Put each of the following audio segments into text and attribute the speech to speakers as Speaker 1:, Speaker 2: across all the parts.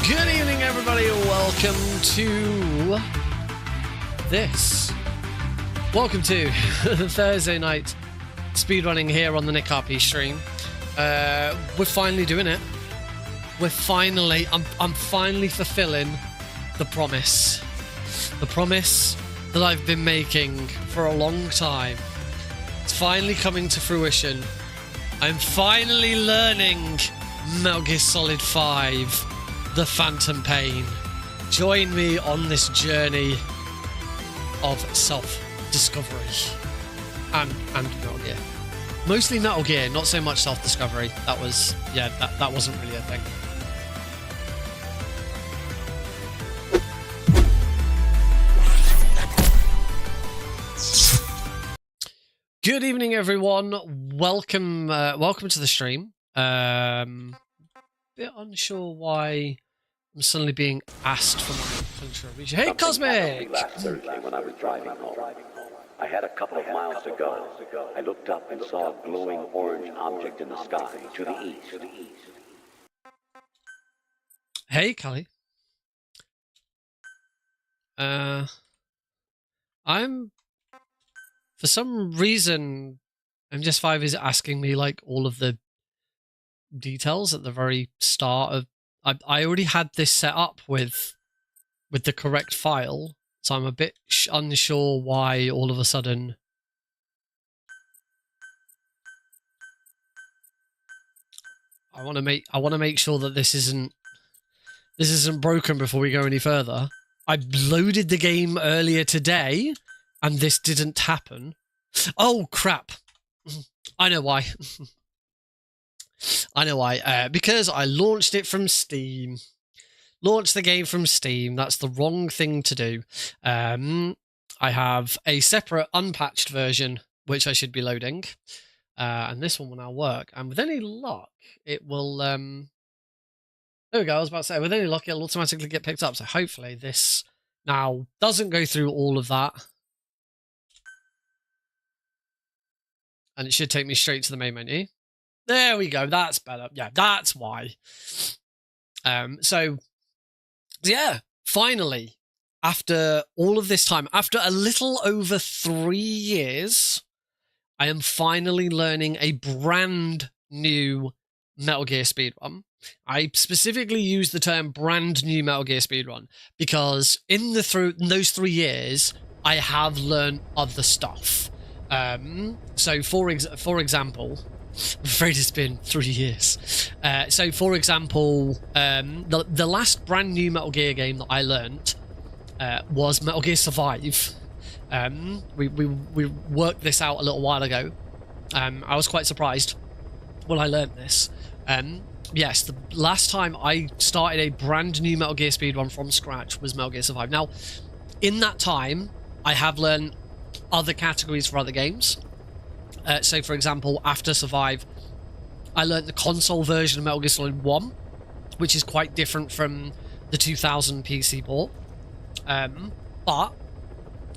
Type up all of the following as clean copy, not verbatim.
Speaker 1: Good evening, everybody. Welcome to this. Welcome to the Thursday night speedrunning here on the Nick RP stream. We're finally doing it. I'm finally fulfilling the promise that I've been making for a long time. It's finally coming to fruition. I'm finally learning Metal Gear Solid 5. The Phantom Pain. Join me on this journey of self-discovery and Metal Gear. Mostly Metal Gear, not so much self-discovery. That wasn't really a thing. Good evening, everyone. Welcome to the stream. Bit unsure why I'm suddenly being asked for my country region. Hey, Cosmic!
Speaker 2: Last Thursday when I was driving home, I had a couple of miles to go. I looked up and saw a glowing orange object in the sky to the east.
Speaker 1: Hey, Callie. For some reason, MGS5 is asking me like all of the details at the very start of. I already had this set up with the correct file, so I'm a bit unsure why all of a sudden I want to make sure that this isn't broken before we go any further. I loaded the game earlier today and this didn't happen. Oh crap. I know why. I know why. Because I launched it from Steam. Launched the game from Steam. That's the wrong thing to do. I have a separate unpatched version, which I should be loading. And this one will now work. And with any luck, it will... There we go. I was about to say, with any luck, it'll automatically get picked up. So hopefully this now doesn't go through all of that. And it should take me straight to the main menu. There we go. That's better. Yeah, that's why. So yeah, finally, after all of this time, after a little over 3 years, I am finally learning a brand new Metal Gear speedrun. I specifically use the term brand new Metal Gear speedrun because in those 3 years, I have learned other stuff. So for example, I'm afraid it's been 3 years. So, for example, the last brand new Metal Gear game that I learnt was Metal Gear Survive. We worked this out a little while ago. I was quite surprised when I learnt this. Yes, the last time I started a brand new Metal Gear speedrun from scratch was Metal Gear Survive. Now, in that time, I have learnt other categories for other games. So, for example, after Survive, I learned the console version of Metal Gear Solid 1, which is quite different from the 2000 PC port, but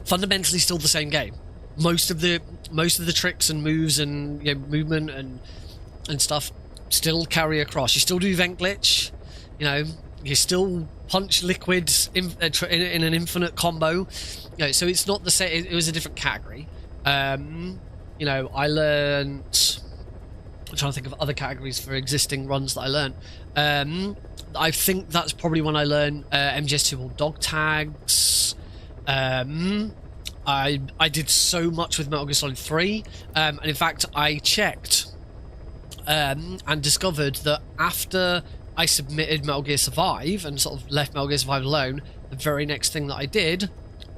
Speaker 1: fundamentally still the same game. Most of the tricks and moves and movement and stuff still carry across. You still do vent glitch, you still punch liquids in an infinite combo. So it's not the same. It was a different category. I learned... I'm trying to think of other categories for existing runs that I learned. I think that's probably when I learned MGS2 or dog tags. I did so much with Metal Gear Solid 3. And in fact, I checked and discovered that after I submitted Metal Gear Survive and sort of left Metal Gear Survive alone, the very next thing that I did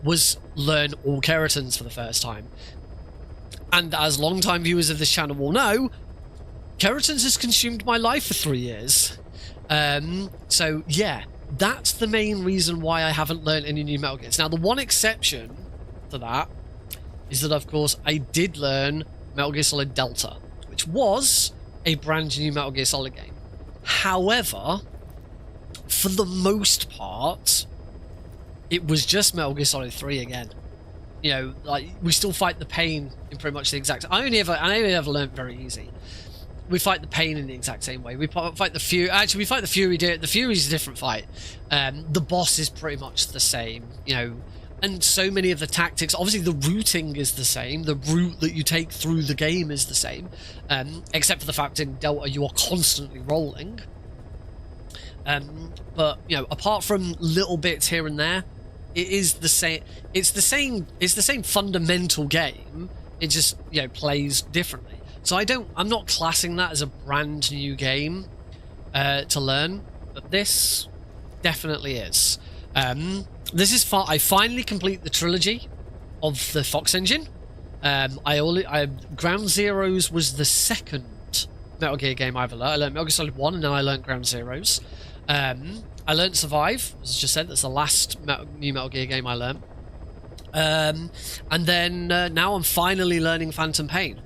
Speaker 1: was learn all Keratons for the first time. And as long-time viewers of this channel will know, Keratons has consumed my life for 3 years. So, yeah, that's the main reason why I haven't learned any new Metal Gears. Now, the one exception to that is that, of course, I did learn Metal Gear Solid Delta, which was a brand new Metal Gear Solid game. However, for the most part, it was just Metal Gear Solid 3 again. We still fight the pain in pretty much the exact... I only ever learned very easy. fight the pain in the exact same way. We fight the Fury. Actually, we fight the Fury. The Fury's a different fight. The boss is pretty much the same, you know, and so many of the tactics. Obviously, the routing is the same. The route that you take through the game is the same, except for the fact in Delta you are constantly rolling. But you know, apart from little bits here and there, it is the same. It's the same fundamental game. It just, you know, plays differently. So I'm not classing that as a brand new game to learn, but this definitely is. This is I finally complete the trilogy of the Fox engine. Ground Zeroes was the second Metal Gear game I ever learned. I learned Metal Gear Solid 1 and then I learned Ground Zeroes. I learned Survive, as I just said. That's the last new Metal Gear game I learned. And then now I'm finally learning Phantom Pain.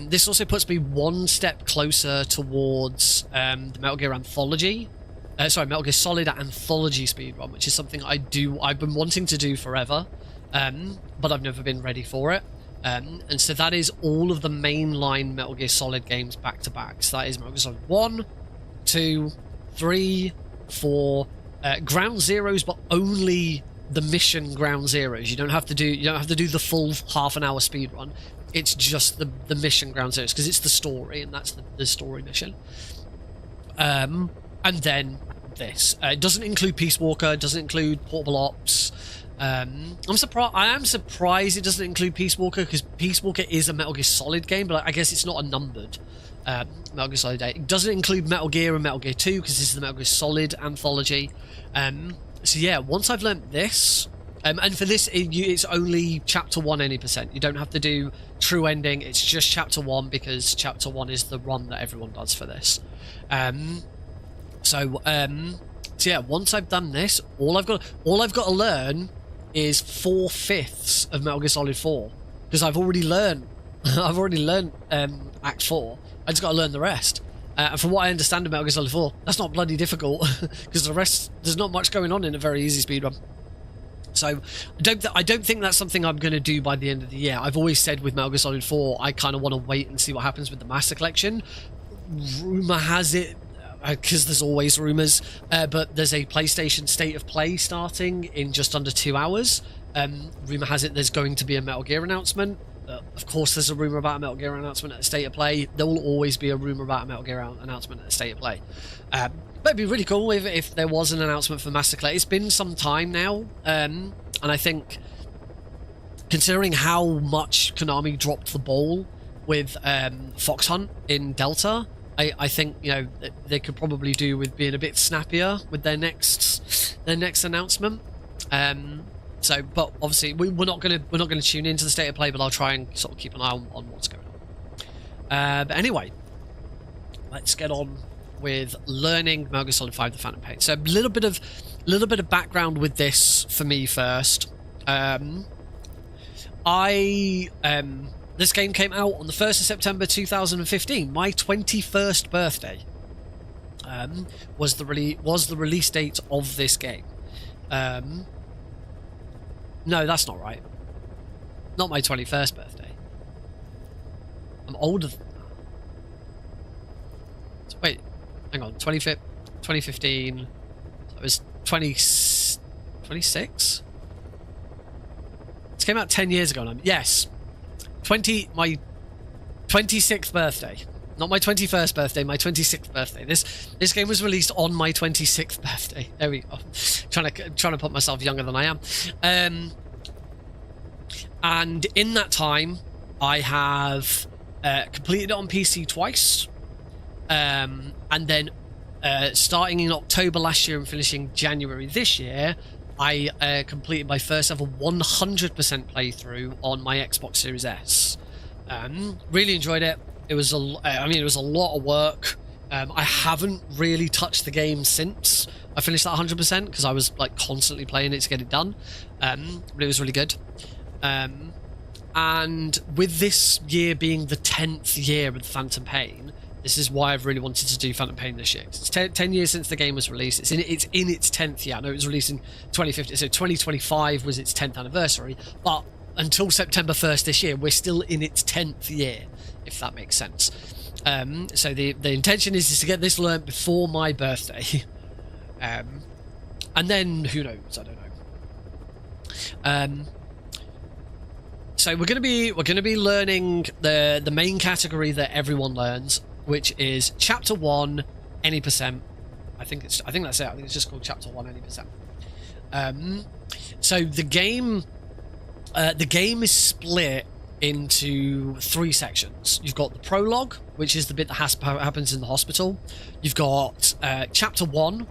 Speaker 1: This also puts me one step closer towards the Metal Gear Anthology. Metal Gear Solid Anthology speedrun, which is something I've been wanting to do forever, but I've never been ready for it. And so that is all of the mainline Metal Gear Solid games back to back. So that is Metal Gear Solid 1, 2, 3, 4, Ground Zeroes, but only the mission Ground Zeroes. You don't have to do the full half-an-hour speedrun. It's just the mission Ground Zeroes, because it's the story, and that's the story mission. And then this. It doesn't include Peace Walker. It doesn't include Portable Ops. I am surprised it doesn't include Peace Walker, because Peace Walker is a Metal Gear Solid game, but I guess it's not a numbered Metal Gear Solid 8. It doesn't include Metal Gear and Metal Gear 2, because this is the Metal Gear Solid Anthology. So yeah, once I've learnt this, and for this it's only Chapter 1 any %. You don't have to do True Ending. It's just Chapter 1, because Chapter 1 is the run that everyone does for this. So yeah, once I've done this, all I've got to learn is 4/5 of Metal Gear Solid 4, because I've already learned Act 4. I just got to learn the rest. And from what I understand of Metal Gear Solid 4, that's not bloody difficult, because the rest, there's not much going on in a very easy speedrun. So I don't think that's something I'm going to do by the end of the year. I've always said with Metal Gear Solid 4, I kind of want to wait and see what happens with the Master Collection. Rumour has it, because there's always rumours, but there's a PlayStation State of Play starting in just under 2 hours. Rumour has it there's going to be a Metal Gear announcement. Of course, there's a rumour about a Metal Gear announcement at a State of Play. There will always be a rumour about a Metal Gear announcement at a State of Play. But it'd be really cool if there was an announcement for Master Collection. It's been some time now, and I think, considering how much Konami dropped the ball with Fox Hunt in Delta, I think, you know, they could probably do with being a bit snappier with their next announcement. But obviously we're not gonna tune into the State of Play, but I'll try and sort of keep an eye on what's going on. But anyway, let's get on with learning Metal Gear Solid 5: The Phantom Pain. So a little bit of background with this for me first. This game came out on the 1st of September 2015, my 21st birthday. Was the release date of this game. No, that's not right. Not my 21st birthday. I'm older than that. So wait, hang on. 2015. So it was 26? This came out 10 years ago. Yes. My 26th birthday. Not my 21st birthday, my 26th birthday. This game was released on my 26th birthday. There we go. Trying to put myself younger than I am. And in that time, I have completed it on PC twice. And then starting in October last year and finishing January this year, I completed my first ever 100% playthrough on my Xbox Series S. Really enjoyed it. It was a lot of work. I haven't really touched the game since I finished that 100%, because I was like constantly playing it to get it done. But it was really good. And with this year being the 10th year of the Phantom Pain, this is why I've really wanted to do Phantom Pain this year. It's 10 years since the game was released. It's in its 10th year. I know it was released in 2015, so 2025 was its 10th anniversary. But until September 1st this year, we're still in its 10th year, if that makes sense. So the intention is to get this learnt before my birthday. And then who knows? I don't know. So we're gonna be learning the main category that everyone learns, which is Chapter 1, any percent. I think that's it. I think it's just called Chapter 1, any percent. So the game is split into 3 sections. You've got the prologue, which is the bit that happens in the hospital. You've got Chapter 1,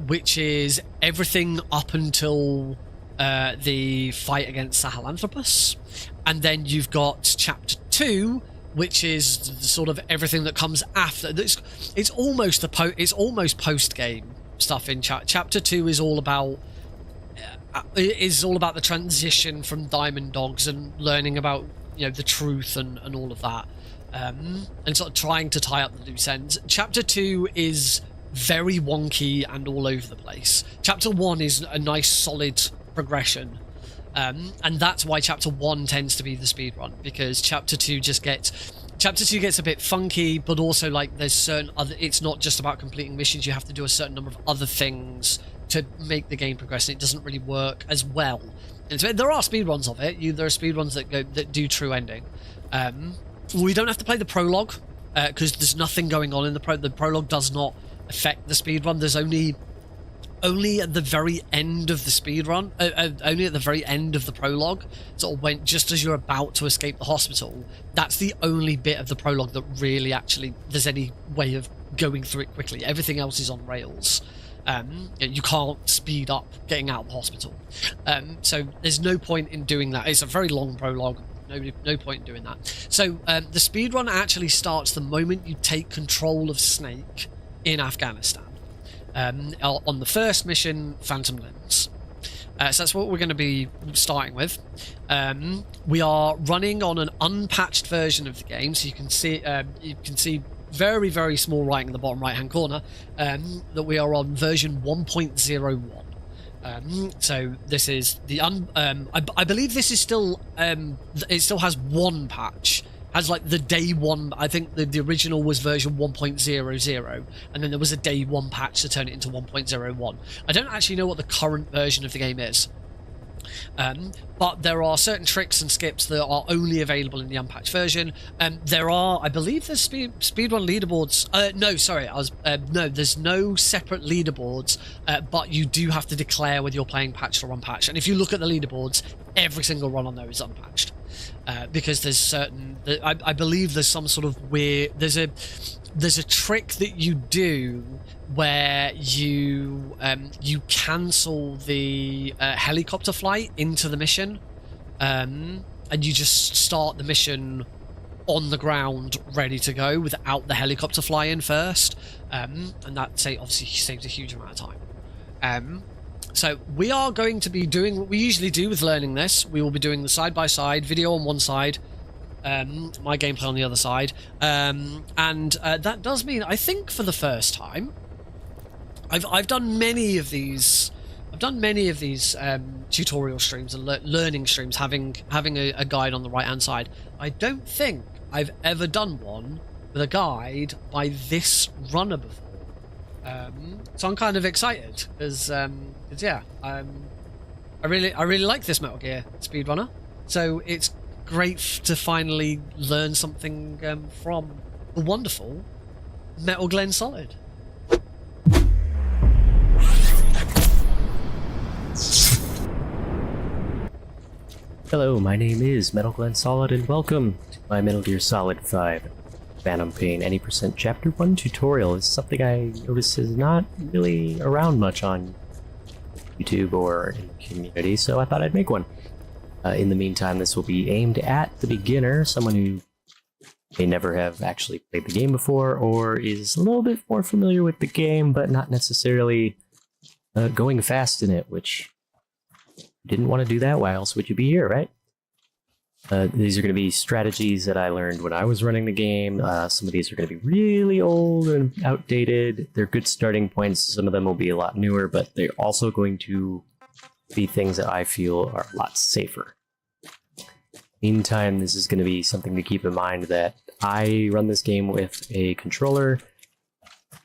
Speaker 1: which is everything up until the fight against Sahelanthropus, and then you've got Chapter 2, which is sort of everything that comes after. It's almost post game stuff. In Chapter 2 is all about the transition from Diamond Dogs and learning about the truth and all of that, and sort of trying to tie up the loose ends. Chapter 2 is very wonky and all over the place. Chapter 1 is a nice solid progression, and that's why Chapter 1 tends to be the speedrun, because Chapter 2 gets a bit funky, but also like there's certain other, it's not just about completing missions, you have to do a certain number of other things to make the game progress, and it doesn't really work as well. And so there are speedruns of it. There are speedruns that do true ending. We don't have to play the prologue because there's nothing going on in the prologue does not affect the speedrun. There's only at the very end of the speedrun, only at the very end of the prologue, sort of when just as you're about to escape the hospital, that's the only bit of the prologue that really actually there's any way of going through it quickly. Everything else is on rails. You can't speed up getting out of the hospital, so there's no point in doing that. It's a very long prologue. No point in doing that. So the speedrun actually starts the moment you take control of Snake in Afghanistan. On the first mission, Phantom Limbs. So that's what we're going to be starting with. We are running on an unpatched version of the game, so you can see very, very small writing in the bottom right hand corner that we are on version 1.01. So this is the I believe this is still it still has one patch, has like the day one. I think the original was version 1.00, and then there was a day one patch to turn it into 1.01. I don't actually know what the current version of the game is, but there are certain tricks and skips that are only available in the unpatched version. There are, I believe, there's speedrun leaderboards. No, there's no separate leaderboards, but you do have to declare whether you're playing patched or unpatched. And if you look at the leaderboards, every single run on there is unpatched, because there's certain. I believe there's some sort of weird. There's a trick that you do where you cancel the helicopter flight into the mission, and you just start the mission on the ground ready to go without the helicopter fly in first, and that obviously saves a huge amount of time. So we are going to be doing what we usually do with learning this. We will be doing the side-by-side video on one side, my gameplay on the other side, and that does mean, I think for the first time, I've done many of these. I've done many of these tutorial streams and learning streams, having a guide on the right hand side. I don't think I've ever done one with a guide by this runner before. So I'm kind of excited because yeah, I really like this Metal Gear speedrunner. So it's great to finally learn something from the wonderful Metal Glen Solid.
Speaker 3: Hello, my name is Metal Glen Solid, and welcome to my Metal Gear Solid 5 Phantom Pain Any Percent Chapter 1 tutorial. It's something I notice is not really around much on YouTube or in the community, so I thought I'd make one. In the meantime, this will be aimed at the beginner, someone who may never have actually played the game before, or is a little bit more familiar with the game, but not necessarily going fast in it, which didn't want to do that. Why else would you be here, right? These are going to be strategies that I learned when I was running the game. Some of these are going to be really old and outdated. They're good starting points. Some of them will be a lot newer, but they're also going to be things that I feel are a lot safer. Meantime, this is going to be something to keep in mind that I run this game with a controller,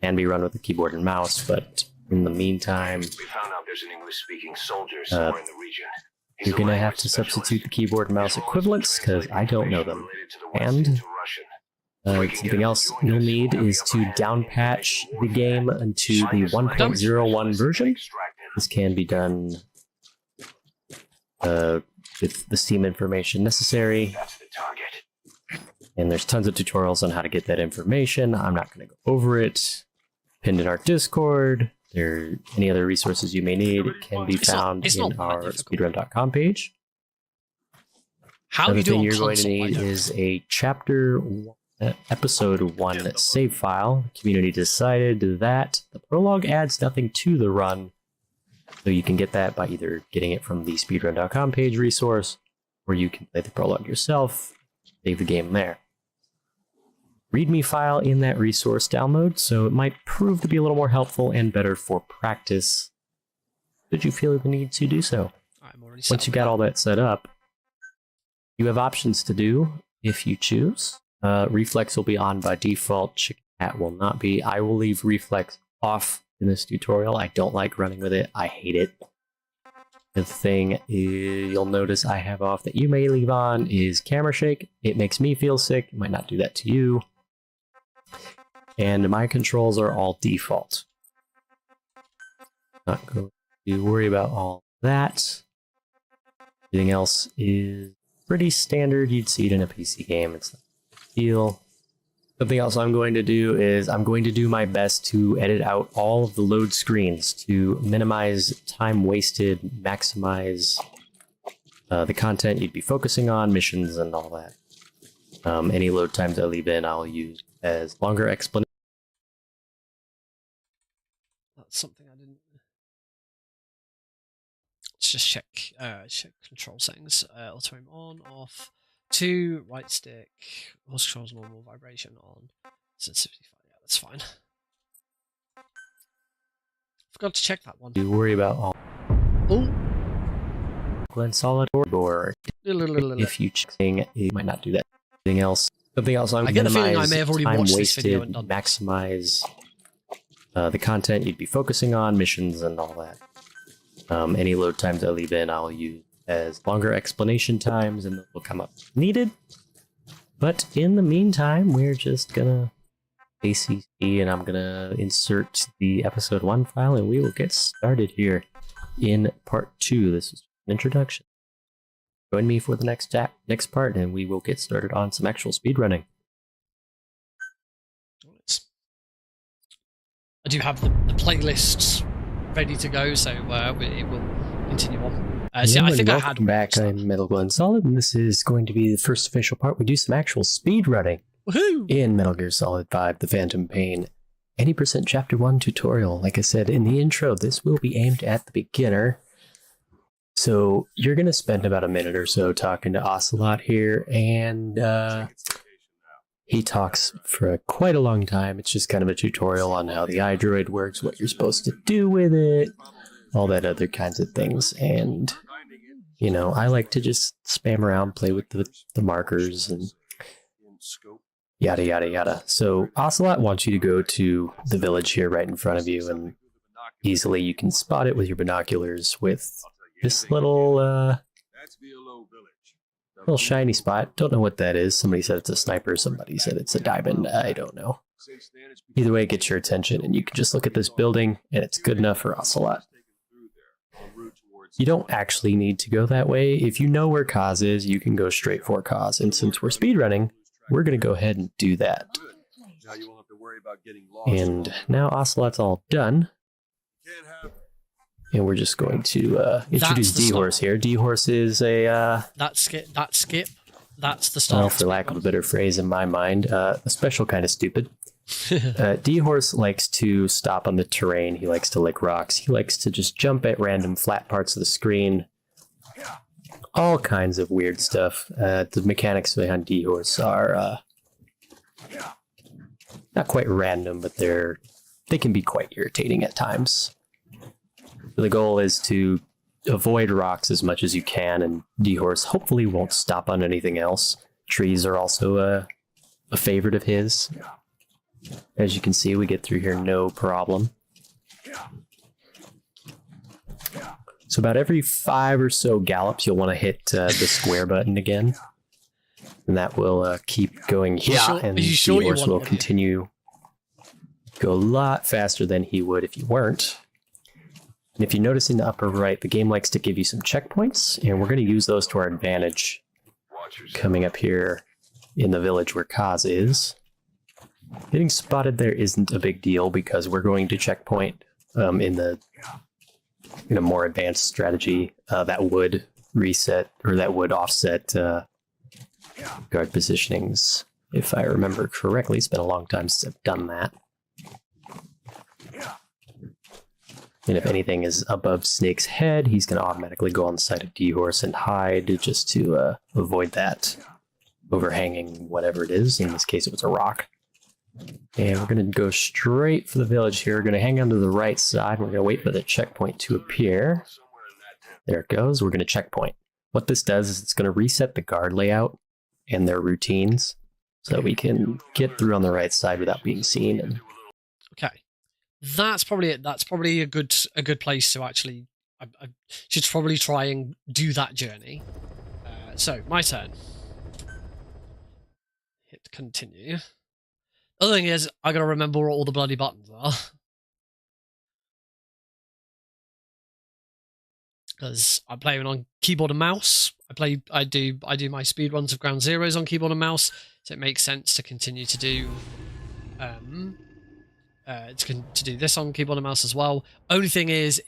Speaker 3: can be run with a keyboard and mouse, but in the meantime,
Speaker 4: We found out there's an English-speaking soldier somewhere in the region. He's
Speaker 3: you're
Speaker 4: a
Speaker 3: going to have
Speaker 4: language
Speaker 3: to
Speaker 4: specialist.
Speaker 3: substitute the keyboard and mouse
Speaker 4: His role is to
Speaker 3: equivalents, because
Speaker 4: translate
Speaker 3: I don't know
Speaker 4: information
Speaker 3: them.
Speaker 4: related to the West
Speaker 3: And
Speaker 4: into Russian.
Speaker 3: something else you'll need is to down patch the game into the 1.01 version. This can be done with the Steam information necessary.
Speaker 4: That's the target.
Speaker 3: And there's tons of tutorials on how to get that information. I'm not going to go over it. Pinned in our Discord. There any other resources you may need can be found
Speaker 1: it's
Speaker 3: in
Speaker 1: not that
Speaker 3: our
Speaker 1: difficult.
Speaker 3: speedrun.com page.
Speaker 1: How
Speaker 3: Another
Speaker 1: you do
Speaker 3: thing
Speaker 1: on
Speaker 3: you're going to
Speaker 1: console, I
Speaker 3: need
Speaker 1: don't know.
Speaker 3: is a episode 1 save file. The community decided that the prologue adds nothing to the run, so you can get that by either getting it from the speedrun.com page resource, or you can play the prologue yourself, save the game there. README file in that resource download, so it might prove to be a little more helpful and better for practice. Should you feel the need to do so?
Speaker 1: I'm already set
Speaker 3: Once you
Speaker 1: up
Speaker 3: got
Speaker 1: with
Speaker 3: all that set up, you have options to do if you choose. Reflex will be on by default. Chicken Hat will not be. I will leave Reflex off in this tutorial. I don't like running with it. I hate it. The thing you'll notice I have off that you may leave on is Camera Shake. It makes me feel sick. It might not do that to you. And my controls are all default. Not going to worry about all that. Everything else is pretty standard. You'd see it in a PC game. It's not a big deal. Something else I'm going to do is I'm going to do my best to edit out all of the load screens to minimize time wasted, maximize the content you'd be focusing on, missions and all that. Any load times I leave in, I'll use as longer explanations.
Speaker 1: That's something I didn't. Let's just check control settings. Auto aim on, off. 2, right stick. Horse controls normal, vibration on. Sensitivity 5. Yeah, that's fine. Forgot to check that one.
Speaker 3: You worry about all
Speaker 1: Oh,
Speaker 3: Glen Solid or if you checking, it might not do that. Something else I'm
Speaker 1: I get the feeling I
Speaker 3: minimize
Speaker 1: may have already
Speaker 3: time
Speaker 1: watched this
Speaker 3: wasted,
Speaker 1: video and done this.
Speaker 3: maximize the content you'd be focusing on, missions and all that. Any load times I leave in, I'll use as longer explanation times, and they'll come up if needed. But in the meantime, we're just gonna ACC, and I'm gonna insert the episode 1 file, and we will get started here in part 2. This is an introduction. Join me for the next part, and we will get started on some actual speedrunning.
Speaker 1: I do have the playlists ready to go, so it will continue on. So I think I had
Speaker 3: welcome back. I'm Metal Glen Solid, and this is going to be the first official part. We do some actual speedrunning
Speaker 1: Woohoo!
Speaker 3: in Metal Gear Solid 5: The Phantom Pain. Any % Chapter 1 tutorial. Like I said in the intro, this will be aimed at the beginner. So you're going to spend about a minute or so talking to Ocelot here, and he talks for quite a long time. It's just kind of a tutorial on how the iDroid works, what you're supposed to do with it, all that other kinds of things. And, you know, I like to just spam around, play with the markers, and yada, yada, yada. So Ocelot wants you to go to the village here right in front of you, and easily you can spot it with your binoculars with this little shiny spot. Don't know what that is. Somebody said it's a sniper. Somebody said it's a diamond. I don't know. Either way, it gets your attention, and you can just look at this building, and it's good enough for Ocelot. You don't actually need to go that way. If you know where Kaz is, you can go straight for Kaz. And since we're speedrunning, we're going to go ahead and do that. And now Ocelot's all done. And we're just going to introduce D-Horse here. D-Horse is a...
Speaker 1: That skip. That's the
Speaker 3: well,
Speaker 1: start.
Speaker 3: for lack of a better phrase in my mind, a special kind of stupid. D-Horse likes to stop on the terrain. He likes to lick rocks. He likes to just jump at random flat parts of the screen. All kinds of weird stuff. The mechanics behind D-Horse are not quite random, but they can be quite irritating at times. The goal is to avoid rocks as much as you can, and D-Horse hopefully won't stop on anything else. Trees are also a favorite of his. As you can see, we get through here no problem. So about every 5 or so gallops, you'll want to hit the square button again. And that will keep going here, and the horse will continue go a lot faster than he would if you weren't. And if you notice in the upper right, the game likes to give you some checkpoints, and we're going to use those to our advantage. Coming up here in the village where Kaz is. Getting spotted there isn't a big deal because we're going to checkpoint in a more advanced strategy that would reset, or that would offset guard positionings. If I remember correctly, it's been a long time since I've done that. And if anything is above Snake's head, he's going to automatically go on the side of D-Horse and hide just to avoid that overhanging whatever it is. In this case, it was a rock. And we're going to go straight for the village here. We're going to hang on to the right side. We're going to wait for the checkpoint to appear. There it goes. We're going to checkpoint. What this does is it's going to reset the guard layout and their routines so that we can get through on the right side without being seen. And
Speaker 1: okay. That's probably it. That's probably a good place to actually. I should probably try and do that journey. So my turn. Hit continue. The other thing is, I gotta remember where all the bloody buttons are, because I'm playing on keyboard and mouse. I do my speed runs of Ground Zeroes on keyboard and mouse, so it makes sense to continue to do. To do this on keyboard and mouse as well. Only thing is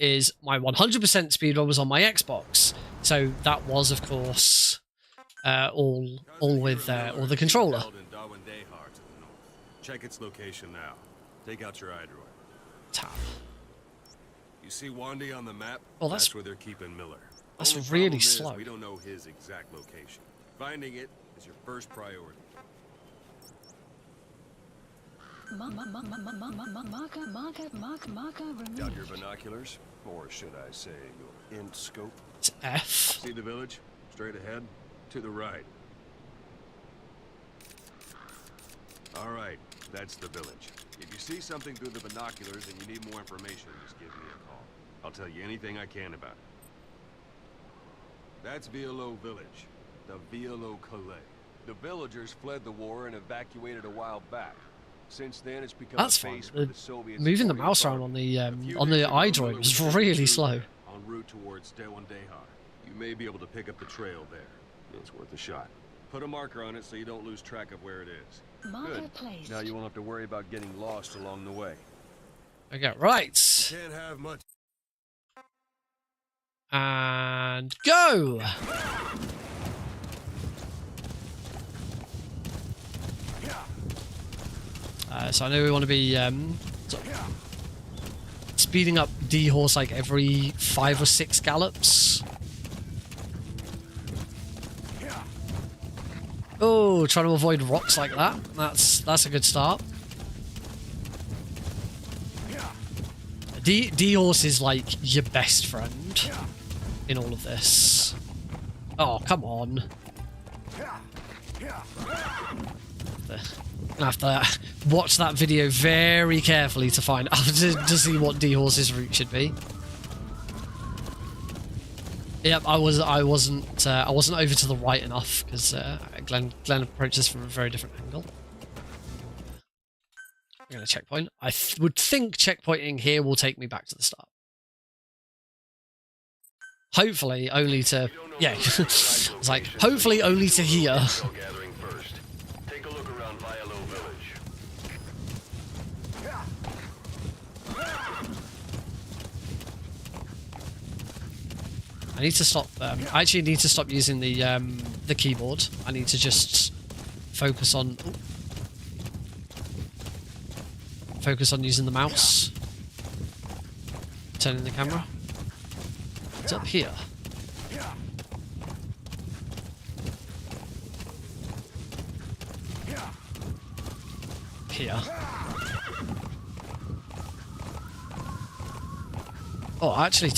Speaker 1: my 100% speedrun was on my Xbox, so that was, of course, all with the controller.
Speaker 5: Check its location now. Take out your iDroid.
Speaker 1: Tab.
Speaker 5: You see Wandy on the map?
Speaker 1: Oh,
Speaker 5: that's where they're keeping Miller.
Speaker 1: That's
Speaker 5: Only
Speaker 1: really
Speaker 5: problem is
Speaker 1: slow.
Speaker 5: We don't know his exact location. Finding it is your first priority. Got your binoculars? Or should I say your int scope?
Speaker 1: It's F.
Speaker 5: See the village? Straight ahead? To the right. Alright, that's the village. If you see something through the binoculars and you need more information, just give me a call. I'll tell you anything I can about it. That's Violo Village. The Violo Calais. The villagers fled the war and evacuated a while back. Since then, it's become
Speaker 1: That's
Speaker 5: a
Speaker 1: fun.
Speaker 5: base where the Soviets
Speaker 1: Moving the mouse around on the iDroid was really slow.
Speaker 5: En route towards Dewandehar. You may be able to pick up the trail there. It's worth a shot. Put a marker on it so you don't lose track of where it is. Good. Now you won't have to worry about getting lost along the way.
Speaker 1: Okay, right.
Speaker 5: You can't have much.
Speaker 1: And go! So I know we want to be speeding up D-Horse like every 5 or 6 gallops. Oh, trying to avoid rocks like that. That's a good start. D-Horse is like your best friend in all of this. Oh, come on. I have to watch that video very carefully to find out to see what D-Horse's route should be. Yep, I wasn't over to the right enough because Glenn approaches from a very different angle. I'm gonna checkpoint. I would think checkpointing here will take me back to the start. Hopefully, only to it's like hopefully only to here.
Speaker 4: Take a look around Violo Village.
Speaker 1: I need to stop. I actually need to stop using the keyboard. I need to just focus on using the mouse. Turning the camera. It's up here. Here. Oh, actually,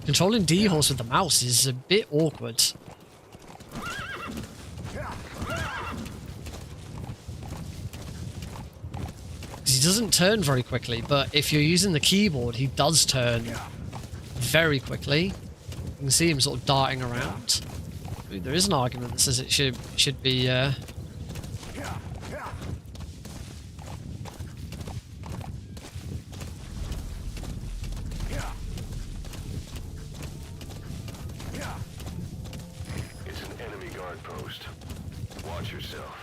Speaker 1: controlling D-Horse with the mouse is a bit awkward. he doesn't turn very quickly, but if you're using the keyboard, he does turn very quickly. You can see him sort of darting around. I mean, there is an argument that says it should be
Speaker 5: It's an enemy guard post. Watch yourself.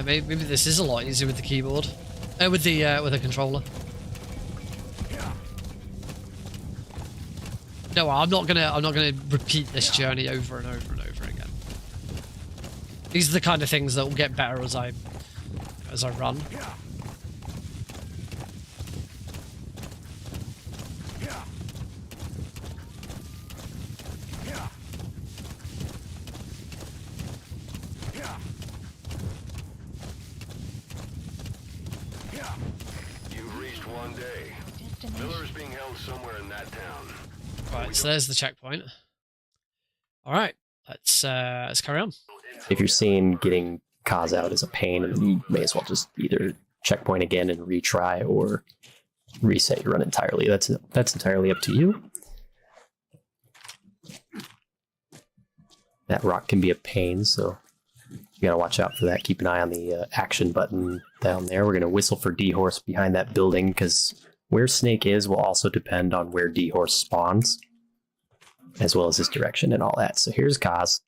Speaker 1: maybe this is a lot easier with the keyboard, with the controller. No, I'm not gonna repeat this journey over and over and over again. These are the kind of things that will get better as I run.
Speaker 5: You've reached one day. Miller's being held somewhere in that town.
Speaker 1: Right, so there's the checkpoint. All right, let's carry on.
Speaker 3: If you're seeing getting Kaz out is a pain, you may as well just either checkpoint again and retry or reset your run entirely. That's entirely up to you. That rock can be a pain, so you gotta watch out for that. Keep an eye on the action button down there. We're gonna whistle for D-Horse behind that building, because where Snake is will also depend on where D-Horse spawns, as well as his direction and all that. So here's Kaz.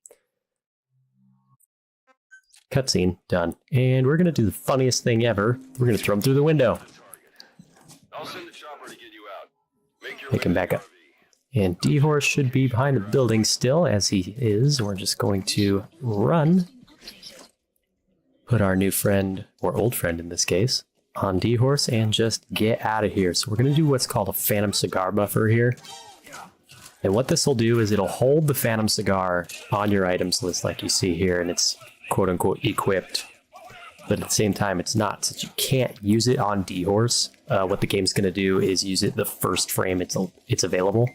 Speaker 3: Cutscene, done. And we're gonna do the funniest thing ever. We're gonna throw him through the window.
Speaker 5: I'll send the chopper to get you out. Make your
Speaker 3: Take him back up. And D-Horse should be behind the building still, as he is. We're just going to run. Put our new friend, or old friend in this case, on D-Horse and just get out of here. So we're going to do what's called a Phantom Cigar buffer here. And what this will do is it'll hold the Phantom Cigar on your items list like you see here, and it's quote-unquote equipped. But at the same time, it's not, since you can't use it on D-Horse. What the game's going to do is use it the first frame it's available.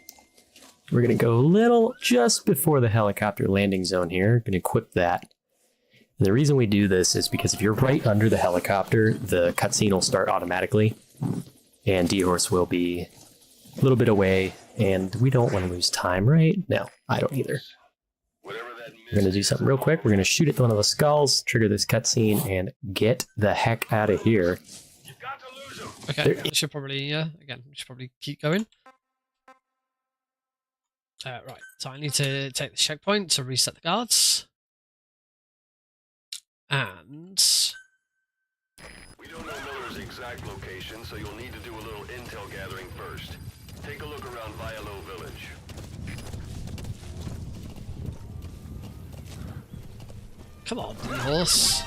Speaker 3: We're going to go a little just before the helicopter landing zone here. Going to equip that. And the reason we do this is because if you're right under the helicopter, the cutscene will start automatically. And D-Horse will be a little bit away. And we don't want to lose time, right? No, I don't either. We're going to do something real quick. We're going to shoot at one of the skulls, trigger this cutscene, and get the heck out of here.
Speaker 1: Okay, we should probably, keep going. Right, so I need to take the checkpoint to reset the guards. And
Speaker 5: we don't know Miller's exact location, so you'll need to do a little intel gathering first. Take a look around Vialo Village.
Speaker 1: come on, horse.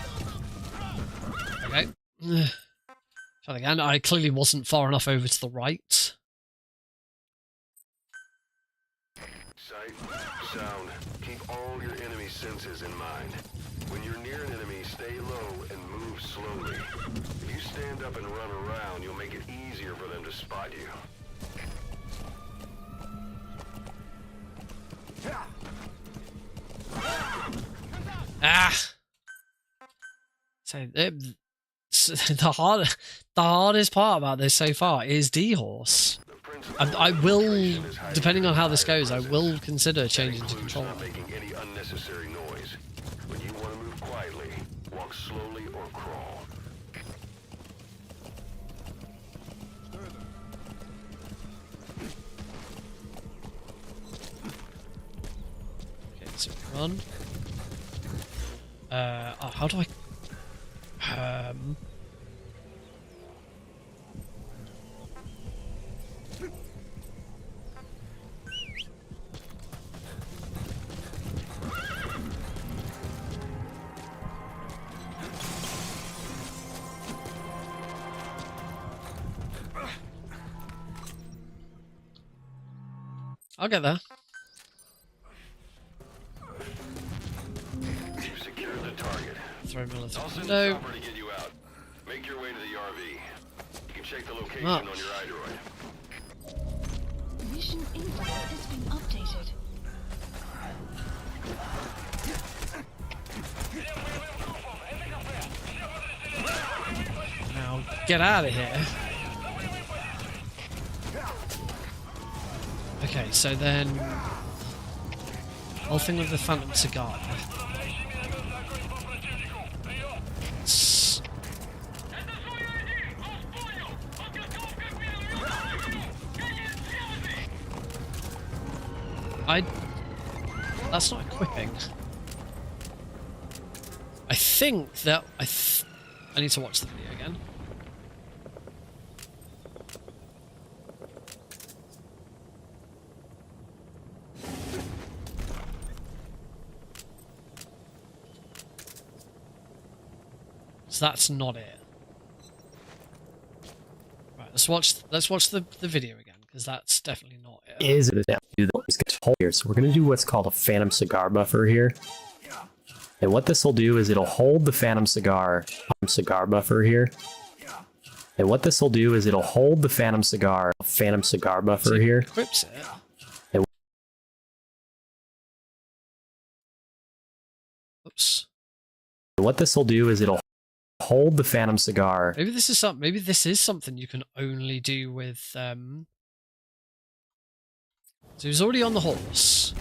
Speaker 1: Okay. Try again. I clearly wasn't far enough over to the right.
Speaker 5: Sight, sound, keep all your enemy senses in mind. When you're near an enemy, stay low and move slowly. If you stand up and run around, you'll make it easier for them to spot you.
Speaker 1: Ah! So the hardest part about this so far is D-Horse. I will, depending on how this goes, I will consider changing to controller.
Speaker 5: Making any unnecessary noise. When you want to move quietly, walk slowly or crawl.
Speaker 1: Okay, so run. How do I? I'll get there.
Speaker 5: You've secured the target.
Speaker 1: Throw Miller through
Speaker 5: I'll
Speaker 1: the
Speaker 5: send the
Speaker 1: window.
Speaker 5: chopper to get you out. Make your way to the RV. You can check the location
Speaker 1: Ah.
Speaker 5: on your iDroid.
Speaker 6: Mission info has been updated.
Speaker 1: get out of here. Okay, so then whole thing with the Phantom Cigar. That's not equipping. I think that I need to watch the video again. So that's not it. Right, let's watch the video again, because that's definitely not it.
Speaker 3: Is it now? Here, so we're going to do what's called a Phantom Cigar buffer here. And what this will do is it'll hold the Phantom Cigar buffer here. And what this will do is it'll hold the Phantom Cigar buffer here.
Speaker 1: Equips it.
Speaker 3: And
Speaker 1: Oops.
Speaker 3: what this will do is it'll hold the Phantom Cigar.
Speaker 1: Maybe this is something you can only do with So he's already on the horse.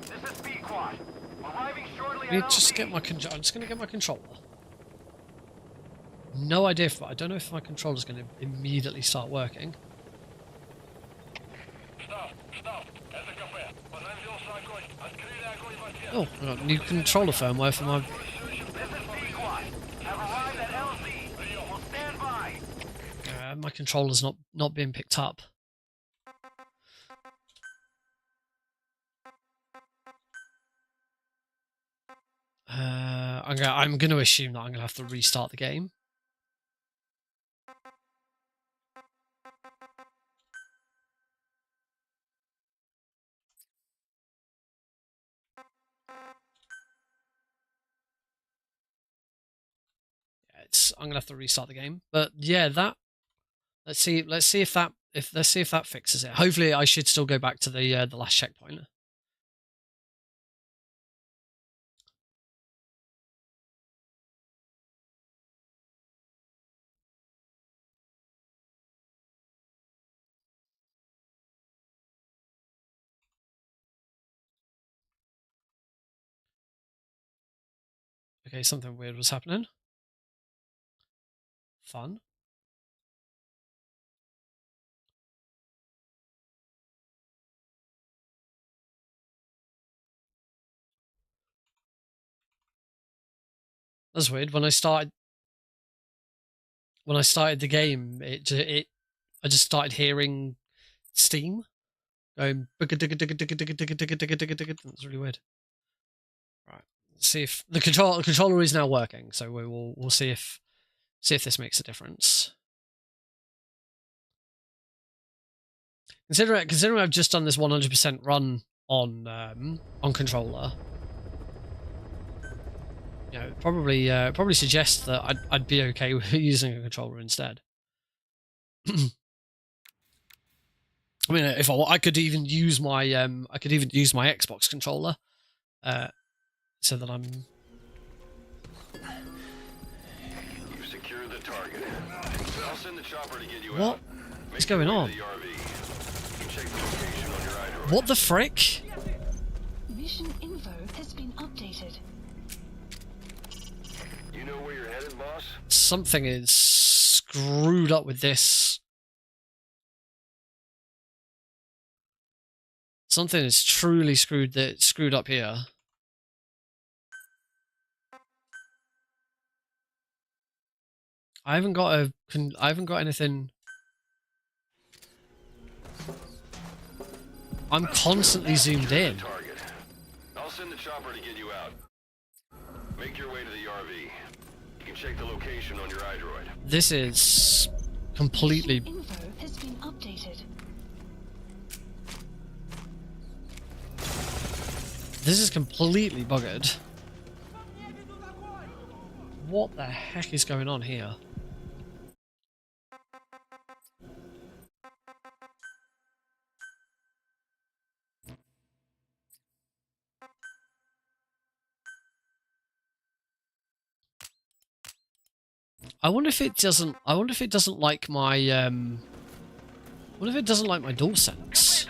Speaker 4: This is Speed Quad. Arriving shortly.
Speaker 1: I'm just gonna get my controller. No idea I don't know if my controller's gonna immediately start working. Oh, I got new controller firmware for my... my controller's not being picked up. I'm gonna assume that I'm gonna have to restart the game. I'm gonna have to restart the game, but yeah, let's see if that fixes it. Hopefully, I should still go back to the last checkpoint. Okay, something weird was happening. Fun. That's weird. When I started the game, I just started hearing steam going. That's really weird. Right. Let's see if the controller is now working. So we'll see if this makes a difference. Considering I've just done this 100% run on controller, you know, probably suggests that I'd be okay with using a controller instead. I mean, if I could even use my Xbox controller, so that I'm.
Speaker 5: You've secured the target. I'll send the chopper to get you
Speaker 1: What?
Speaker 5: out.
Speaker 1: What's going on? What the frick?
Speaker 6: Mission info has been updated.
Speaker 5: You know where you're headed, boss?
Speaker 1: Something is screwed up with this. Something is truly screwed up here. I haven't got anything. I'm constantly zoomed in.
Speaker 5: I'll send the chopper to get you out. Make your way to the RV. You can check the location on your iDroid.
Speaker 1: This is completely.
Speaker 6: Mission info has been updated.
Speaker 1: This is completely buggered. What the heck is going on here? I wonder if it doesn't. I wonder if it doesn't like my. What if it doesn't like my DualSense?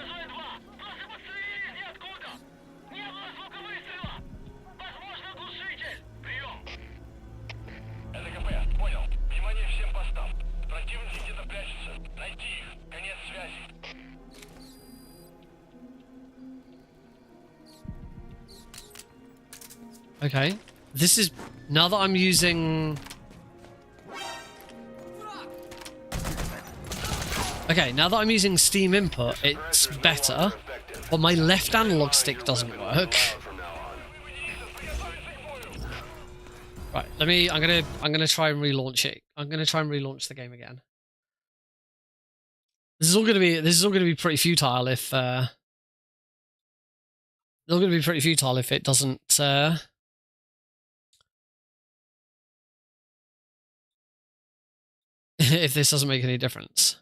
Speaker 1: Okay, this is now that I'm using. Okay, now that I'm using Steam input, it's better, but my left analog stick doesn't work. Right, I'm gonna try and relaunch it. I'm gonna try and relaunch the game again. This is all gonna be pretty futile if it's all gonna be pretty futile if it doesn't if this doesn't make any difference.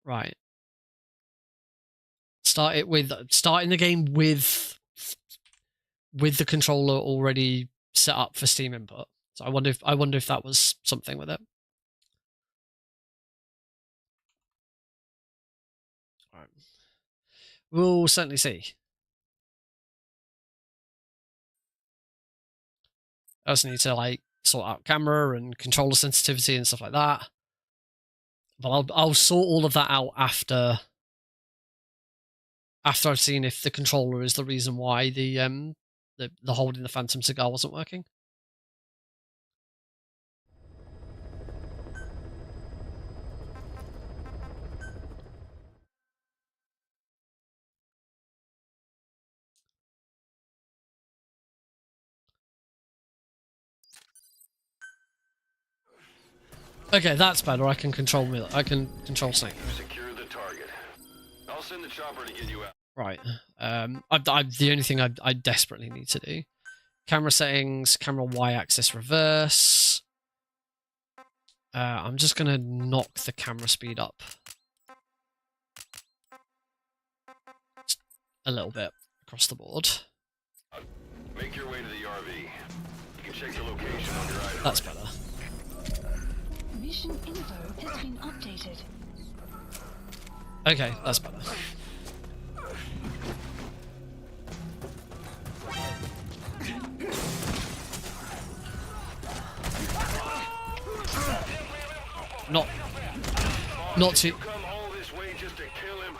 Speaker 1: Right. Starting the game with the controller already set up for Steam input. So I wonder if that was something with it. All right. We'll certainly see. I also need to like sort out camera and controller sensitivity and stuff like that. But I'll sort all of that out after I've seen if the controller is the reason why the holding the Phantom cigar wasn't working. Okay, that's better. I can control Snake.
Speaker 5: Secure the target. I'll send the chopper to get you out.
Speaker 1: Right. The only thing I desperately need to do. Camera settings, camera Y-axis reverse. I'm just gonna knock the camera speed up just a little bit across the board.
Speaker 5: Make your way to the RV. You can check the location on your item.
Speaker 1: That's better.
Speaker 6: Mission info has been updated.
Speaker 1: Okay, that's better. Not too.
Speaker 5: Come all this way just to kill him.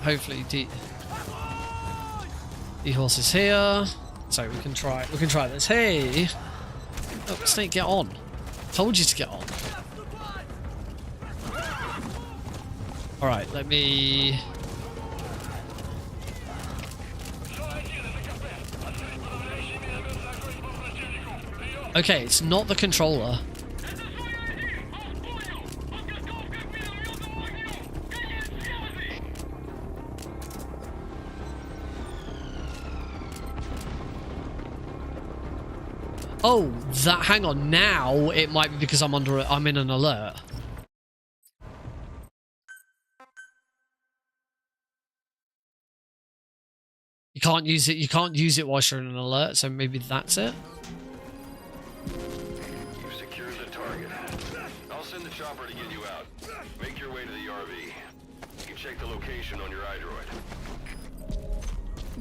Speaker 1: Hopefully, D-Horse is here, so we can try this. Hey, oh, Snake, get on! Told you to get on. All right, let me. Okay, it's not the controller. Oh, hang on. Now it might be because I'm in an alert. You can't use it whilst you're in an alert, so maybe that's it.
Speaker 5: You've secured the target. I'll send the chopper to get you out. Make your way to the RV. You can check the location on your iDroid.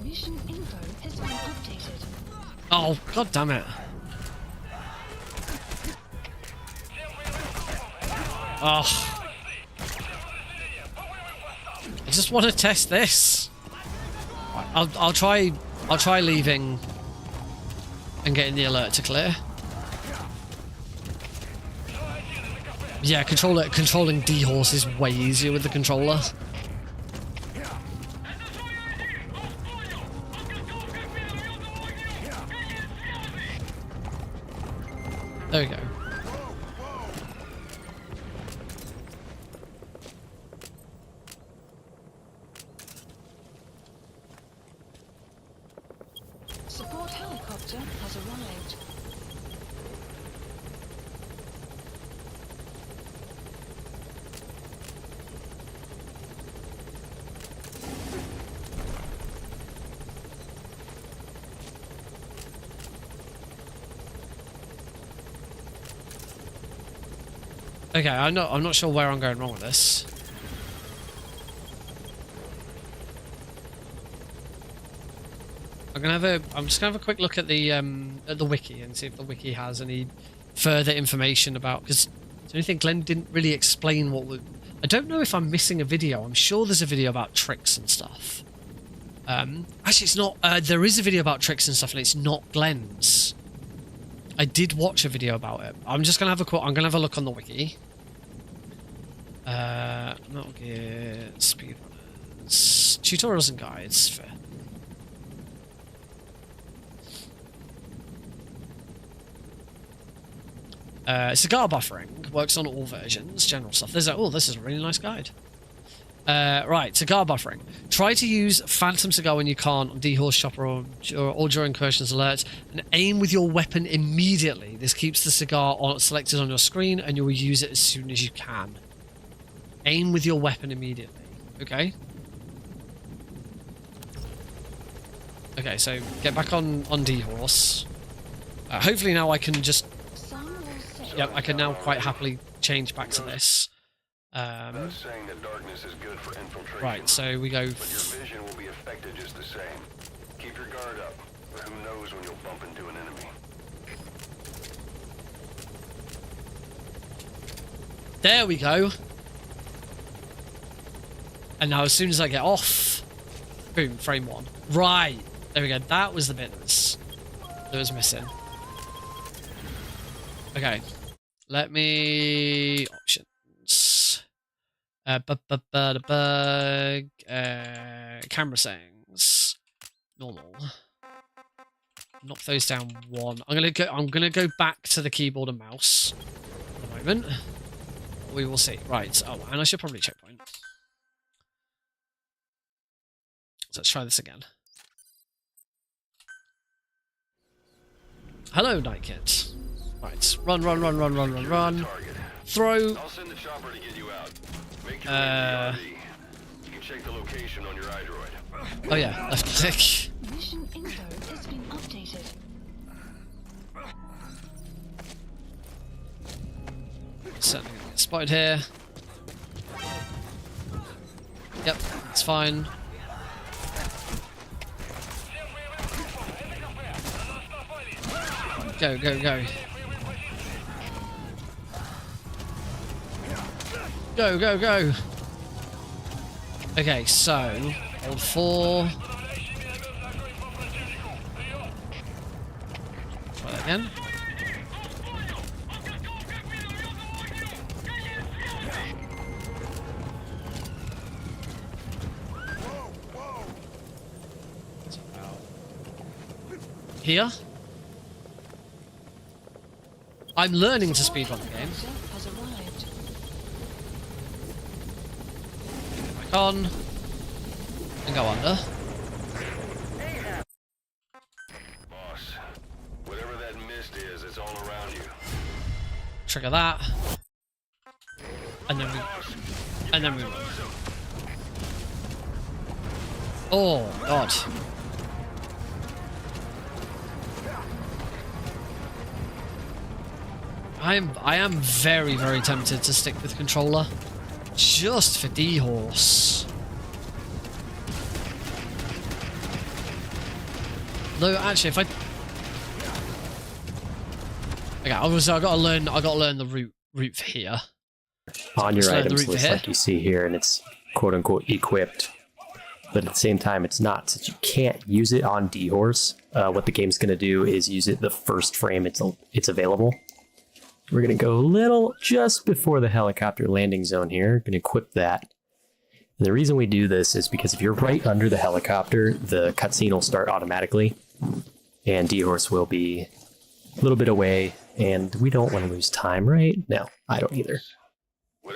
Speaker 6: Mission info has been updated.
Speaker 1: Oh, god damn it. Oh. I just want to test this. I'll try leaving and getting the alert to clear. Yeah, controlling D-Horse is way easier with the controller. There we go.
Speaker 6: Support helicopter has arrived.
Speaker 1: Okay, I'm not sure where I'm going wrong with this. I'm just gonna have a quick look at the wiki and see if the wiki has any further information about, because the only thing Glenn didn't really explain I don't know if I'm missing a video. I'm sure there's a video about tricks and stuff. Actually, it's not. There is a video about tricks and stuff, and it's not Glenn's. I did watch a video about it. I'm just gonna have a look on the wiki. Metal Gear Speedrunners tutorials and guides. Fair. Cigar buffering works on all versions. General stuff. This is a really nice guide. Right, cigar buffering. Try to use Phantom Cigar when you can't on D-Horse, Chopper, or during incursions alerts, and aim with your weapon immediately. This keeps the cigar selected on your screen, and you will use it as soon as you can. Aim with your weapon immediately. Okay. Okay, so get back on D-Horse. Hopefully now I can just... Yep, I can now quite happily change back to this.
Speaker 4: Saying that darkness is good for infiltration.
Speaker 1: Right, so we go...
Speaker 4: But your vision will be affected just the same. Keep your guard up, but who knows when you'll bump into an enemy.
Speaker 1: There we go. And now as soon as I get off... Boom, frame 1. Right, there we go. That was the bit that was missing. Okay. Let me... Options. Camera settings. Normal. Knock those down 1. I'm gonna go back to the keyboard and mouse at the moment. We will see. Right. Oh, and I should probably checkpoint. So let's try this again. Hello, Night Kid. Right. Run. Throw.
Speaker 4: I'll send the chopper to get you out. Make your way to the RD. You can check the location on your iDroid.
Speaker 1: Oh yeah, left click.
Speaker 6: Mission info has been updated.
Speaker 1: Certainly gonna get spotted here. Yep, it's fine. Go. Go. Okay, so hold 4. Try that again. Here. I'm learning to speedrun the game.
Speaker 6: Has arrived.
Speaker 1: Back on. And go under.
Speaker 4: Boss, whatever that mist is, it's all around you.
Speaker 1: Trigger that. And then we run. Oh god. I am very, very tempted to stick with controller. Just for D-Horse. Though actually if I I gotta learn the route for here.
Speaker 3: On your items list like you see here, and it's quote unquote equipped. But at the same time it's not, since you can't use it on D-Horse. What the game's gonna do is use it the first frame it's available. We're going to go a little just before the helicopter landing zone here. Going to equip that. And the reason we do this is because if you're right under the helicopter, the cutscene will start automatically. And D-Horse will be a little bit away. And we don't want to lose time, right? No, I don't either. We're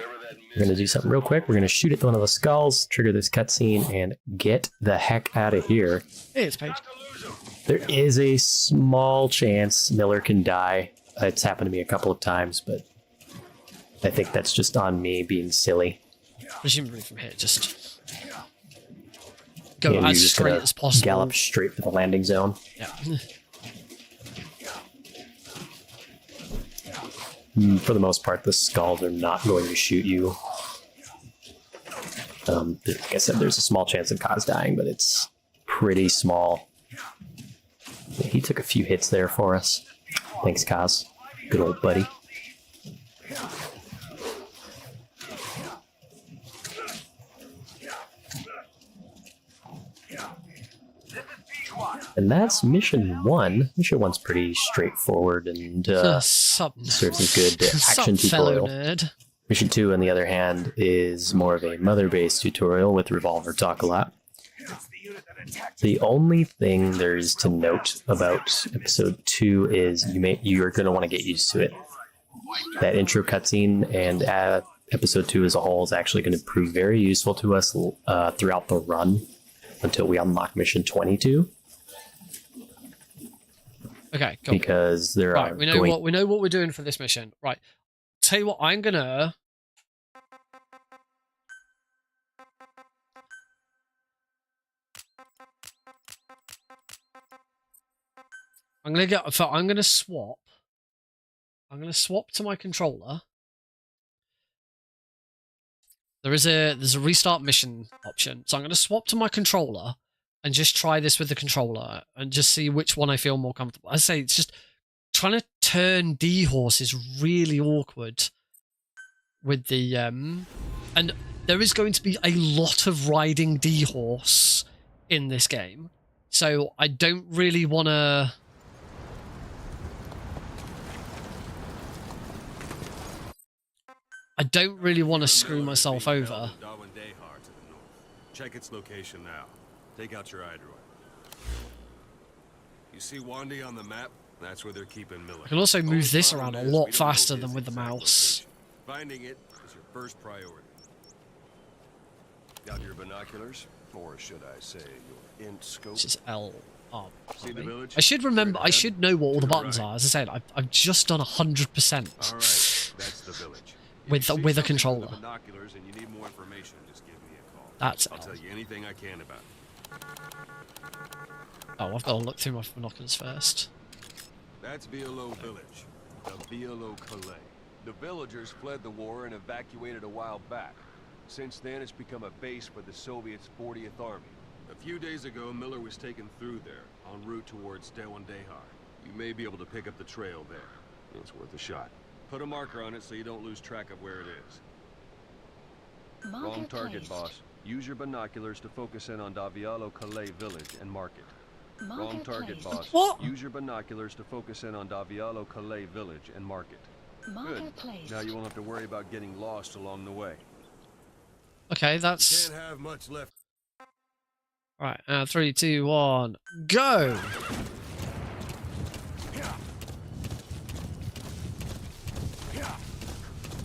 Speaker 3: going to do something real quick. We're going to shoot at one of the skulls, trigger this cutscene, and get the heck out of here.
Speaker 1: Hey, it's Paige.
Speaker 3: There is a small chance Miller can die. It's happened to me a couple of times, but I think that's just on me being silly.
Speaker 1: Presumably from here, just go as straight as possible.
Speaker 3: Gallop straight for the landing zone.
Speaker 1: Yeah.
Speaker 3: for the most part, the skulls are not going to shoot you. Like I said, there's a small chance of Kaz dying, but it's pretty small. Yeah, he took a few hits there for us. Thanks, Kaz. Good old buddy. And that's mission 1. Mission 1's pretty straightforward and serves as good action tutorial.
Speaker 1: Nerd.
Speaker 3: Mission 2, on the other hand, is more of a mother-based tutorial with Revolver Talk a lot. The only thing there is to note about episode 2 is you're going to want to get used to it. That intro cutscene and episode 2 as a whole is actually going to prove very useful to us throughout the run until we unlock mission 22.
Speaker 1: Okay, go.
Speaker 3: Because there
Speaker 1: right,
Speaker 3: are
Speaker 1: we know what we're doing for this mission. Right. Tell you what, I'm gonna swap to my controller. There's a restart mission option. So I'm gonna swap to my controller and just try this with the controller and just see which one I feel more comfortable. I say it's just trying to turn D-Horse is really awkward with the and there is going to be a lot of riding D-Horse in this game. So I don't really want to screw myself over.
Speaker 5: Check its location now. Take out your iDroid. You see Wandy on the map? That's where they're keeping Miller.
Speaker 1: I can also move this around a lot faster than with the mouse.
Speaker 5: Finding it is your first priority. Got your binoculars? Or should I say your int scope?
Speaker 1: Which is L. Oh,
Speaker 5: see the village?
Speaker 1: I should remember. I should know what all the buttons are. As I said, I've just done 100%.
Speaker 5: All right, that's the village.
Speaker 1: with a controller.
Speaker 5: Binoculars and you need more information, just give me a call.
Speaker 1: That's
Speaker 5: I'll tell you anything I can about it.
Speaker 1: Oh, I've got to look through my binoculars first.
Speaker 5: That's Violo Village, the Violo Calais. The villagers fled the war and evacuated a while back. Since then, it's become a base for the Soviets' 40th Army. A few days ago, Miller was taken through there, en route towards Dewandehar. You may be able to pick up the trail there. It's worth a shot. Put a marker on it so you don't lose track of where it is. Wrong target, boss. Use your binoculars to focus in on Davialo Calais village and mark it. Wrong target, boss.
Speaker 1: What?
Speaker 5: Use your binoculars to focus in on Davialo Calais village and mark it. Good. Now you won't have to worry about getting lost along the way.
Speaker 1: Okay, that's...
Speaker 5: Can't have much left.
Speaker 1: Right, 3, 2, 1, go!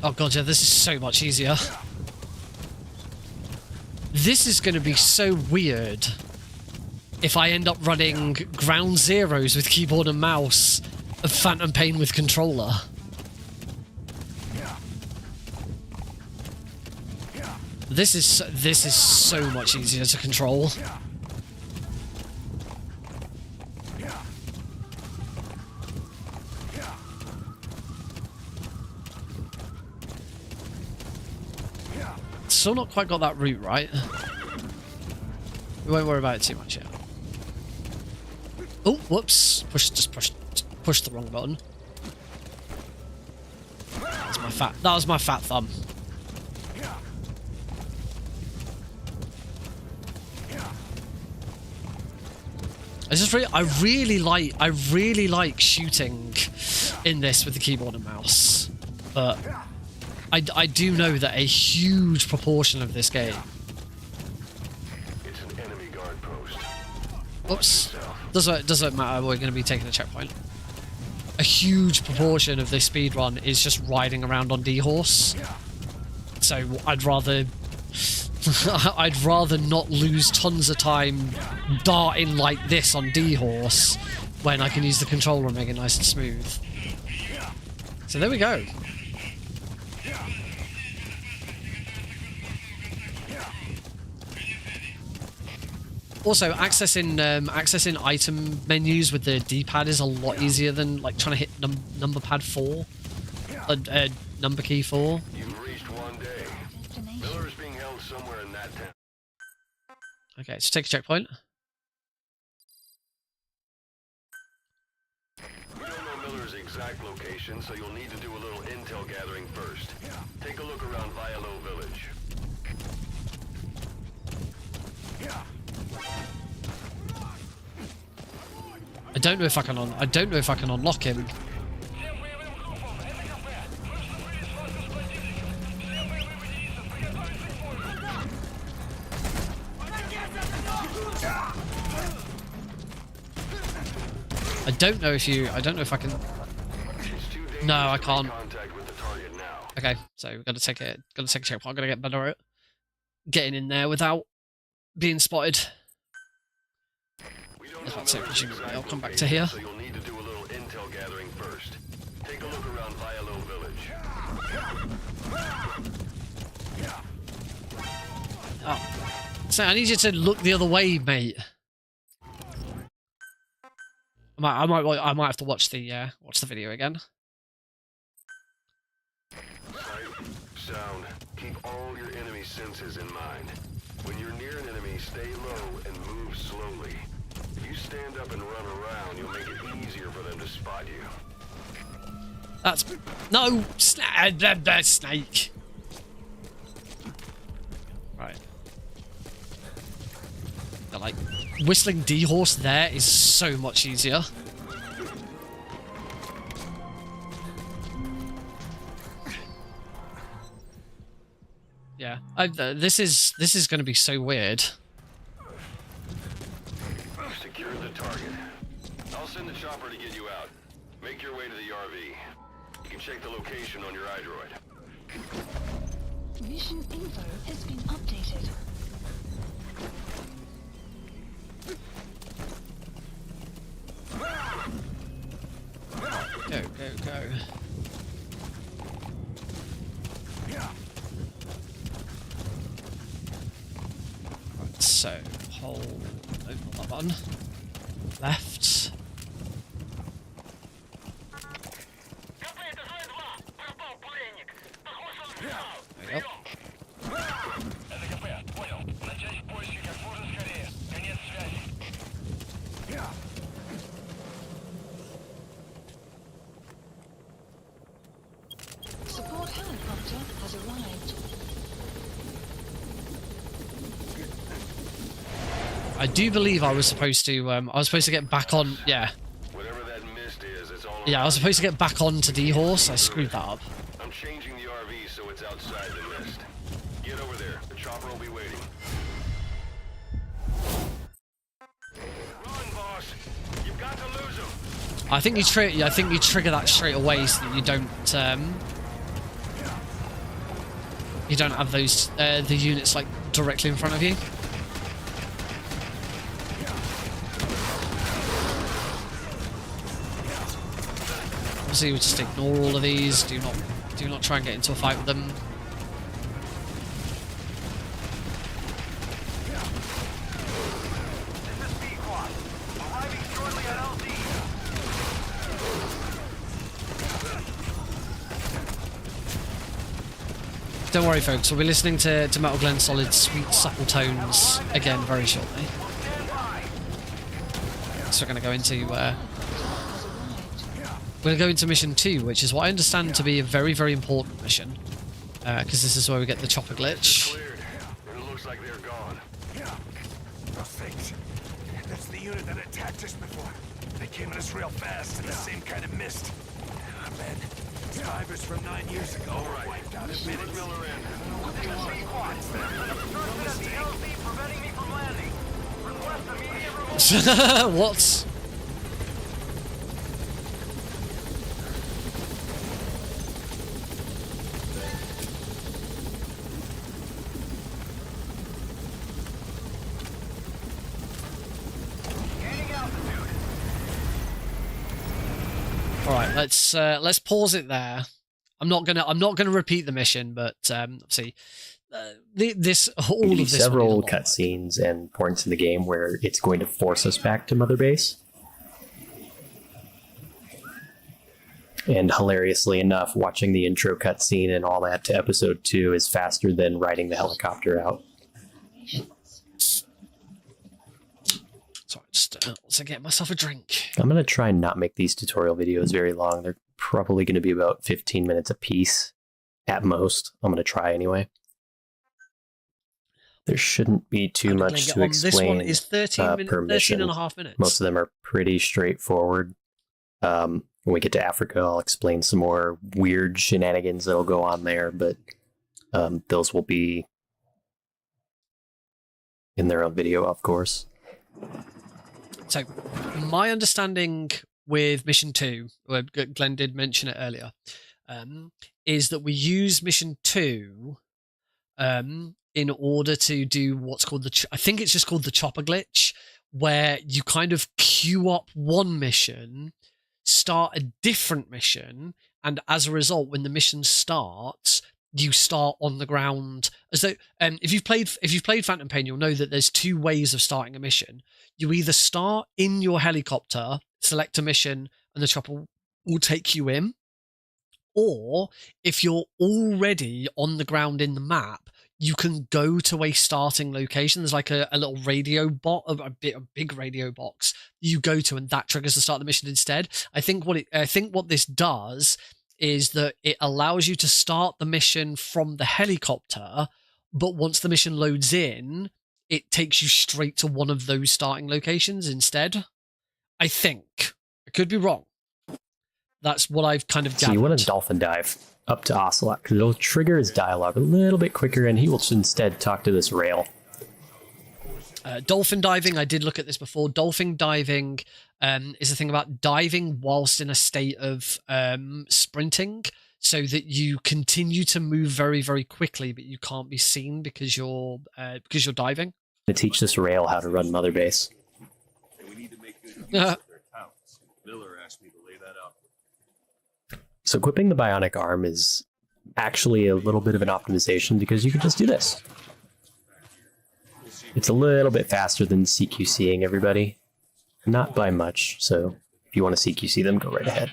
Speaker 1: Oh god, yeah, this is so much easier. This is going to be so weird if I end up running Ground Zeroes with keyboard and mouse and Phantom Pain with controller. This is so much easier to control. Still not quite got that route right. We won't worry about it too much yet. Oh, whoops! Pushed the wrong button. That was my fat thumb. I really like shooting in this with the keyboard and mouse, but I do know that a huge proportion of this game.
Speaker 4: It's an enemy guard post.
Speaker 1: Oops. Doesn't matter. We're going to be taking a checkpoint. A huge proportion of this speedrun is just riding around on D-Horse. So I'd rather not lose tons of time darting like this on D-Horse when I can use the controller and make it nice and smooth. So there we go. Also, accessing item menus with the D-pad is a lot easier than like trying to hit number pad 4. number key for.
Speaker 4: You've reached one day. Miller is being held somewhere in that town.
Speaker 1: Okay, so take a checkpoint.
Speaker 4: We don't know Miller's exact location, so you'll need to do a little intel gathering first. Take a look around Vialo Village.
Speaker 1: I don't know if I can unlock him. I don't know if I can. No, I can't. Okay, so we've got to take a checkpoint. I'm gonna get better at getting in there without being spotted. That's it. Presumably, I'll come back to here.
Speaker 4: So you'll need to do a little intel gathering first. Take a look around Vialo Village.
Speaker 1: Oh. So I need you to look the other way, mate. I might have to watch the video again.
Speaker 4: Sight, sound. Keep all your enemy senses in mind. When you're near an enemy, stay low and move slowly. If you stand up and run around, you'll make it easier for them to spot you.
Speaker 1: That's no snake. Right. They're like whistling D-horse there is so much easier. Yeah, this is going to be so weird.
Speaker 4: Secure the target. I'll send the chopper to get you out. Make your way to the RV. You can check the location on your iDroid.
Speaker 6: Mission info has been updated.
Speaker 1: Go, go, go. Right, so, hold, open that button. Left. There we go.
Speaker 6: Support helicopter has arrived.
Speaker 1: I do believe I was supposed to get back on, yeah.
Speaker 4: Whatever that mist is, it's all
Speaker 1: Yeah, I was supposed to get back on to D-horse. I screwed that up.
Speaker 4: I'm changing the RV so it's outside the mist. Get over there. The chopper will be waiting. Run, boss. You've got to lose him.
Speaker 1: I think you trigger that straight away so that you don't have those the units like directly in front of you. Obviously, we just ignore all of these. Do not try and get into a fight with them. Don't worry, folks. We'll be listening to Metal Gear Solid's sweet, supple tones again very shortly. So we're going to go into mission 2, which is what I understand to be a very, very important mission, because this is where we get the chopper glitch.
Speaker 4: Cleared. It looks like they're gone.
Speaker 7: Perfect. That's the unit that attacked us before. They came at us real fast in the same kind of mist. Ah, man. Survivors from 9 years ago were wiped out in minutes.
Speaker 4: Miller in.
Speaker 1: What? All right, let's pause it there. I'm not gonna repeat the mission, but see, this all of this
Speaker 3: several cutscenes and points in the game where it's going to force us back to Mother Base. And hilariously enough, watching the intro cutscene and all that to episode 2 is faster than riding the helicopter out.
Speaker 1: Sorry, just also get myself a drink.
Speaker 3: I'm going to try and not make these tutorial videos very long. They're probably going to be about 15 minutes a piece at most. I'm going to try anyway. There shouldn't be too much to explain.
Speaker 1: This one is 13 and a half minutes.
Speaker 3: Most of them are pretty straightforward. When we get to Africa, I'll explain some more weird shenanigans that'll go on there, but those will be in their own video, of course.
Speaker 1: So, my understanding with Mission 2, Glenn did mention it earlier, is that we use Mission 2 in order to do what's called I think it's just called the chopper glitch, where you kind of queue up one mission, start a different mission, and as a result, when the mission starts, you start on the ground. As though, if you've played Phantom Pain, you'll know that there's two ways of starting a mission. You either start in your helicopter, select a mission, and the chopper will take you in, or if you're already on the ground in the map, you can go to a starting location. There's like a little radio bot, a big radio box you go to, and that triggers the start of the mission instead. I think what this does is that it allows you to start the mission from the helicopter, but once the mission loads in, it takes you straight to one of those starting locations instead. I think. I could be wrong. That's what I've kind of gathered.
Speaker 3: So you want to dolphin dive up to Ocelot, because it'll trigger his dialogue a little bit quicker, and he will instead talk to this rail.
Speaker 1: Dolphin diving, I did look at this before. Dolphin diving is the thing about diving whilst in a state of sprinting, so that you continue to move very, very quickly, but you can't be seen because you're diving.
Speaker 3: To teach this rail how to run Mother Base.
Speaker 5: We need to make good use of their talents. Miller asked me to lay that out.
Speaker 3: So equipping the bionic arm is actually a little bit of an optimization, because you can just do this. It's a little bit faster than CQCing everybody. Not by much, so if you want to CQC them, go right ahead.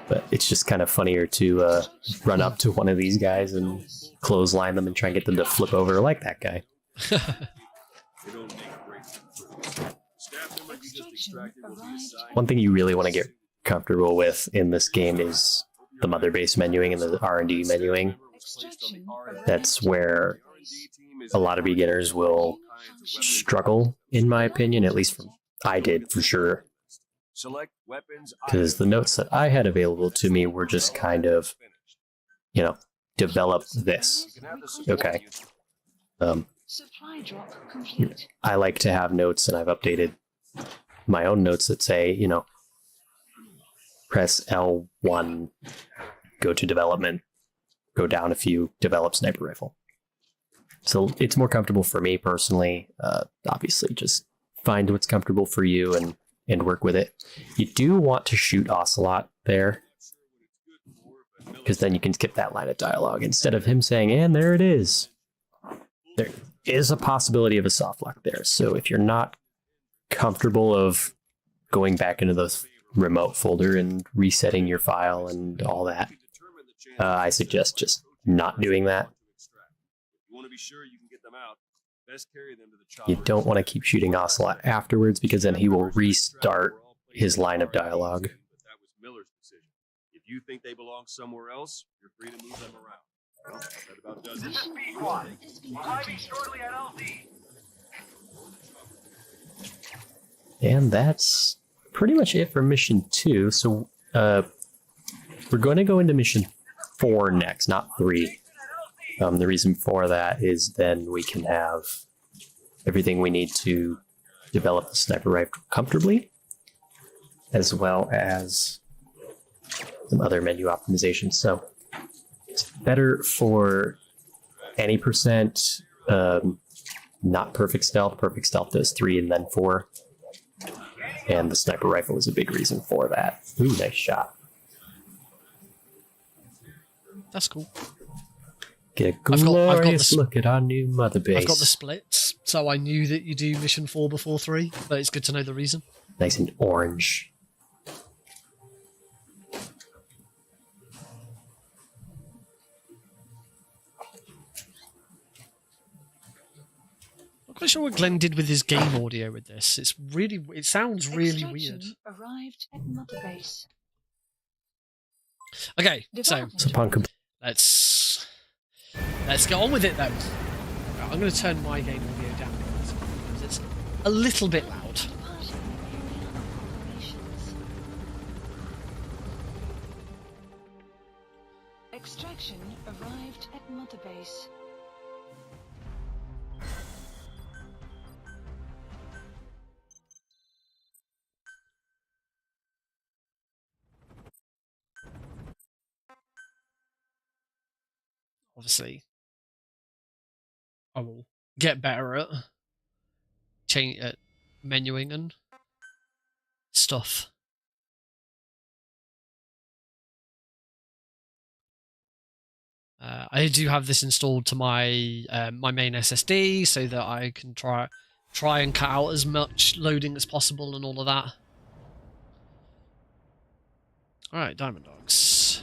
Speaker 3: But it's just kind of funnier to run up to one of these guys and clothesline them and try and get them to flip over like that guy. One thing you really want to get comfortable with in this game is the Mother Base menuing and the R&D menuing. That's where a lot of beginners will struggle, in my opinion. At least I did, for sure. Because the notes that I had available to me were just kind of, develop this. Okay. I like to have notes, and I've updated my own notes that say, press L1, go to development, go down a few, develop sniper rifle. So it's more comfortable for me personally. Obviously, just find what's comfortable for you and work with it. You do want to shoot Ocelot there, because then you can skip that line of dialogue instead of him saying, and there it is. There is a possibility of a softlock there. So if you're not comfortable of going back into the remote folder and resetting your file and all that, I suggest just not doing that. You don't want to keep shooting Ocelot afterwards, because then he will restart his line of dialogue.
Speaker 5: That was Miller's decision. If you think they belong somewhere else, you're free to move them around. Well, that about does it.
Speaker 3: And that's pretty much it for Mission 2. So we're going to go into Mission 4 next, not 3. The reason for that is then we can have everything we need to develop the sniper rifle comfortably, as well as some other menu optimizations. So it's better for any percent, not perfect stealth. Perfect stealth does 3 and then 4. And the sniper rifle is a big reason for that. Ooh, nice shot.
Speaker 1: That's cool.
Speaker 3: Get a glorious look at our new Mother Base.
Speaker 1: I've got the splits, so I knew that you do Mission 4 before 3, but it's good to know the reason.
Speaker 3: Nice and orange.
Speaker 1: Not quite sure what Glenn did with his game audio with this. It sounds really weird.
Speaker 6: Arrived at Mother Base.
Speaker 1: Okay, so let's get on with it then. I'm going to turn my game audio down because it's a little bit loud.
Speaker 6: Extraction arrived at Mother Base.
Speaker 1: Obviously, I will get better at menuing and stuff. I do have this installed to my my main SSD so that I can try and cut out as much loading as possible and all of that. All right, Diamond Dogs.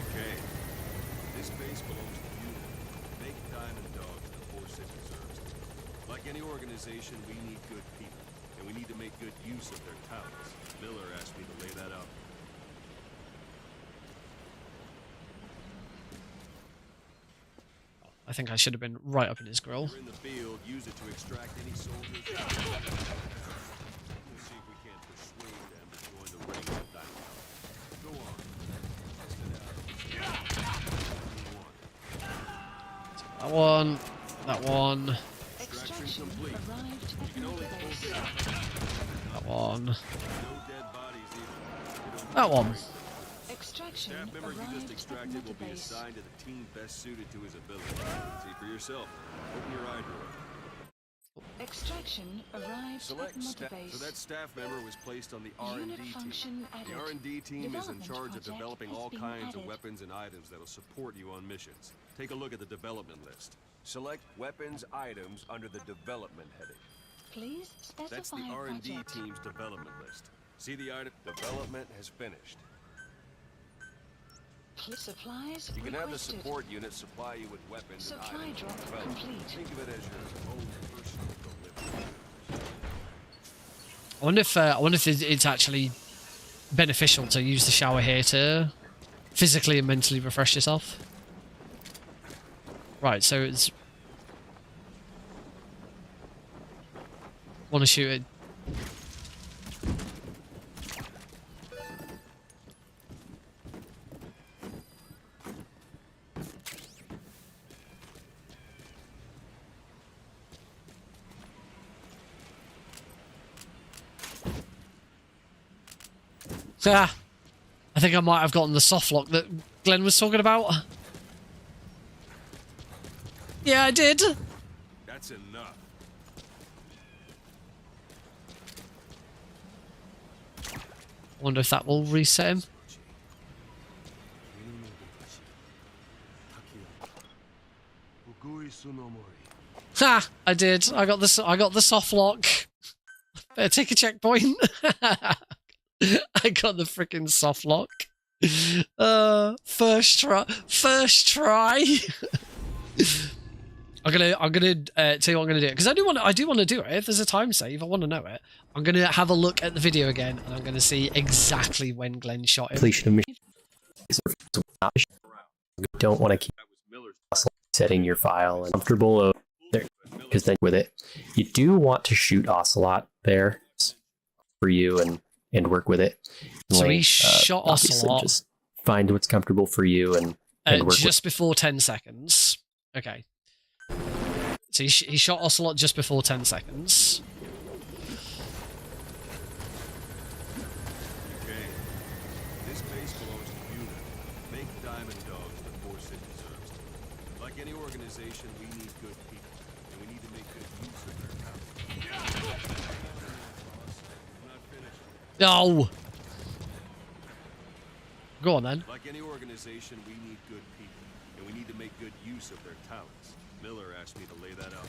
Speaker 5: Okay. This base belongs to you. Make Diamond Dogs the force it deserves. Like any organization, we need good people, and we need to make good use of their talents. Miller asked me to lay that out.
Speaker 1: I think I should have been right up in his grill.
Speaker 5: You're in the field, use it to extract any soldiers. We'll see if we can't persuade them to join the ring with Diamond Dogs. Go on. Test it out.
Speaker 1: That one. That one.
Speaker 6: Extraction arrived at Mother Base.
Speaker 1: That one.
Speaker 5: No dead bodies either.
Speaker 1: That one.
Speaker 6: Extraction
Speaker 5: Staff member you
Speaker 6: arrived
Speaker 5: just extracted
Speaker 6: at
Speaker 5: will
Speaker 6: Mother
Speaker 5: be
Speaker 6: Base.
Speaker 5: assigned to the team best suited to his ability. See for yourself. Open your eye drawer.
Speaker 6: Extraction arrived
Speaker 5: Select
Speaker 6: at Mother
Speaker 5: staff.
Speaker 6: Base.
Speaker 5: So that staff member was placed on the
Speaker 6: Unit
Speaker 5: R&D team.
Speaker 6: function added.
Speaker 5: The R&D team is in
Speaker 6: Development
Speaker 5: charge of
Speaker 6: project
Speaker 5: developing
Speaker 6: has
Speaker 5: all
Speaker 6: been
Speaker 5: kinds of
Speaker 6: added.
Speaker 5: weapons and items that'll support you on missions. Take a look at the development list. Select weapons items under the development heading.
Speaker 6: Please specify
Speaker 5: That's the R&D
Speaker 6: project.
Speaker 5: team's development list. See the item? Development has finished.
Speaker 6: Supplies
Speaker 5: You can have the
Speaker 6: requested.
Speaker 5: support unit supply you with weapons
Speaker 6: Supply
Speaker 5: and items.
Speaker 6: drop
Speaker 5: development.
Speaker 6: complete.
Speaker 5: Think of it as your own personal delivery.
Speaker 1: I wonder if it's actually beneficial to use the shower here to physically and mentally refresh yourself. Right, so it's want to shoot it. Ah, I think I might have gotten the soft lock that Glenn was talking about. Yeah, I did.
Speaker 5: That's enough.
Speaker 1: Wonder if that will reset him. Ha! I did. I got the soft lock. Better take a checkpoint. I got the freaking soft lock. First try. First try. I'm gonna tell you what I'm gonna do, because I do want to do it. If there's a time save, I want to know it. I'm gonna have a look at the video again, and I'm gonna see exactly when Glenn shot him.
Speaker 3: Completion of mission. You don't want to keep setting your file and comfortable there, because then with it, you do want to shoot Ocelot there for you and work with it.
Speaker 1: So
Speaker 3: Like,
Speaker 1: he shot
Speaker 3: obviously
Speaker 1: Ocelot.
Speaker 3: Just find what's comfortable for you and work
Speaker 1: just before 10 seconds. Okay. So he shot Ocelot just before 10 seconds.
Speaker 5: Okay. This base belongs to you. Make Diamond Dogs the force it deserves. Like any organization, we need good people, and we need to make good use of their talent. I'm not finished.
Speaker 1: No. Go on then.
Speaker 5: Like any organization, we need good people, and we need to make good use of their talents. Miller asked me to lay that out.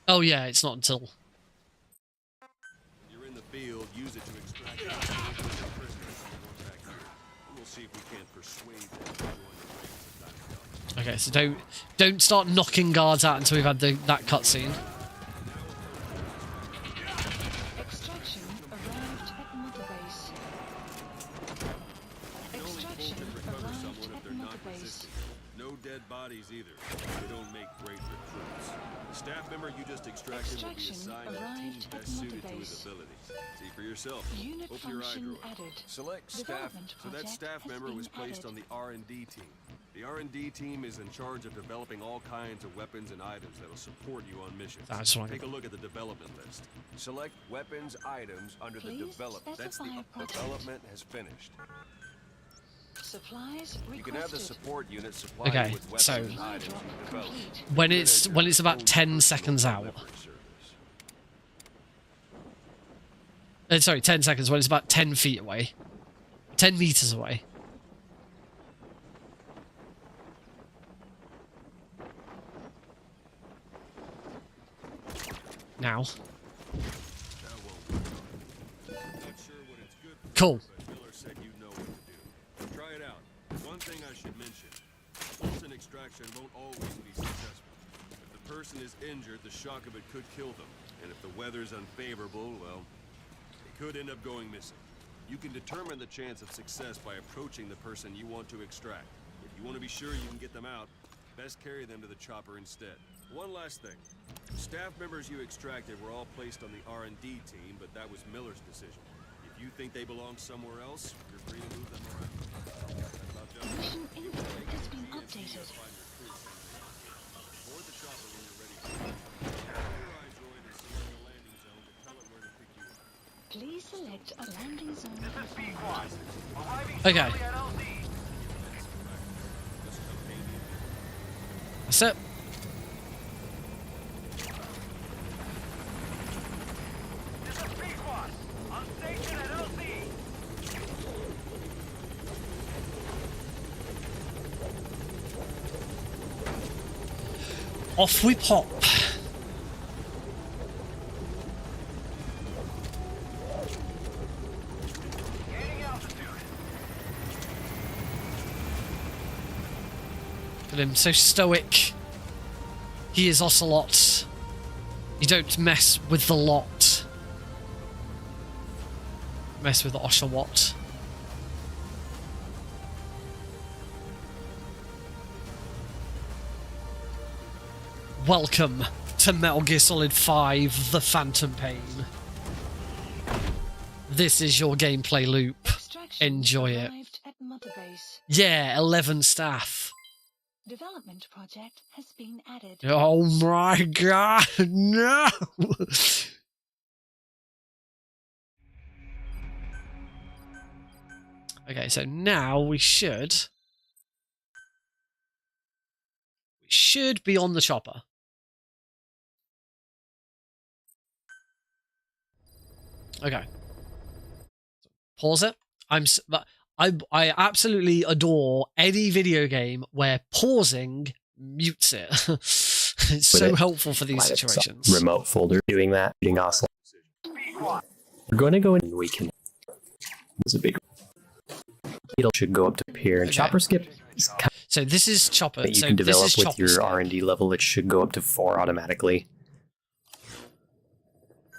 Speaker 1: Oh yeah, it's not until...
Speaker 5: When you're in the field, use it to extract prisoners from the one back here. And we'll see if we can't persuade them to join the ranks of that.
Speaker 1: Okay, so don't start knocking guards out until we've had that cutscene.
Speaker 6: Extraction arrived at Mother Base. Extraction arrived at Mother Base.
Speaker 5: No dead bodies either. They don't make great recruits. The staff member you just extracted will be
Speaker 6: Extraction
Speaker 5: assigned a team
Speaker 6: arrived at
Speaker 5: best suited to
Speaker 6: Mother
Speaker 5: his
Speaker 6: Base.
Speaker 5: abilities. See for yourself.
Speaker 6: Unit
Speaker 5: Open your eye
Speaker 6: function
Speaker 5: drawer.
Speaker 6: added.
Speaker 5: Select staff.
Speaker 6: Development
Speaker 5: So that
Speaker 6: project
Speaker 5: staff
Speaker 6: has
Speaker 5: member
Speaker 6: been
Speaker 5: was placed
Speaker 6: added.
Speaker 5: on the R&D team. The R&D team is in charge of developing all kinds of weapons and items that'll support you on missions.
Speaker 1: That's right.
Speaker 5: Take a look at the development list. Select weapons items under the
Speaker 6: Please
Speaker 5: development. That's the
Speaker 6: specify a project.
Speaker 5: development has finished.
Speaker 6: Supplies
Speaker 5: You can have the
Speaker 6: requested.
Speaker 5: support unit supply
Speaker 1: Okay,
Speaker 5: you with weapons
Speaker 1: so
Speaker 5: and items you develop.
Speaker 1: when it's about 10 seconds out. Sorry, 10 seconds, when it's about 10 feet away. 10 meters away. Now. Cool.
Speaker 5: Miller said you know what to do. Try it out. One thing I should mention. Person extraction won't always be successful. If the person is injured, the shock of it could kill them. And if the weather's unfavorable, well, they could end up going missing. You can determine the chance of success by approaching the person you want to extract. If you want to be sure you can get them out, best carry them to the chopper instead. One last thing. The staff members you extracted were all placed on the R&D team, but that was Miller's decision. If you think they belong somewhere else, you're free to move them around. That's about done.
Speaker 6: Mission info has been updated.
Speaker 5: Board the chopper when you're ready. Your eye droid and select a landing zone to tell it where to pick you up.
Speaker 6: Please select a landing zone.
Speaker 1: Okay. That's it. Off we pop. Look at him, so stoic. He is Ocelot. You don't mess with the lot. Mess with Ocelot. Welcome to Metal Gear Solid 5, The Phantom Pain. This is your gameplay loop.
Speaker 6: Extraction
Speaker 1: Enjoy it.
Speaker 6: arrived at Mother Base.
Speaker 1: Yeah, 11 staff.
Speaker 6: Development project has been added.
Speaker 1: Oh my god, no! Okay, so now we should be on the chopper. Okay. Pause it. I absolutely adore any video game where pausing mutes it. It's so helpful for these situations.
Speaker 3: Remote folder doing that, being awesome. We're going to go in and we can. This is a big. It should go up to here and
Speaker 1: Okay.
Speaker 3: chopper skip. Is kind
Speaker 1: So this is chopper.
Speaker 3: that you
Speaker 1: so
Speaker 3: can
Speaker 1: this
Speaker 3: develop
Speaker 1: is
Speaker 3: with
Speaker 1: chopper
Speaker 3: your
Speaker 1: skip.
Speaker 3: R&D level. It should go up to 4 automatically.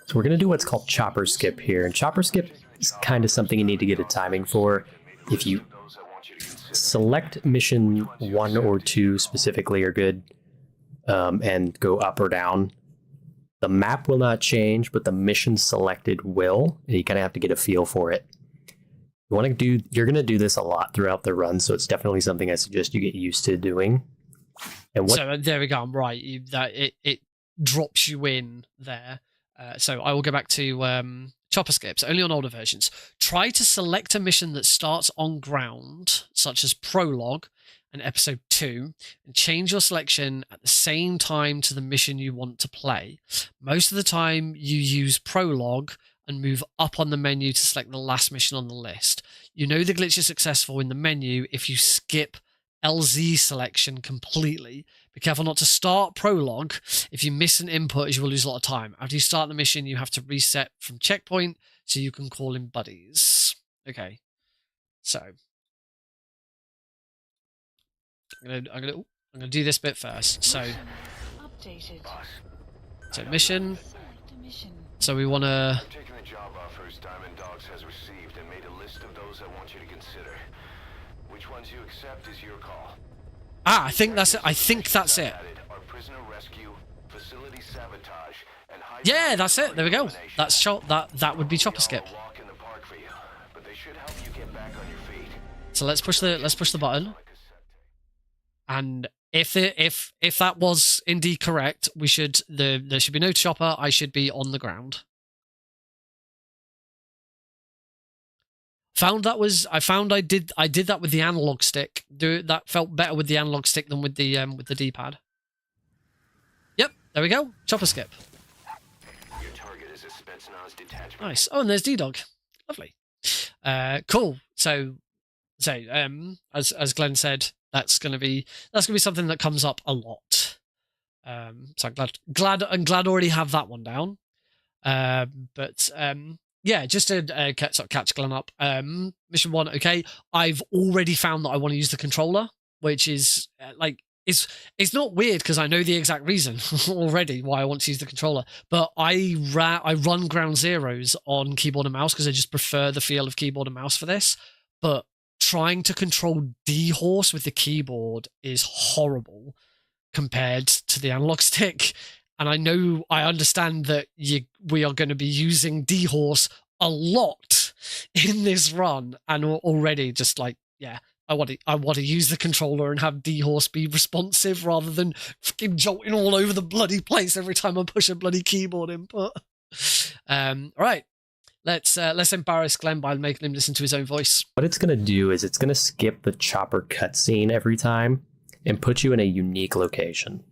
Speaker 3: So we're going to do what's called chopper skip here, and chopper skip is kind of something you need to get a timing for. If you select mission 1 or 2 specifically are good, and go up or down, the map will not change, but the mission selected will, and you kind of have to get a feel for it. You're going to do this a lot throughout the run, so it's definitely something I suggest you get used to doing. And what
Speaker 1: So there we go. I'm right. It drops you in there. So I will go back to chopper skips, only on older versions. Try to select a mission that starts on ground, such as Prologue and Episode 2, and change your selection at the same time to the mission you want to play. Most of the time, you use Prologue and move up on the menu to select the last mission on the list. You know the glitch is successful in the menu if you skip LZ selection completely. Be careful not to start prologue. If you miss an input, you will lose a lot of time. After you start the mission, you have to reset from checkpoint so you can call in buddies. Okay, so I'm gonna do this bit first. So mission. So we want to.
Speaker 4: I'm taking the job offers Diamond Dogs has received and made a list of those I want you to consider. Which ones you accept is your call.
Speaker 1: I think that's it. I think that's it. Yeah, that's it. There we go. That's that would be chopper skip. So let's push the button. And if that was indeed correct, there should be no chopper. I should be on the ground. I did that with the analog stick. That felt better with the analog stick than with the D-pad. Yep, there we go. Chopper skip.
Speaker 4: Your target is a Spetsnaz detachment.
Speaker 1: Nice. Oh, and there's D-Dog. Lovely. Cool. So as Glenn said, that's gonna be something that comes up a lot. So I'm glad I already have that one down. Yeah, just to sort of catch Glenn up. Mission 1, okay. I've already found that I want to use the controller, which is it's not weird because I know the exact reason already why I want to use the controller. But I run Ground Zeroes on keyboard and mouse because I just prefer the feel of keyboard and mouse for this. But trying to control D-Horse with the keyboard is horrible compared to the analog stick. And I understand that we are going to be using D-Horse a lot in this run, and already just like, yeah, I want to use the controller and have D-Horse be responsive rather than fucking jolting all over the bloody place every time I push a bloody keyboard input. All right, let's embarrass Glenn by making him listen to his own voice.
Speaker 3: What it's going to do is it's going to skip the chopper cutscene every time and put you in a unique location.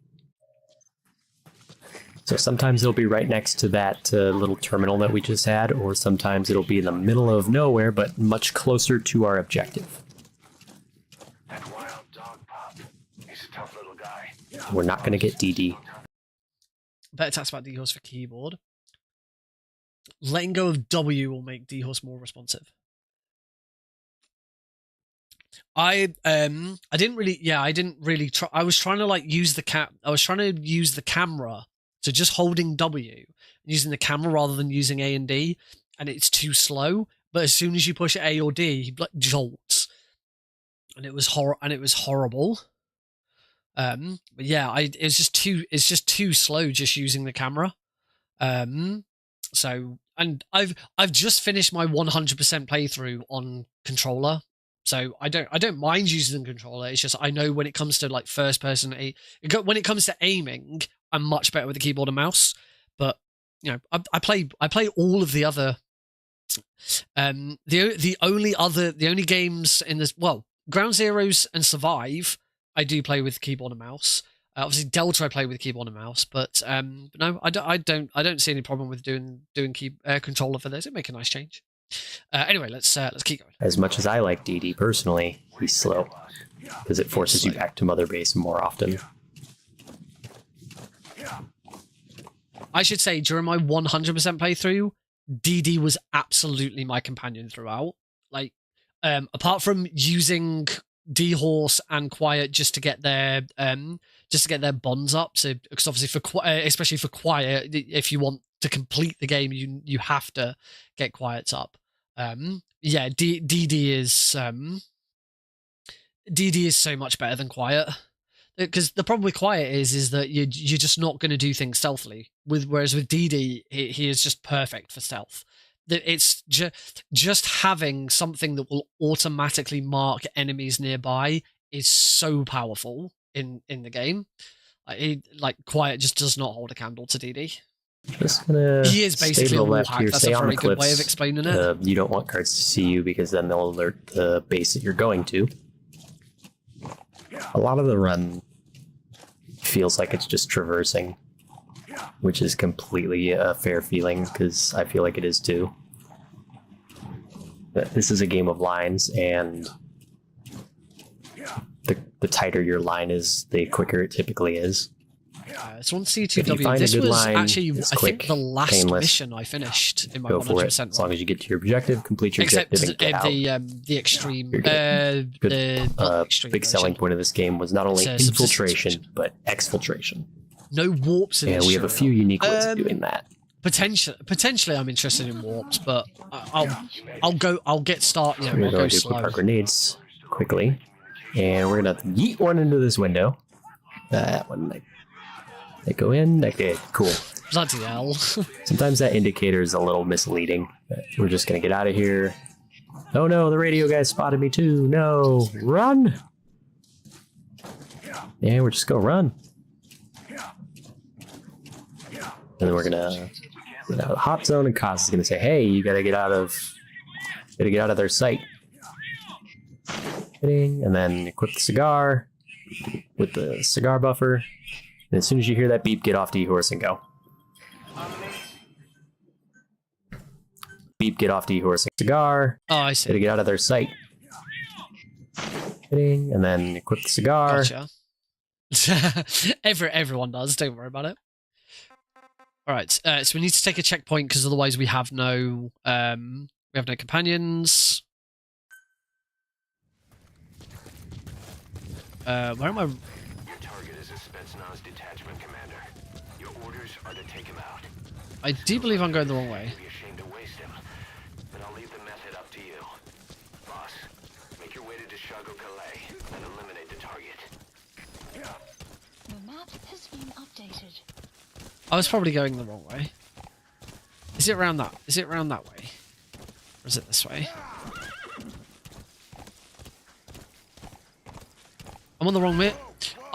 Speaker 3: So sometimes it'll be right next to that little terminal that we just had, or sometimes it'll be in the middle of nowhere, but much closer to our objective.
Speaker 4: That wild dog pup. He's a tough little guy.
Speaker 3: We're not going to get DD.
Speaker 1: Better task about D-Horse for keyboard. Letting go of W will make D-Horse more responsive. I didn't really try. I was trying to use the camera. So just holding W, using the camera rather than using A and D, and it's too slow. But as soon as you push A or D, he jolts, and it was horrible. But yeah, it's just too slow just using the camera. So, and I've just finished my 100% playthrough on controller. So I don't mind using the controller. It's just I know when it comes to first person, when it comes to aiming, I'm much better with the keyboard and mouse. But you know, I play all of the other, the only games in this, well, Ground Zeroes and Survive, I do play with keyboard and mouse. Obviously Delta I play with keyboard and mouse, but no, I don't see any problem with doing controller for this. It'd make a nice change. Anyway, let's keep going.
Speaker 3: As much as I like DD personally, he's slow because it forces you back to Mother Base more often.
Speaker 1: I should say during my 100% playthrough, DD was absolutely my companion throughout. Apart from using D-Horse and Quiet just to get their bonds up. So because obviously especially for Quiet, if you want to complete the game, you have to get Quiets up. Yeah, DD is so much better than Quiet, because the problem with Quiet is that you're just not going to do things stealthily. Whereas with DD, he is just perfect for stealth. It's just having something that will automatically mark enemies nearby is so powerful in the game. Quiet just does not hold a candle to DD.
Speaker 3: Just gonna
Speaker 1: he is basically a wall hack.
Speaker 3: Here,
Speaker 1: that's a very good way of explaining it.
Speaker 3: You don't want guards to see you because then they'll alert the base that you're going to. A lot of the run feels like it's just traversing, which is completely a fair feeling because I feel like it is too. But this is a game of lines, and the the tighter your line is, the quicker it typically is.
Speaker 1: It's on
Speaker 3: If you
Speaker 1: C2W.
Speaker 3: find a
Speaker 1: This
Speaker 3: good
Speaker 1: was
Speaker 3: line,
Speaker 1: actually,
Speaker 3: it's
Speaker 1: I
Speaker 3: quick,
Speaker 1: think, the last
Speaker 3: painless.
Speaker 1: mission I finished in my
Speaker 3: Go for it.
Speaker 1: 100%
Speaker 3: As long
Speaker 1: run.
Speaker 3: as you get to your objective, complete your
Speaker 1: Except
Speaker 3: objective, and get out.
Speaker 1: the extreme,
Speaker 3: You're good.
Speaker 1: the extreme
Speaker 3: Big selling
Speaker 1: version.
Speaker 3: point of this game was not only
Speaker 1: It's a subsistence
Speaker 3: infiltration,
Speaker 1: version.
Speaker 3: but exfiltration.
Speaker 1: No warps in
Speaker 3: And
Speaker 1: this
Speaker 3: we have a
Speaker 1: show.
Speaker 3: few unique ways of doing that.
Speaker 1: Potentially, I'm interested in warps, but I'll get started.
Speaker 3: We're
Speaker 1: I'll
Speaker 3: going
Speaker 1: go
Speaker 3: to equip
Speaker 1: slow.
Speaker 3: our grenades quickly, and we're gonna yeet one into this window. That one, they go in. Okay, cool.
Speaker 1: Bloody hell!
Speaker 3: Sometimes that indicator is a little misleading. But we're just gonna get out of here. Oh no, the radio guy spotted me too. No, run! Yeah, we're just gonna run. And then we're gonna hot zone, and Kaz is gonna say, "Hey, you gotta get out of their sight." Hitting, and then equip the cigar with the cigar buffer. And as soon as you hear that beep, get off D-Horse and go. Beep, get off D-Horse and cigar.
Speaker 1: Oh, I see.
Speaker 3: Gotta get out of their sight. Hitting, and then equip the cigar.
Speaker 1: Gotcha. Everyone does. Don't worry about it. All right. So we need to take a checkpoint because otherwise we have no companions. Where am I?
Speaker 4: Your target is a Spetsnaz detachment commander. Your orders are to take him out.
Speaker 1: I do believe I'm going the wrong way.
Speaker 4: You'd be ashamed to waste him, but I'll leave the method up to you. Boss, make your way to Deshago Calais and eliminate the target.
Speaker 6: The map has been updated.
Speaker 1: I was probably going the wrong way. Is it around that? Is it around that way? Or is it this way? I'm on the wrong mission.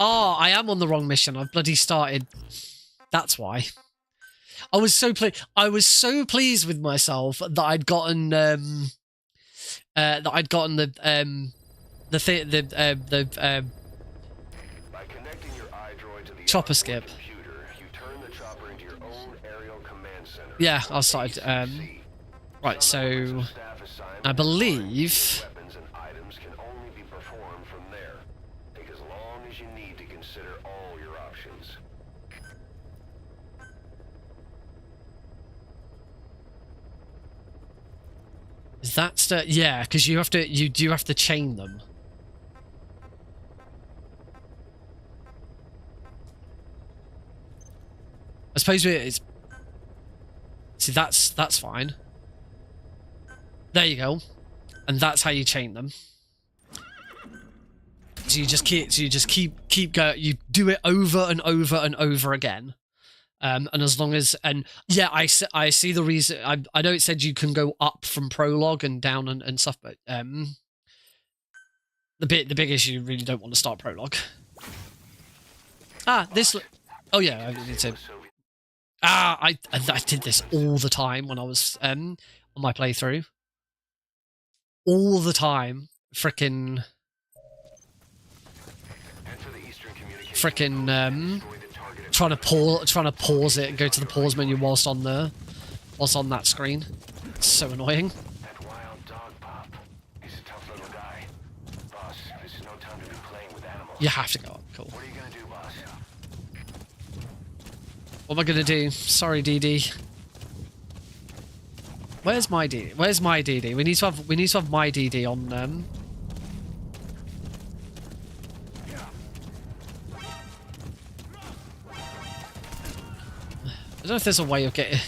Speaker 1: Oh, I am on the wrong mission. I've bloody started. That's why. I was so pleased with myself that I'd gotten the
Speaker 4: By connecting your iDroid to the
Speaker 1: chopper
Speaker 4: onboard
Speaker 1: skip.
Speaker 4: computer, you turn the chopper into your own aerial command center.
Speaker 1: Yeah, I started. Right, so I believe.
Speaker 4: Weapons and items can only be performed from there. Take as long as you need to consider all your options.
Speaker 1: Is that yeah? Because you do have to chain them. I suppose it's. See, that's fine. There you go, and that's how you chain them. So you just keep going. You do it over and over and over again. And as long as, and yeah, I see the reason. I know it said you can go up from prologue and down and stuff, but the big issue, you really don't want to start prologue. Oh yeah, I need to. I did this all the time when I was on my playthrough. All the time, frickin' trying to pause it and go to the pause menu whilst on that screen. It's so annoying.
Speaker 4: That wild dog pup. He's a tough little guy. Boss, this is no time to be playing with animals.
Speaker 1: You have to go up. Cool.
Speaker 4: What are you gonna do, boss?
Speaker 1: What am I gonna do? Sorry, DD. Where's my DD? Where's my DD? We need to have my DD on I don't know if there's a way of getting.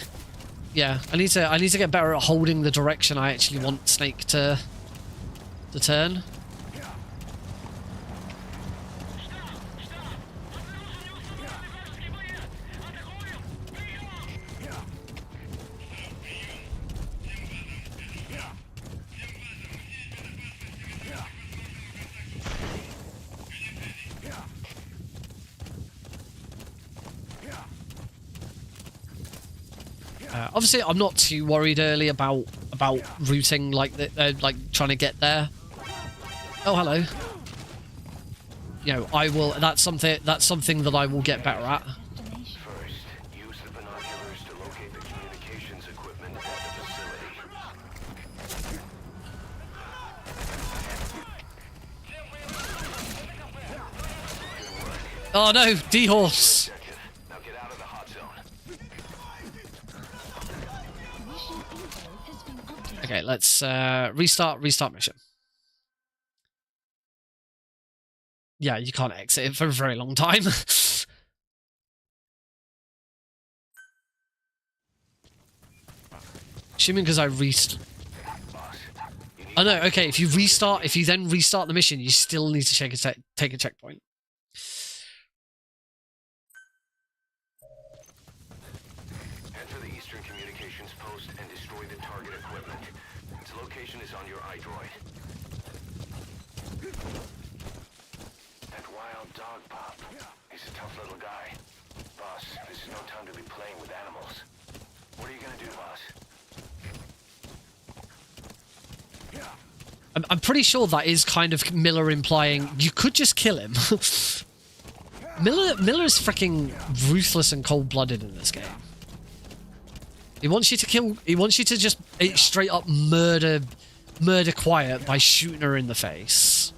Speaker 1: Yeah, I need to get better at holding the direction I actually want Snake to turn. Obviously, I'm not too worried early about routing like trying to get there. Oh, hello. You know, I will. That's something that I will get better at.
Speaker 4: First, use the binoculars to locate the communications equipment at the facility.
Speaker 1: Oh no, D-horse.
Speaker 4: Now get out of the hot zone.
Speaker 6: Mission info has been updated.
Speaker 1: Okay, let's restart mission. Yeah, you can't exit it for a very long time. Assuming because I oh no, okay, if you then restart the mission, you still need to take a checkpoint.
Speaker 4: Enter the Eastern Communications Post and destroy the target equipment. Its location is on your iDroid. That wild dog pup. He's a tough little guy. Boss, this is no time to be playing with animals. What are you gonna do, boss?
Speaker 1: I'm pretty sure that is kind of Miller implying you could just kill him. Miller is freaking ruthless and cold-blooded in this game. He wants you to kill. He wants you to just straight up murder Quiet by shooting her in the face.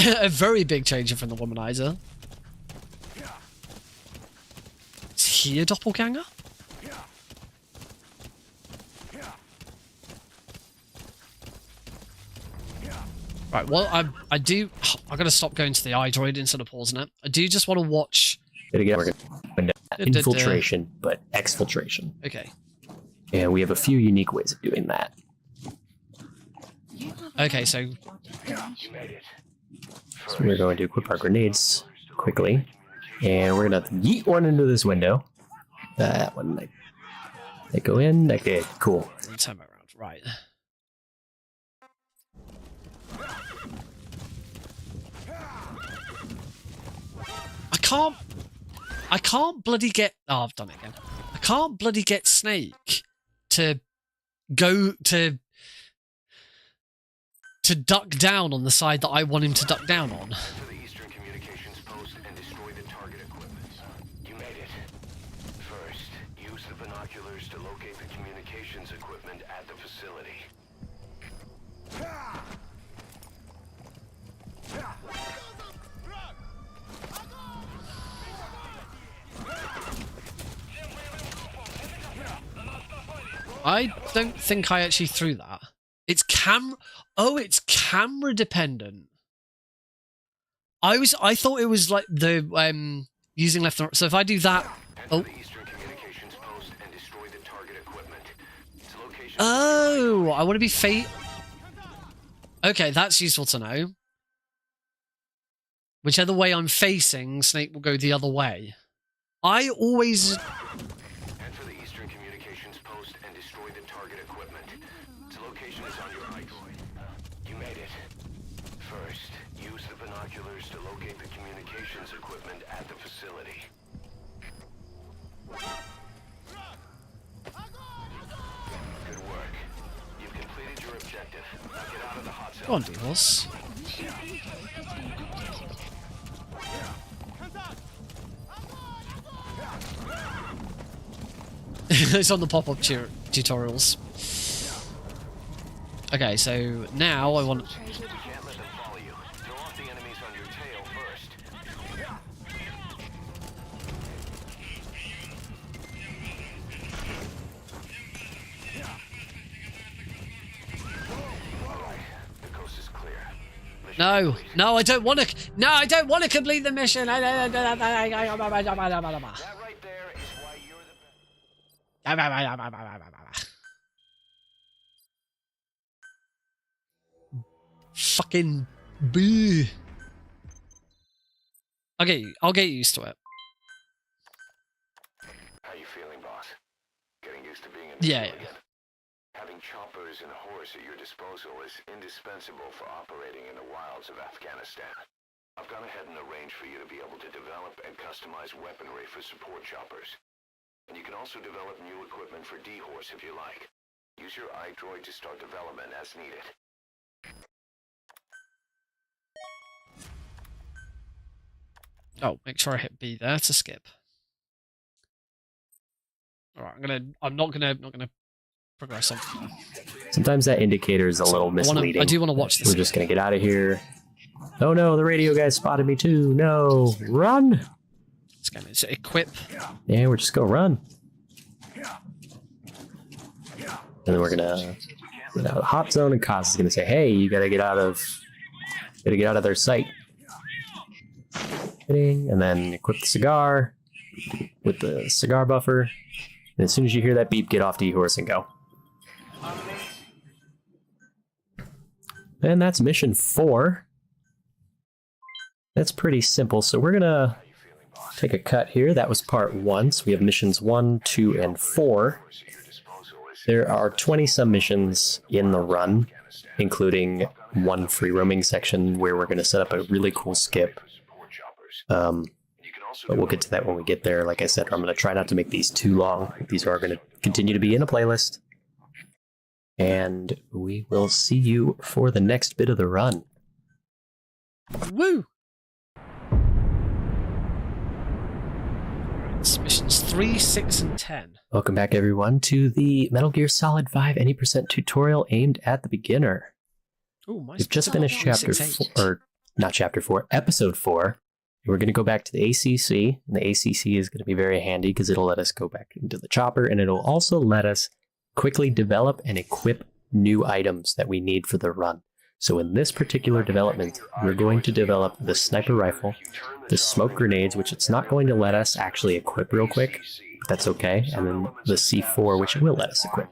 Speaker 1: A very big change from the womanizer. Is he a doppelganger? Right, well, I do... I gotta stop going to the iDroid instead of pausing it. I do just want to watch...
Speaker 3: But again, we're going to infiltration, but exfiltration.
Speaker 1: Okay.
Speaker 3: And we have a few unique ways of doing that.
Speaker 1: Okay, so...
Speaker 3: So we're going to equip our grenades quickly. And we're going to yeet one into this window. That one, they go in. Okay, cool.
Speaker 1: Turn around, right. I can't bloody get... Oh, I've done it again. I can't bloody get Snake to go to duck down on the side that I want him to duck down on.
Speaker 4: To the Eastern Communications Post and destroy the target equipment. You made it. First, use the binoculars to locate the communications equipment at the facility.
Speaker 1: I don't think I actually threw that. It's Oh, it's camera dependent. I thought it was like the using left and right. So if I do that, oh, I want to be Okay, that's useful to know. Whichever way I'm facing, Snake will go the other way. I always...
Speaker 4: Enter the Eastern Communications Post and destroy the target equipment. Its location is on your iDroid. You made it. First, use the binoculars to locate the communications equipment at the facility. Good work. You've completed your objective. Now get out of the hot zone.
Speaker 1: Go on, D-Horse. It's on the pop-up tutorials. Okay, so now I want...
Speaker 4: You can't let them follow you. Throw off the enemies on your tail first. Alright, the coast is clear.
Speaker 1: No, no, I don't want to... No, I don't want to complete the mission!
Speaker 4: That right there is why you're the
Speaker 1: Fucking boo. I'll get used to it.
Speaker 4: How you feeling, boss? Getting used to being in
Speaker 1: Yeah.
Speaker 4: again? Having choppers and horse at your disposal is indispensable for operating in the wilds of Afghanistan. I've gone ahead and arranged for you to be able to develop and customize weaponry for support choppers. And you can also develop new equipment for D-Horse if you like. Use your iDroid to start development as needed.
Speaker 1: Oh, make sure I hit B there to skip. All right, I'm not gonna progress on.
Speaker 3: Sometimes that indicator is a little misleading.
Speaker 1: I do want to watch this.
Speaker 3: We're just gonna get out of here. Oh no, the radio guy spotted me too. No, run!
Speaker 1: It's equip.
Speaker 3: Yeah, we're just gonna run. And then we're gonna hot zone, and Kaz is gonna say, "Hey, you gotta get out of their sight." And then equip the cigar with the cigar buffer. And as soon as you hear that beep, get off D-Horse and go. And that's mission 4. That's pretty simple. So we're gonna take a cut here. That was part 1. So we have missions 1, 2, and 4. There are 20 some missions in the run, including one free roaming section where we're gonna set up a really cool skip. But we'll get to that when we get there. Like I said, I'm going to try not to make these too long. These are going to continue to be in a playlist. And we will see you for the next bit of the run.
Speaker 1: Woo! It's missions 3, 6, and 10.
Speaker 3: Welcome back, everyone, to the Metal Gear Solid 5 any% tutorial aimed at the beginner.
Speaker 1: Ooh,
Speaker 3: We've just finished chapter 4, or not chapter 4, episode 4. We're going to go back to the ACC, and the ACC is going to be very handy because it'll let us go back into the chopper, and it'll also let us quickly develop and equip new items that we need for the run. So in this particular development, we're going to develop the sniper rifle, the smoke grenades, which it's not going to let us actually equip real quick, but that's okay, and then the C4, which it will let us equip.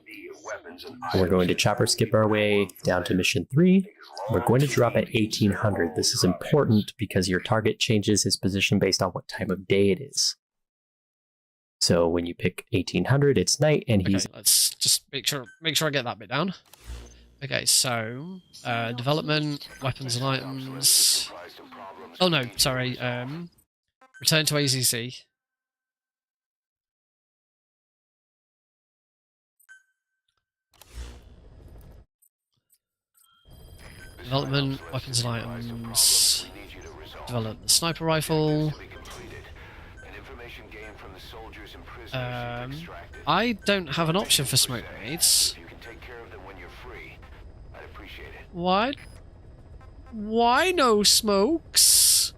Speaker 3: And we're going to chopper skip our way down to mission 3. We're going to drop at 1800. This is important because your target changes his position based on what time of day it is. So when you pick 1800, it's night, and he's...
Speaker 1: Okay, let's just make sure I get that bit down. Okay, so development, weapons and items. Oh no, sorry. Return to ACC. Development, weapons and items. Develop the sniper rifle. I don't have an option for smoke grenades. What? Why no smokes?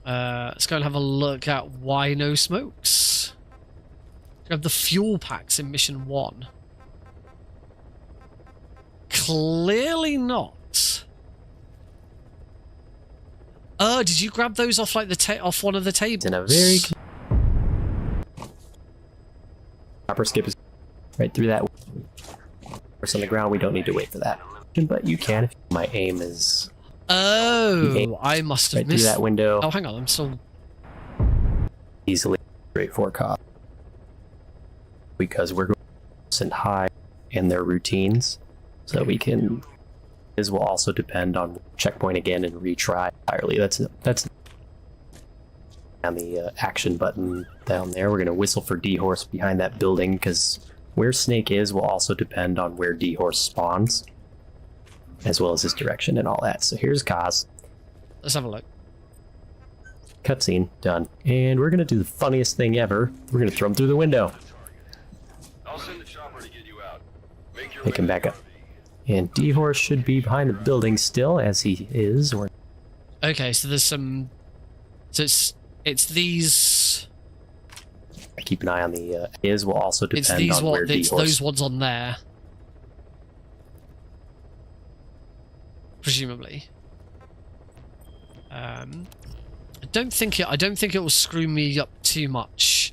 Speaker 1: Let's go and have a look at why no smokes. Grab the fuel packs in mission 1. Clearly not. Did you grab those off like off one of the tables?
Speaker 3: In a very chopper skip is right through that. Horse on the ground. We don't need to wait for that, but you can if my aim is.
Speaker 1: Oh, I must have
Speaker 3: right
Speaker 1: missed
Speaker 3: through that window.
Speaker 1: Oh, hang on, I'm still
Speaker 3: easily straight for cop because we're going to send high in their routines, so we can. This will also depend on checkpoint again and retry entirely. That's on the action button down there. We're going to whistle for D-Horse behind that building because where Snake is will also depend on where D-Horse spawns, as well as his direction and all that. So here's Kaz.
Speaker 1: Let's have a look.
Speaker 3: Cutscene done, and we're going to do the funniest thing ever. We're going to throw him through the window.
Speaker 5: I'll send the chopper to get you out.
Speaker 3: Make him back up. And D-Horse should be behind the building still, as he is. Or
Speaker 1: okay, so there's some. So it's these.
Speaker 3: I keep an eye on the. Is will also depend
Speaker 1: it's
Speaker 3: on where
Speaker 1: it's
Speaker 3: D-Horse.
Speaker 1: those ones on there. Presumably. I don't think it will screw me up too much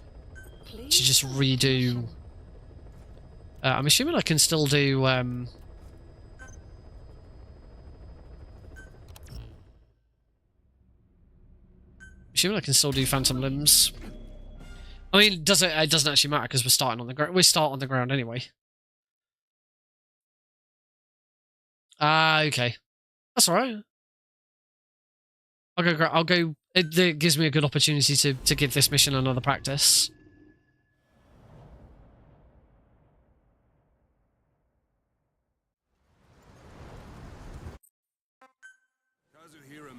Speaker 1: to just redo. I'm assuming I can still do. Assuming I can still do Phantom Limbs. I mean, it doesn't actually matter because we're starting on the ground. We start on the ground anyway. Ah, okay. That's all right. I'll go. It gives me a good opportunity to give this mission another practice.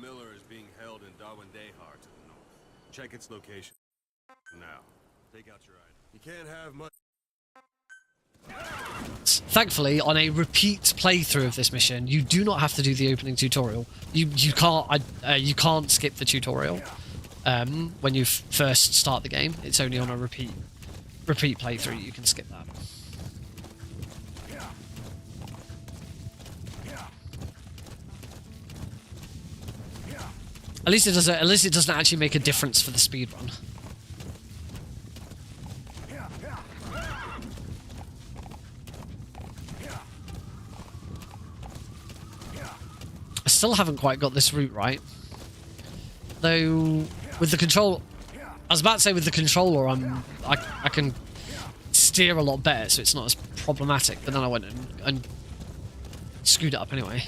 Speaker 5: Miller is being held in Dawandehar to the north. Check its location. Now, take out your item. You can't have much.
Speaker 1: Thankfully, on a repeat playthrough of this mission, you do not have to do the opening tutorial. You can't skip the tutorial when you first start the game. It's only on a repeat playthrough you can skip that. At least it doesn't actually make a difference for the speedrun. I still haven't quite got this route right. Though with the control, I was about to say with the controller, I can steer a lot better, so it's not as problematic. But then I went and screwed it up anyway.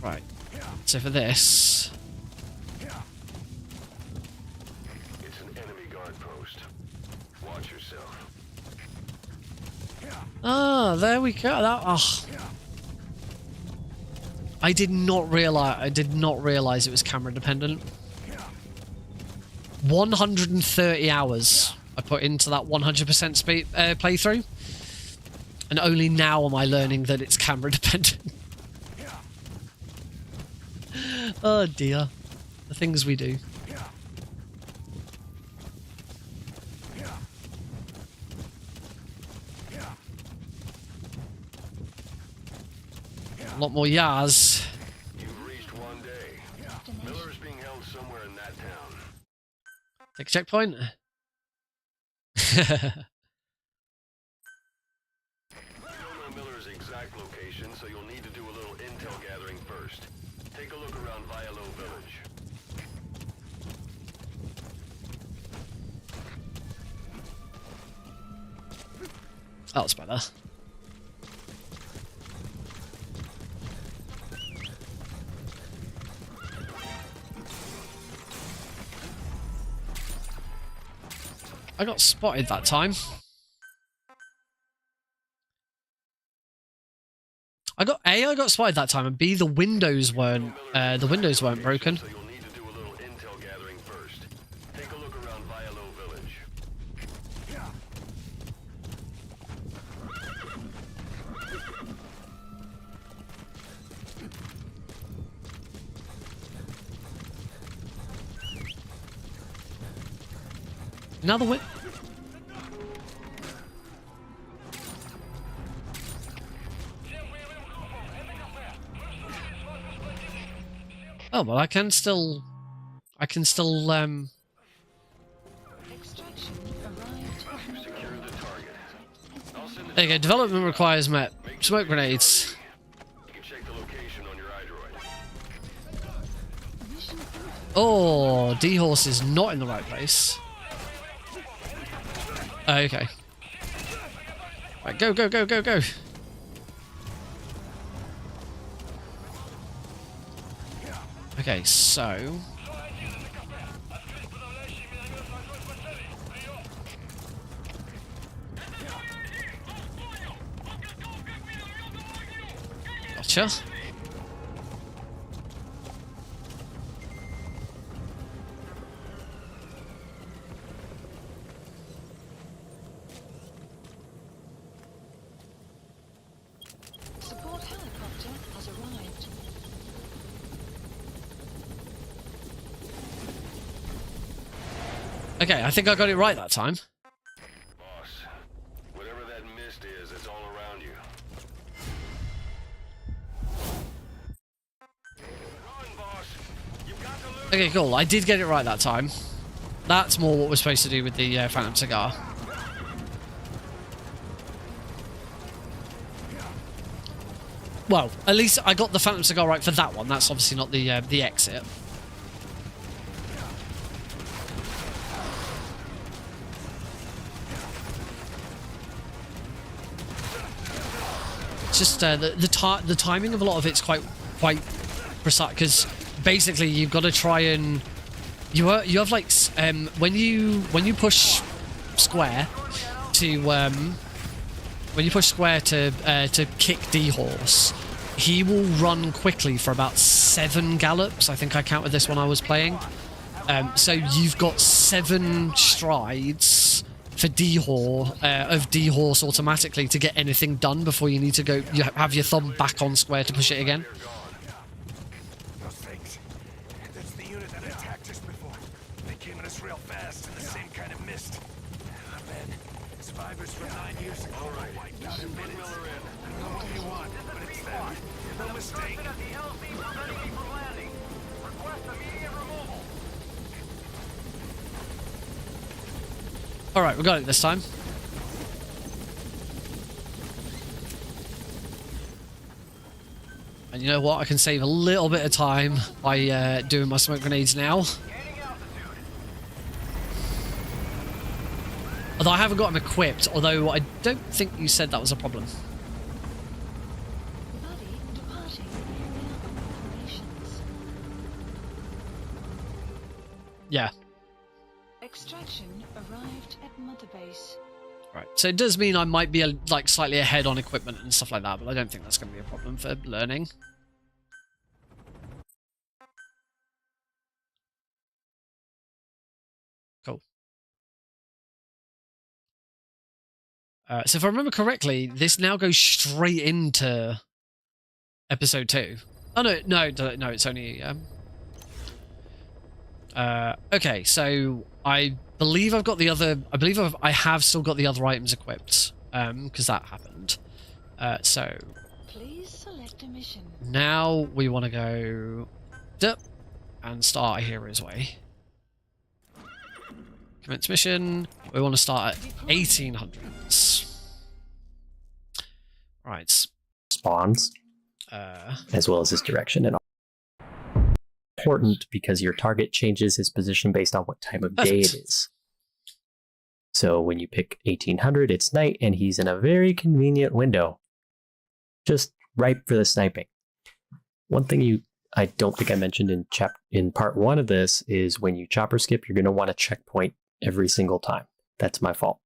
Speaker 1: Right. So for this.
Speaker 4: It's an enemy guard post. Watch yourself.
Speaker 1: Ah, there we go. I did not realize it was camera dependent. 130 hours I put into that 100% speed playthrough, and only now am I learning that it's camera dependent. Oh dear, the things we do. A lot more Yaz.
Speaker 4: You've reached one day. Miller is being held somewhere in that town.
Speaker 1: Take a checkpoint.
Speaker 4: You don't know Miller's exact location, so you'll need to do a little intel gathering first. Take a look around Vialo Village.
Speaker 1: That was better. I got spotted that time. I got spotted that time, and B, the windows weren't broken.
Speaker 4: So you'll need to do a little intel gathering first. Take a look around Vialo Village.
Speaker 1: Another win. Oh well, I can still
Speaker 6: Extraction arrived.
Speaker 4: Secure the target. I'll send the
Speaker 1: there you go. Development requires smoke grenades.
Speaker 4: You can check the location on your iDroid.
Speaker 6: Mission
Speaker 1: Oh, D-Horse is not in the right place. Oh, okay. Right, go, go, go, go, go. Okay, so... Gotcha.
Speaker 6: support helicopter has arrived.
Speaker 1: Okay, I think I got it right that time.
Speaker 4: Boss, whatever that mist is, it's all around you. Run, boss. You've got to lose.
Speaker 1: Okay, cool. I did get it right that time. That's more what we're supposed to do with the Phantom Cigar. Well, at least I got the Phantom Cigar right for that one. That's obviously not the exit. It's just the timing of a lot of it's quite precise, because basically you've got to try and you have like when you push square to kick D-Horse, he will run quickly for about 7 gallops. I think I counted this when I was playing. So you've got 7 strides for D-Horse automatically to get anything done before you need to go. You have your thumb back on square to push it again.
Speaker 7: Those things. That's the unit that attacked us before. They came at us real fast in the same kind of mist. Oh, man. Survivors from 9 years ago were wiped out in minutes. I don't know what you want, but it's them. No mistake.
Speaker 1: Alright, we got it this time. And you know what? I can save a little bit of time by doing my smoke grenades now. Although I haven't got them equipped, although I don't think you said that was a problem. Yeah.
Speaker 6: Extraction arrived at Mother Base.
Speaker 1: Right, so it does mean I might be like slightly ahead on equipment and stuff like that, but I don't think that's going to be a problem for learning. Cool. So if I remember correctly, this now goes straight into episode 2. Oh no, it's only okay, so I believe I've got the other. I have still got the other items equipped, because that happened. So
Speaker 6: Please select a mission.
Speaker 1: now we want to go up and start a hero's way. Commence mission. We want to start at 1800s. Right.
Speaker 3: Spawns, as well as his direction and all. Important because your target changes his position based on what time of day it is. So when you pick 1800, it's night, and he's in a very convenient window, just ripe for the sniping. One thing I don't think I mentioned in part 1 of this is when you chopper skip, you're going to want to checkpoint every single time. That's my fault.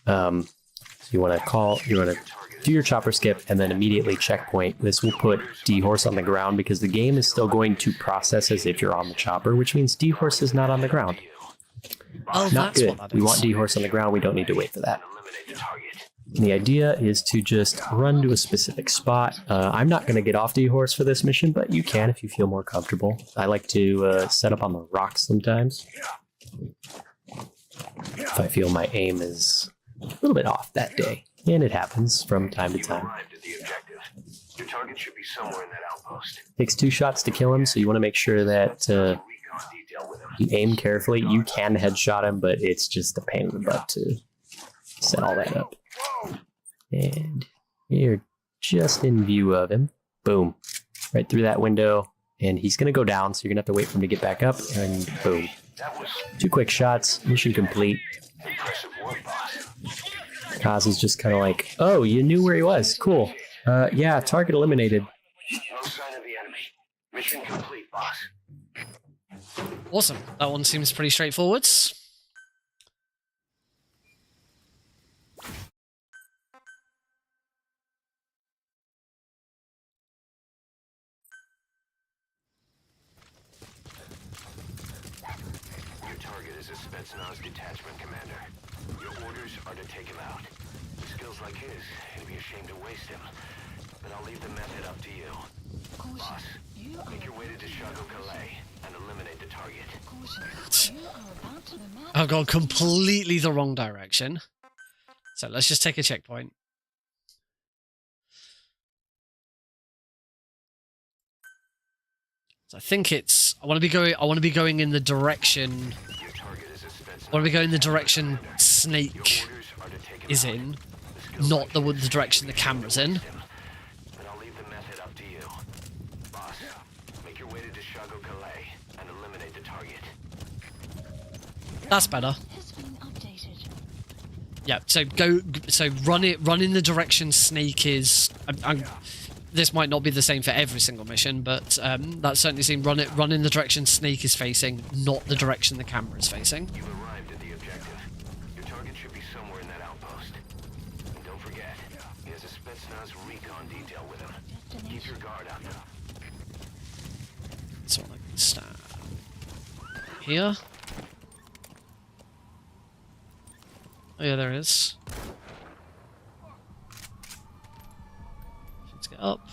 Speaker 3: You want to do your chopper skip and then immediately checkpoint. This will put D-Horse on the ground because the game is still going to process as if you're on the chopper, which means D-Horse is not on the ground.
Speaker 1: Oh,
Speaker 3: Not
Speaker 1: that's
Speaker 3: good.
Speaker 1: what that
Speaker 3: We
Speaker 1: is.
Speaker 3: want D-Horse on the ground. We don't need to wait for that. And the idea is to just run to a specific spot. I'm not going to get off D-Horse for this mission, but you can if you feel more comfortable. I like to set up on the rocks sometimes if I feel my aim is a little bit off that day. And it happens from time to time.
Speaker 4: Your target should be somewhere in that outpost.
Speaker 3: Takes 2 shots to kill him, so you want to make sure that you aim carefully. You can headshot him, but it's just a pain in the butt to set all that up. And you're just in view of him. Boom. Right through that window. And he's going to go down, so you're going to have to wait for him to get back up. And boom. 2 quick shots. Mission complete. Kaz is just kind of like, oh, you knew where he was. Cool. Yeah, target eliminated.
Speaker 4: No sign of the enemy. Mission complete, boss.
Speaker 1: Awesome. That one seems pretty straightforward.
Speaker 4: Your target is a Spetsnaz detachment commander. Your orders are to take him out. With skills like his, it'd be a shame to waste him. But I'll leave the method up to you. Boss, make your way to Deshago Calais and eliminate the target.
Speaker 1: I've gone completely the wrong direction. So let's just take a checkpoint. So I think it's I want to be going in the direction Snake is in, not the direction the camera's in.
Speaker 4: But I'll leave the method up to you. Boss, make your way to Deshago Calais and eliminate the target.
Speaker 1: That's better.
Speaker 6: Has been updated.
Speaker 1: Yeah, so run in the direction Snake is. this might not be the same for every single mission, but that certainly seemed run in the direction Snake is facing, not the direction the camera is facing.
Speaker 4: You've arrived at the objective. Your target should be somewhere in that outpost. And don't forget, he has a Spetsnaz recon detail with him. Keep your guard up.
Speaker 1: So I can stand here. Oh yeah, there is. Let's get up.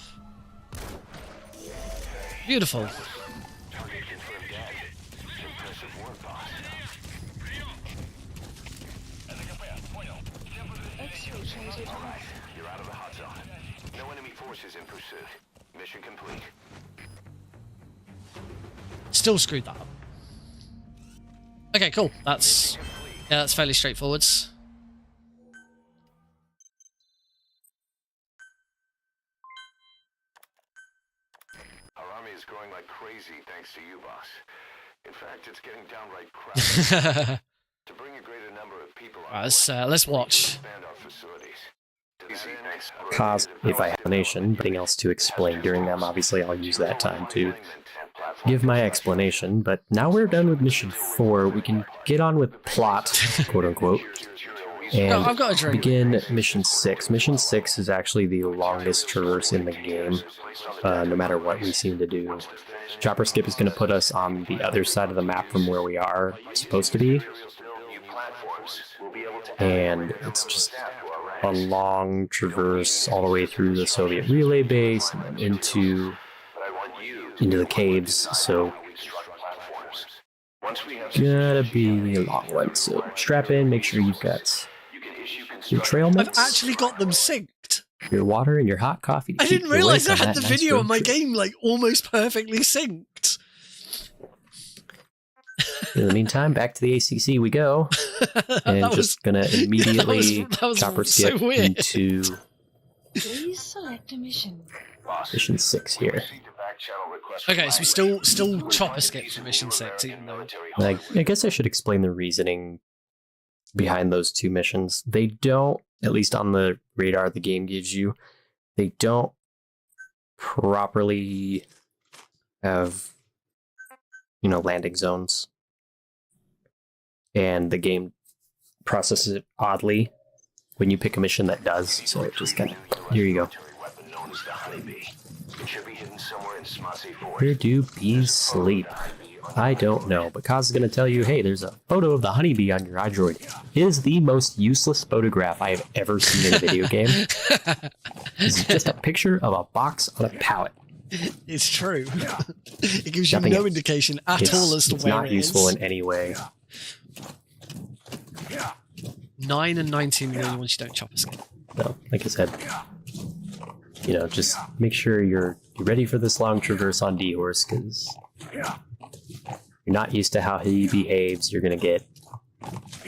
Speaker 1: Beautiful.
Speaker 4: Target confirmed dead. Impressive work, boss. All right, you're out of the hot zone. No enemy forces in pursuit. Mission complete.
Speaker 1: Still screwed that up. Okay, cool. That's fairly straightforward.
Speaker 4: Our army is growing like crazy thanks to you, boss. In fact, it's getting downright crowded. To bring a greater number of people on
Speaker 1: Right, let's watch.
Speaker 4: expand our facilities. To that end,
Speaker 3: Pause if I have anything else to explain during them. Obviously, I'll use that time to give my explanation. But now we're done with mission 4. We can get on with plot, quote unquote, and
Speaker 1: I've got a drink.
Speaker 3: begin mission 6. Mission 6 is actually the longest traverse in the game, no matter what we seem to do. Chopper skip is going to put us on the other side of the map from where we are supposed to be, and it's just a long traverse all the way through the Soviet relay base and then into the caves. So gotta be a long one. So strap in, make sure you've got your trail
Speaker 1: I've
Speaker 3: mix,
Speaker 1: actually got them synced.
Speaker 3: your water, and your hot coffee. To
Speaker 1: I
Speaker 3: keep
Speaker 1: didn't
Speaker 3: you
Speaker 1: realise I
Speaker 3: awake on
Speaker 1: had
Speaker 3: that
Speaker 1: the
Speaker 3: nice
Speaker 1: video
Speaker 3: road
Speaker 1: on my
Speaker 3: trip.
Speaker 1: game like almost perfectly synced.
Speaker 3: In the meantime, back to the ACC we go, and
Speaker 1: That
Speaker 3: just gonna immediately
Speaker 1: that was
Speaker 3: chopper
Speaker 1: so
Speaker 3: skip
Speaker 1: weird.
Speaker 3: into
Speaker 6: Please select a mission.
Speaker 3: mission 6 here.
Speaker 1: Okay, so we still chopper skip for mission 6, even though
Speaker 3: I guess I should explain the reasoning behind those two missions. They don't, at least on the radar the game gives you, they don't properly have, landing zones. And the game processes it oddly when you pick a mission that does. So it just kind of, here you go. Where do bees sleep? I don't know, but Kaz is going to tell you, hey, there's a photo of the honeybee on your iDroid. It is the most useless photograph I have ever seen in a video game. This is just a picture of a box on a pallet.
Speaker 1: it's true. It gives you
Speaker 3: Nothing
Speaker 1: no
Speaker 3: else.
Speaker 1: indication at all as to
Speaker 3: it's
Speaker 1: where
Speaker 3: not
Speaker 1: it
Speaker 3: useful
Speaker 1: is.
Speaker 3: in any way.
Speaker 1: 9 and 19 the only ones you don't chopper skip.
Speaker 3: No, like I said, just make sure you're ready for this long traverse on D-Horse, because you're not used to how he behaves. You're going to get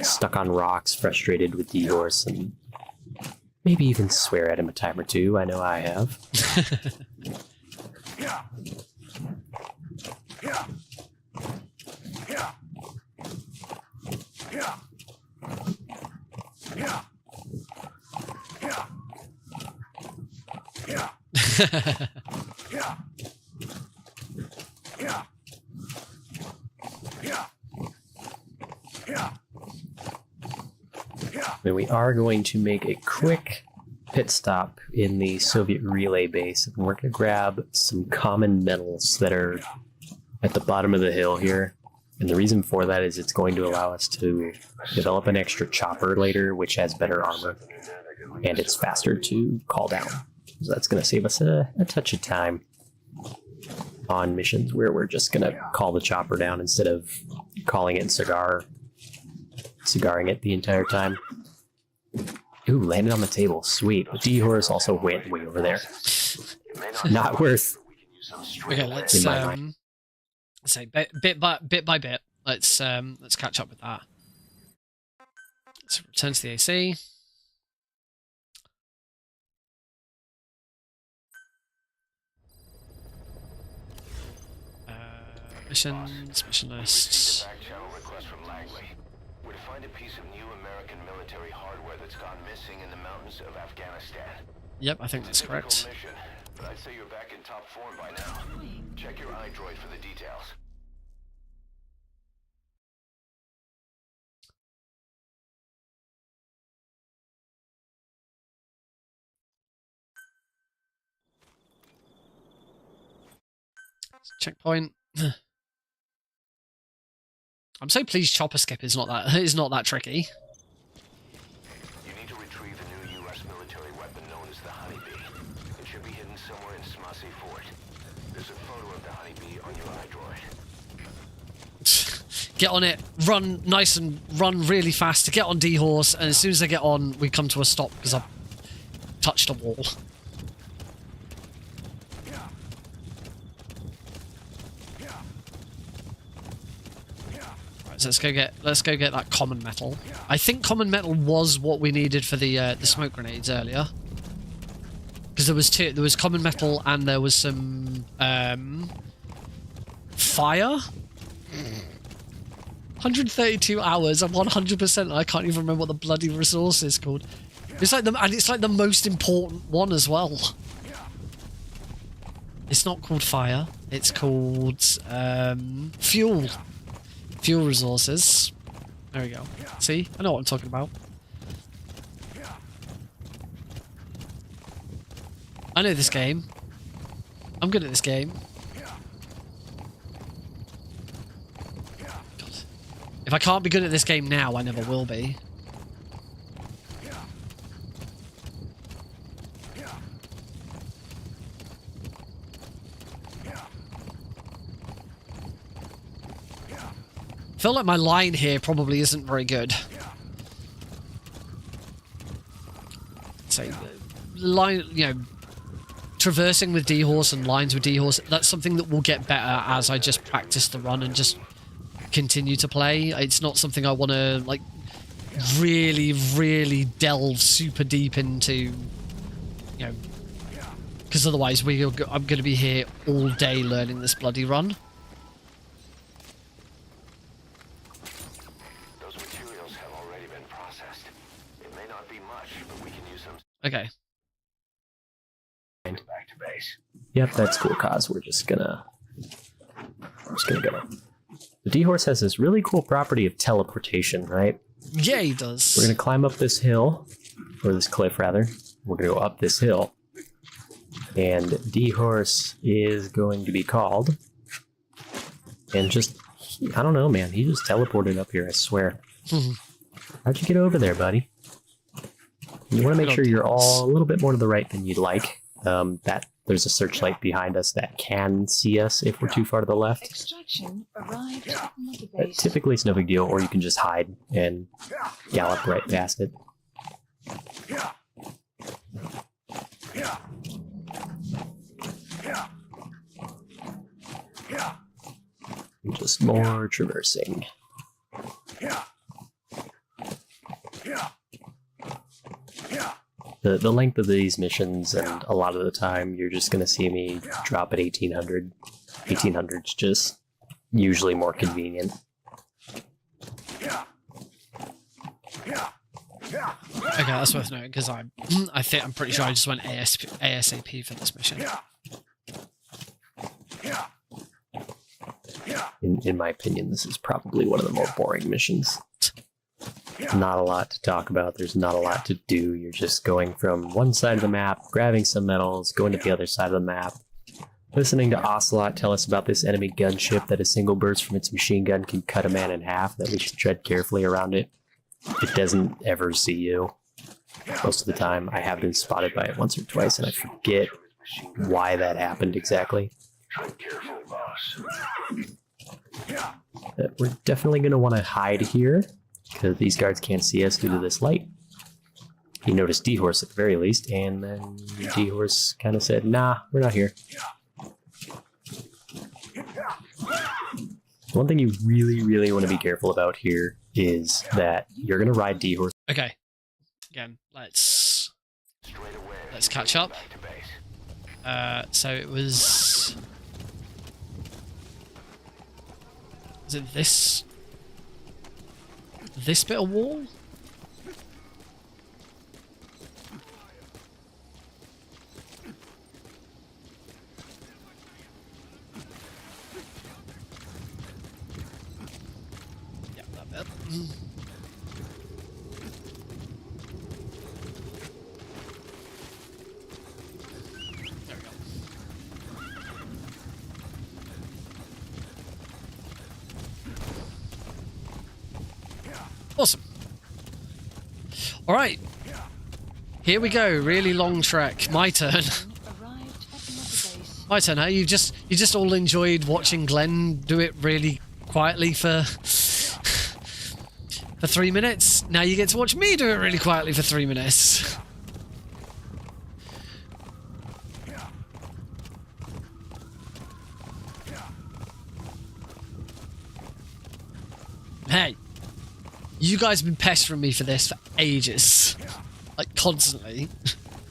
Speaker 3: stuck on rocks, frustrated with D-Horse, and maybe even swear at him a time or two. I know I have. And we are going to make a quick pit stop in the Soviet relay base, and we're going to grab some common metals that are at the bottom of the hill here. And the reason for that is it's going to allow us to develop an extra chopper later, which has better armor, and it's faster to call down. So that's going to save us a touch of time on missions where we're just going to call the chopper down instead of calling it cigaring it the entire time. Ooh, landed on the table. Sweet. The D-Horse also went way over there. Not worth.
Speaker 1: Okay, let's
Speaker 3: In my mind.
Speaker 1: say bit by bit. Let's catch up with that. Let's return to the AC. Missions, mission lists.
Speaker 4: We're to find a piece of new American military hardware that's gone missing in the mountains of Afghanistan.
Speaker 1: Yep, I think that's correct.
Speaker 4: Mission. but I'd say you're back in top form by now. Check your iDroid for the details.
Speaker 1: Checkpoint. I'm so pleased chopper skip is not that tricky.
Speaker 4: You need to retrieve the new U.S. military weapon known as the Honeybee. It should be hidden somewhere in Smassi Fort. There's a photo of the Honeybee on your iDroid.
Speaker 1: Get on it, run nice and run really fast to get on D-Horse, and as soon as I get on, we come to a stop because I've touched a wall. So let's go get that common metal. I think common metal was what we needed for the smoke grenades earlier, because there was common metal and there was some fire. 132 hours. I'm 100%. I can't even remember what the bloody resource is called. It's like the most important one as well. It's not called fire. It's called fuel. Fuel resources. There we go. See? I know what I'm talking about. I know this game. I'm good at this game. God. If I can't be good at this game now, I never will be. I feel like my line here probably isn't very good. So, line, you know, traversing with D-Horse and lines with D-Horse, that's something that will get better as I just practice the run and just continue to play. It's not something I want to, like, really, really delve super deep into, you know, because otherwise I'm going to be here all day learning this bloody run. Okay.
Speaker 4: Back to base.
Speaker 3: Yep, that's cool, Kaz. We're just gonna go. The D-Horse has this really cool property of teleportation, right?
Speaker 1: Yeah, he does.
Speaker 3: We're gonna climb up this hill, or this cliff rather. We're gonna go up this hill, and D-Horse is going to be called, and just, I don't know, man. He just teleported up here, I swear. How'd you get over there, buddy? You want to make sure you're all a little bit more to the right than you'd like. That there's a searchlight behind us that can see us if we're too far to the left.
Speaker 6: Extraction arrived at the base.
Speaker 3: Typically, it's no big deal, or you can just hide and gallop right past it. Just more traversing. The length of these missions, and a lot of the time, you're just going to see me drop at 1800. 1800's just usually more convenient.
Speaker 1: Okay, that's worth noting because I'm pretty sure I just went ASAP for this mission.
Speaker 3: In my opinion, this is probably one of the more boring missions. Not a lot to talk about. There's not a lot to do. You're just going from one side of the map, grabbing some metals, going to the other side of the map, listening to Ocelot tell us about this enemy gunship that a single burst from its machine gun can cut a man in half, that we should tread carefully around it. It doesn't ever see you. Most of the time, I have been spotted by it once or twice, and I forget why that happened exactly.
Speaker 4: Tread carefully, boss.
Speaker 3: We're definitely going to want to hide here, because these guards can't see us due to this light. He noticed D-Horse at the very least, and then D-Horse kind of said, nah, we're not here. One thing you really, really want to be careful about here is that you're going to ride D-Horse.
Speaker 1: Okay. Again, let's catch up. So it was... Is it this bit of wall? There we go. Awesome. All right. Here we go. Really long trek. My turn. My turn. Huh? You just all enjoyed watching Glenn do it really quietly for 3 minutes. Now you get to watch me do it really quietly for 3 minutes. Hey, you guys have been pestering me for this for ages. Like, constantly.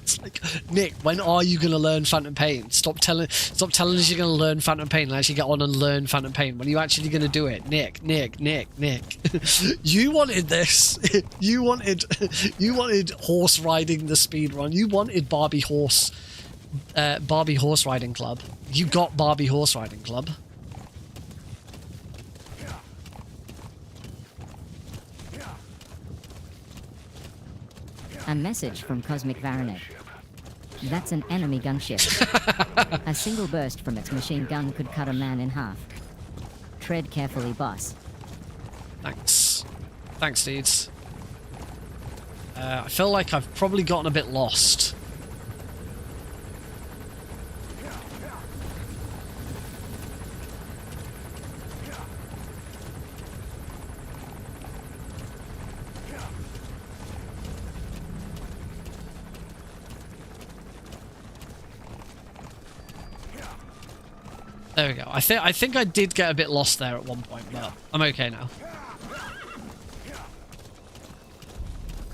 Speaker 1: It's like, Nick, when are you going to learn Phantom Pain? Stop telling us you're going to learn Phantom Pain and actually get on and learn Phantom Pain. When are you actually going to do it? Nick. You wanted this. You wanted horse riding the speedrun. You wanted Barbie Horse Riding Club. You got Barbie Horse Riding Club.
Speaker 8: A message from Cosmic Varanid. That's an enemy gunship. A single burst from its machine gun could cut a man in half. Tread carefully, boss.
Speaker 1: Thanks. Thanks, dudes. I feel like I've probably gotten a bit lost. There we go. I think I did get a bit lost there at one point, but I'm okay now.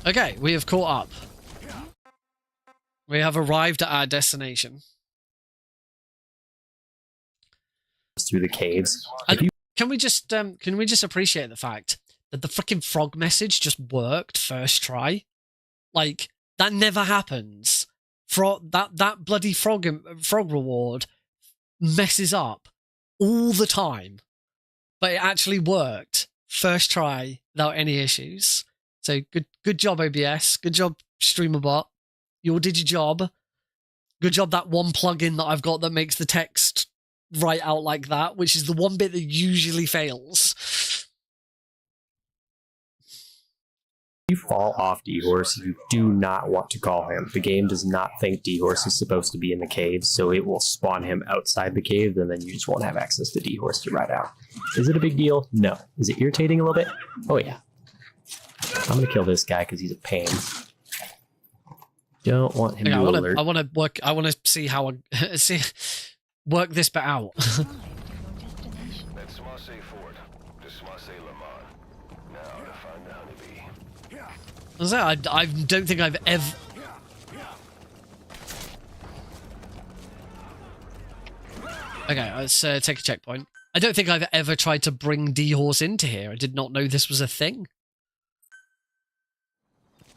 Speaker 1: Okay, we have caught up. We have arrived at our destination.
Speaker 3: Through the caves.
Speaker 1: Can we just appreciate the fact that the freaking frog message just worked first try? Like, that never happens. That bloody frog reward messes up all the time, but it actually worked first try without any issues. So good job, OBS. Good job, StreamerBot. You all did your job. Good job, that one plugin that I've got that makes the text write out like that, which is the one bit that usually fails.
Speaker 3: If you fall off D-Horse, you do not want to call him. The game does not think D-Horse is supposed to be in the cave, so it will spawn him outside the cave, and then you just won't have access to D-Horse to ride out. Is it a big deal? No. Is it irritating a little bit? Oh yeah. I'm gonna kill this guy because he's a pain. Don't want him to alert.
Speaker 1: I want to see how I work this bit out. I don't think I've ever... Okay, let's take a checkpoint. I don't think I've ever tried to bring D-Horse into here. I did not know this was a thing.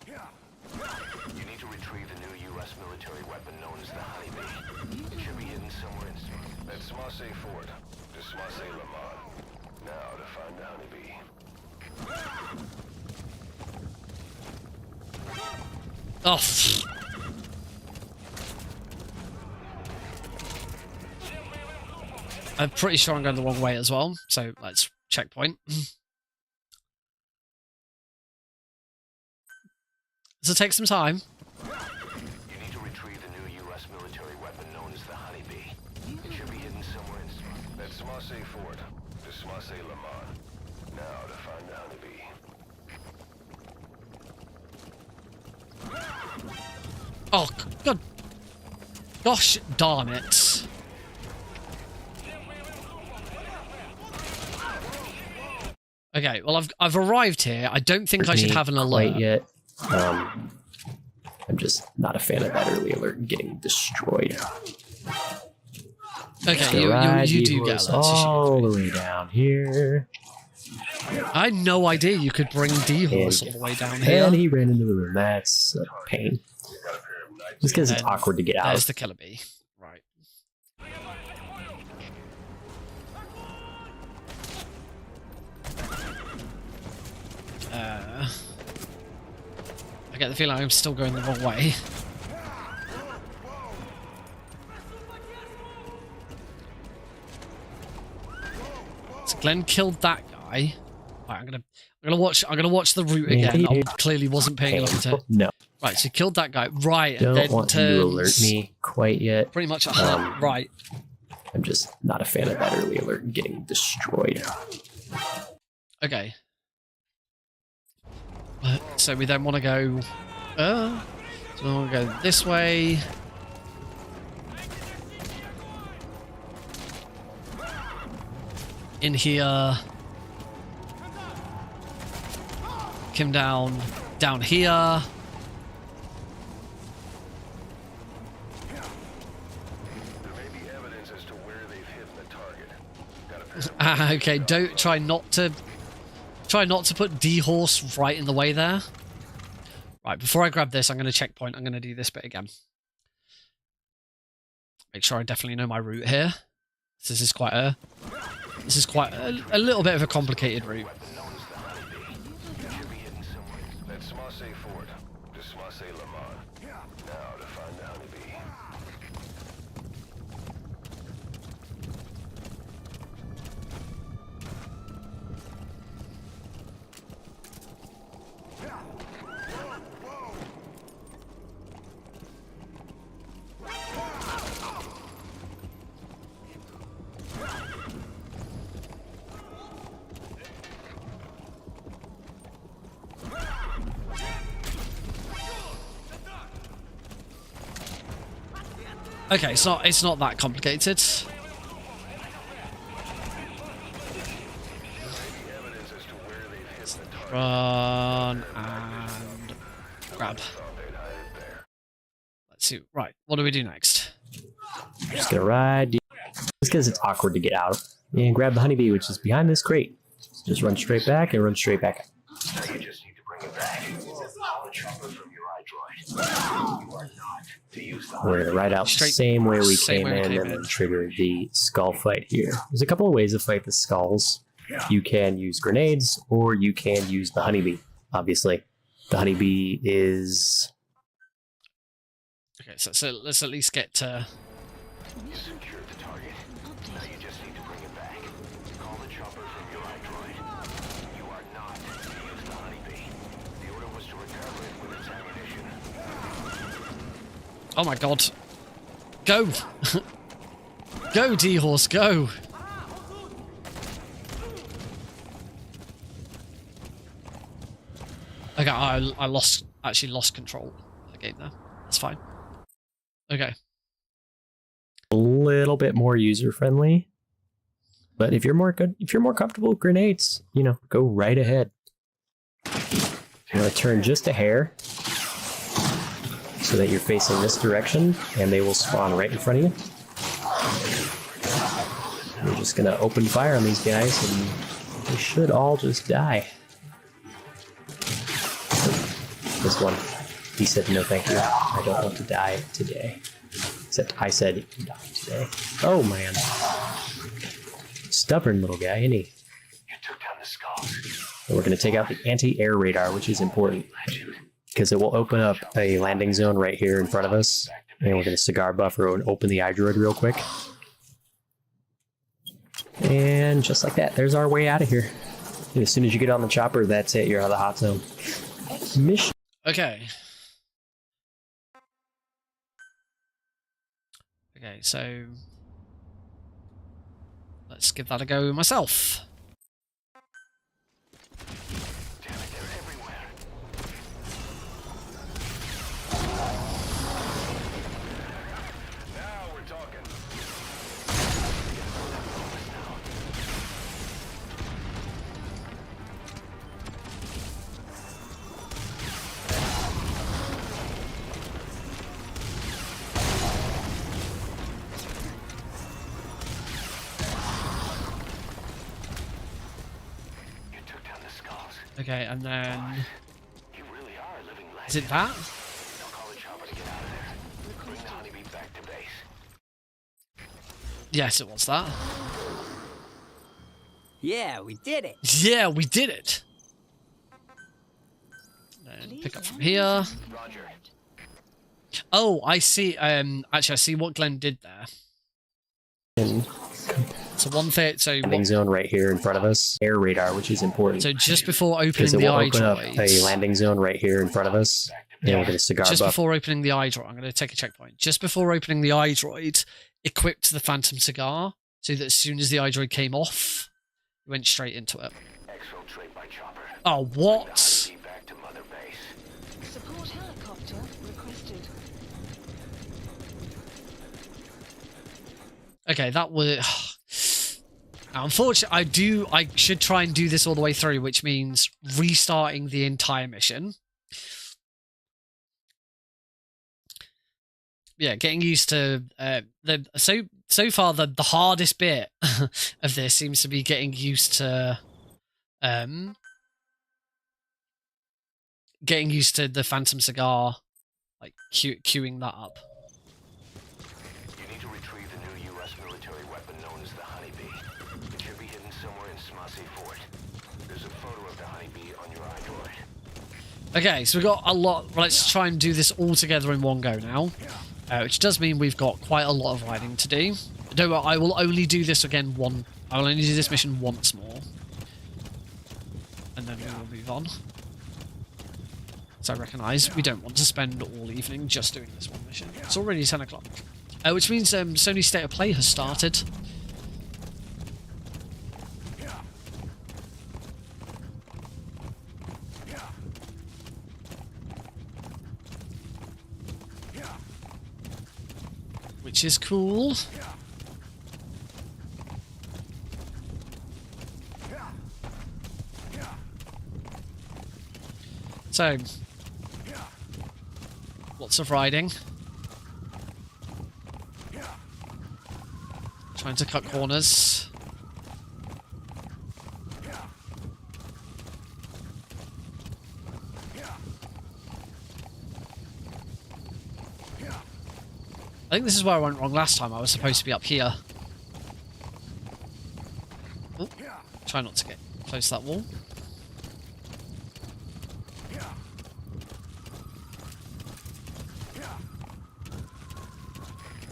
Speaker 4: You need to retrieve the new U.S. military weapon known as the Honeybee. It should be hidden somewhere in... At Smasse Fort, to Smasse Lamar. Now to find the Honeybee.
Speaker 1: Oh. I'm pretty sure I'm going the wrong way as well, so let's checkpoint. This will take some time.
Speaker 4: You need to retrieve the new U.S. military weapon known as the Honeybee. It should be hidden somewhere in... At Smasse Fort, to Smasse Lamar. Now to find the Honeybee.
Speaker 1: Oh, God. Gosh darn it. Okay, well, I've arrived here. I don't think I should have an alert.
Speaker 3: Quite yet. I'm just not a fan of that early alert getting destroyed.
Speaker 1: Okay, you do get alerts.
Speaker 3: All the way down here.
Speaker 1: I had no idea you could bring D-Horse all the way down here.
Speaker 3: And he ran into the room. That's a pain. Just because it's awkward to get out.
Speaker 1: There's the killer bee. Right. I get the feeling I'm still going the wrong way. So Glenn killed that guy. Right, I'm gonna watch the route again. I clearly wasn't paying attention.
Speaker 3: No.
Speaker 1: Right, so killed that guy. Right,
Speaker 3: Don't
Speaker 1: and then
Speaker 3: want him to alert me quite yet.
Speaker 1: Pretty much right.
Speaker 3: I'm just not a fan of that early alert and getting destroyed.
Speaker 1: Okay. So we then want to go. So we want to go this way. In here. Come down here. Okay, don't try not to put D-Horse right in the way there. Right, before I grab this, I'm going to checkpoint. I'm going to do this bit again. Make sure I definitely know my route here. This is quite a little bit of a complicated route. Okay, it's not that complicated. Run and grab. Let's see. Right, what do we do next?
Speaker 3: Just gonna ride. Just because it's awkward to get out. And grab the honeybee, which is behind this crate. Just run straight back and run straight back.
Speaker 7: You just need to bring it back. Call the chopper from your iDroid. You are not to use the
Speaker 3: We're gonna ride out the same way we came in and then trigger the skull fight here. There's a couple of ways to fight the skulls. You can use grenades or you can use the honeybee. Obviously, the honeybee is.
Speaker 1: Okay, so let's at least get to.
Speaker 7: You secured the target. Now you just need to bring it back. Call the chopper from your iDroid. You are not to use the honeybee. The order was to recover it with its ammunition.
Speaker 1: Oh my god. Go! Go, D-Horse, go! Okay, I actually lost control of the game there. That's fine. Okay.
Speaker 3: A little bit more user-friendly. But if you're more comfortable with grenades, go right ahead. You want to turn just a hair so that you're facing this direction and they will spawn right in front of you. We're just gonna open fire on these guys and they should all just die. This one, he said no thank you, I don't want to die today. Except I said you can die today. Oh man. Stubborn little guy, isn't he?
Speaker 7: You took down the skulls.
Speaker 3: And we're gonna take out the anti-air radar, which is important. Because it will open up a landing zone right here in front of us. And we're gonna cigar buffer and open the iDroid real quick. And just like that, there's our way out of here. And as soon as you get on the chopper, that's it, you're out of the hot zone. Mission.
Speaker 1: Okay. Okay, so let's give that a go myself.
Speaker 7: Damn it, they're everywhere. Now we're talking.
Speaker 1: Okay, and then
Speaker 7: You really are living legend.
Speaker 1: is it that?
Speaker 7: Don't call the chopper to get out of there. Bring the honeybee back to base.
Speaker 1: Yes, it was that.
Speaker 9: Yeah, we did it.
Speaker 1: Yeah, we did it. Then pick up from here. Oh, I see. Actually, I see what Glenn did there. So one thing. So
Speaker 3: landing zone right here in front of us. Air radar, which is important.
Speaker 1: So just before opening
Speaker 3: Because it
Speaker 1: the
Speaker 3: will
Speaker 1: eye
Speaker 3: open up
Speaker 1: droid,
Speaker 3: a landing zone right here in front of us. And we'll get a cigar
Speaker 1: just
Speaker 3: buff.
Speaker 1: before opening the eye droid, I'm going to take a checkpoint. Just before opening the eye droid, equipped the Phantom cigar, so that as soon as the eye droid came off, we went straight into it. Oh, what?
Speaker 6: Support helicopter requested.
Speaker 1: Okay, that was. Unfortunately, I should try and do this all the way through, which means restarting the entire mission. Yeah, getting used to so far the hardest bit of this seems to be getting used to the Phantom cigar, like queuing that up.
Speaker 4: You need to retrieve the new U.S. military weapon known as the Honeybee. It should be hidden somewhere in Smassi Fort. There's a photo of the Honeybee on your iDroid.
Speaker 1: Okay, so we've got a lot. Let's try and do this all together in one go now. Which does mean we've got quite a lot of riding to do. Don't worry, I will only do this again I will only do this mission once more. And then we will move on. So I recognise we don't want to spend all evening just doing this one mission. It's already 10 o'clock. Which means Sony State of Play has started. Which is cool. So, lots of riding. Trying to cut corners. I think this is where I went wrong last time. I was supposed to be up here. Ooh, try not to get close to that wall.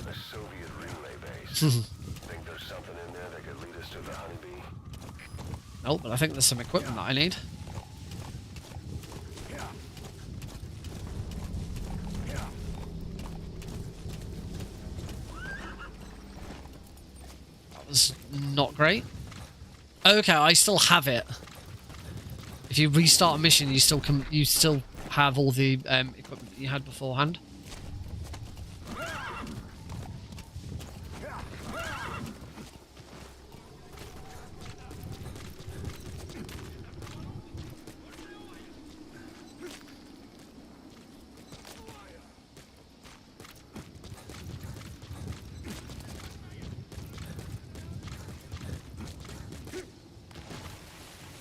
Speaker 4: A Soviet relay base. Think there's something in there that could lead us to the Honeybee?
Speaker 1: No, but I think there's some equipment that I need. Not great. Okay, I still have it. If you restart a mission, you still have all the equipment that you had beforehand.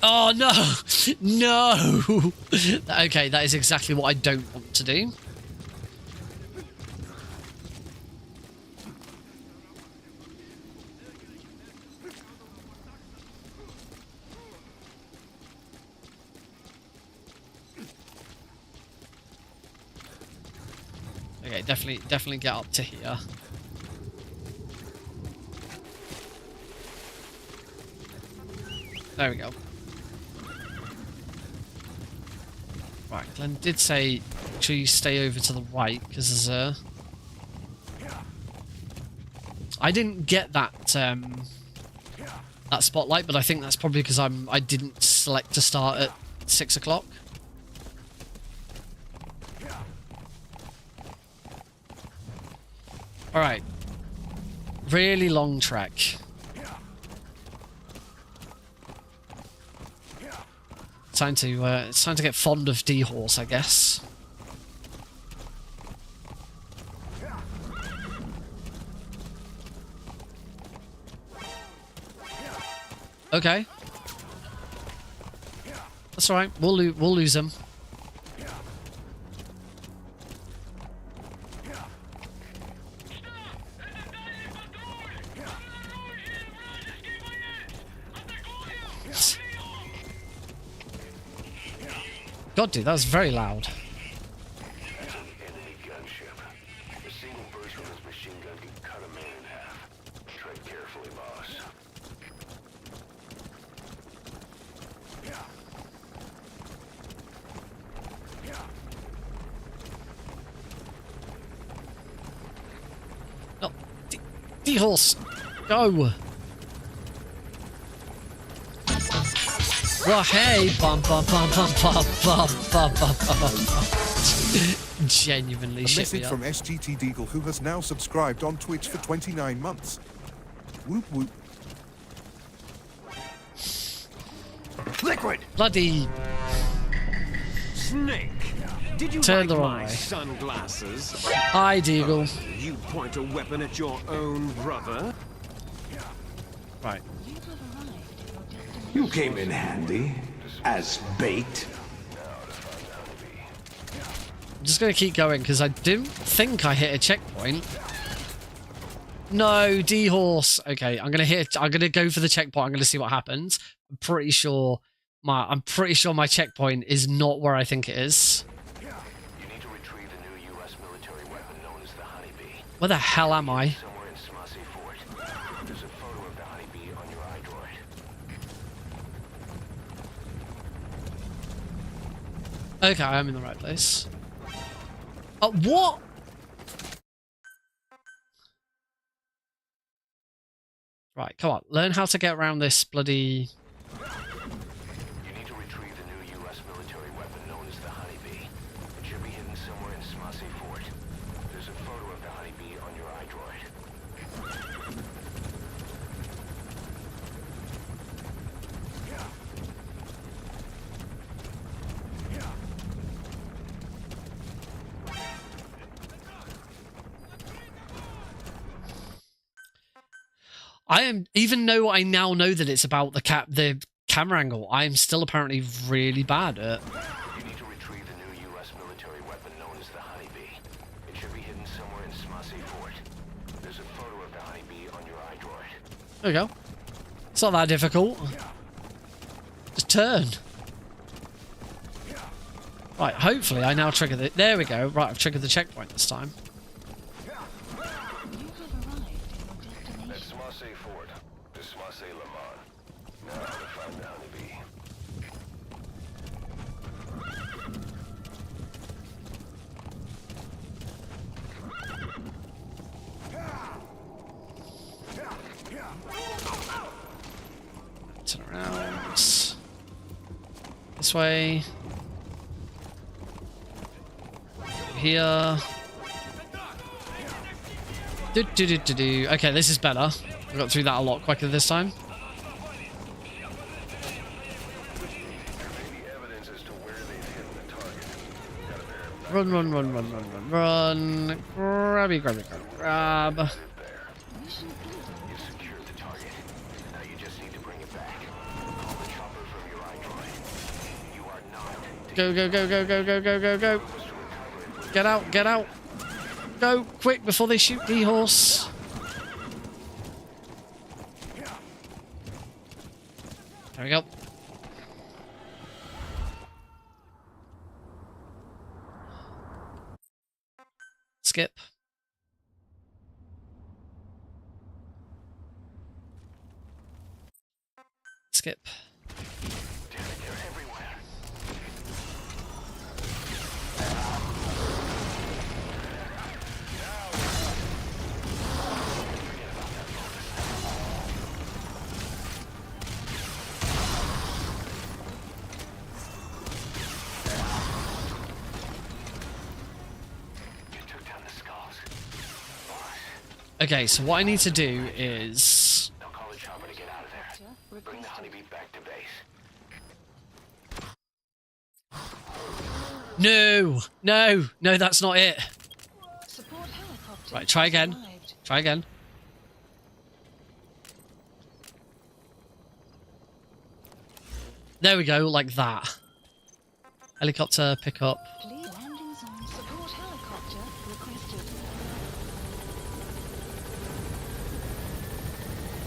Speaker 1: Oh, no! No! Okay, that is exactly what I don't want to do. Okay, definitely get up to here. There we go. Right, Glenn did say make sure you stay over to the right because there's a. I didn't get that that spotlight, but I think that's probably because I didn't select to start at 6 o'clock. All right, really long trek. It's time to get fond of D-Horse, I guess. Okay. That's all right. We'll lose him. God, dude, that was very loud.
Speaker 4: That's an enemy gunship. A single burst from this machine gun can cut a man in half. Tread carefully, boss.
Speaker 1: No, D-horse, go. Well, hey, bum bum bum bum bum bum bum bum bum. Genuinely
Speaker 9: A
Speaker 1: shit
Speaker 9: message
Speaker 1: me up.
Speaker 9: from SGT Deagle, who has now subscribed on Twitch for 29 months. Whoop whoop.
Speaker 5: Liquid!
Speaker 1: Bloody
Speaker 5: Snake! Did you
Speaker 1: Turn
Speaker 5: like
Speaker 1: the wrong
Speaker 5: my
Speaker 1: way.
Speaker 5: sunglasses?
Speaker 1: Hi, Deagle.
Speaker 5: You point a weapon at your own brother?
Speaker 1: Right.
Speaker 7: You came in handy. As bait.
Speaker 1: I'm just gonna keep going because I didn't think I hit a checkpoint. No, D-horse. Okay, I'm gonna go for the checkpoint. I'm gonna see what happens. I'm pretty sure my checkpoint is not where I think it is.
Speaker 4: You need to retrieve the new U.S. military weapon known as the Honeybee.
Speaker 1: Where the hell am I?
Speaker 4: Somewhere in Smossy Fort. There's a photo of the Honeybee on your iDroid.
Speaker 1: Okay, I'm in the right place. What? Right, come on. Learn how to get around this bloody...
Speaker 4: You need to retrieve the new U.S. military weapon known as the Honeybee. It should be hidden somewhere in Smossy Fort. There's a photo of the Honeybee on your iDroid.
Speaker 1: Even though I now know that it's about the camera angle, I am still apparently really bad at...
Speaker 4: You need to retrieve the new U.S. military weapon known as the Honeybee. It should be hidden somewhere in Smossy Fort. There's a photo of the Honeybee on your iDroid.
Speaker 1: There we go. It's not that difficult. Just turn. Right, hopefully I now trigger the... There we go. Right, I've triggered the checkpoint this time.
Speaker 4: That's Smossy Fort. To Smossy Lamont. Now to find the Honeybee.
Speaker 1: Turn around. This way. Here. Do. Okay, this is better. I got through that a lot quicker this time. Run. Grab.
Speaker 4: You secured the target. Now you just need to bring it back. Call the chopper from your iDroid. You are not...
Speaker 1: Go. Get out. Go, quick, before they shoot D-horse. There we go. Skip. Skip.
Speaker 4: Damn it, they're everywhere.
Speaker 1: Okay, so what I need to do is...
Speaker 4: Now call the chopper to get out of there. Bring the Honeybee back to base. No, that's not it. Right, try again. There we go, like that. Helicopter, pick up.
Speaker 6: Landing zone support helicopter requested.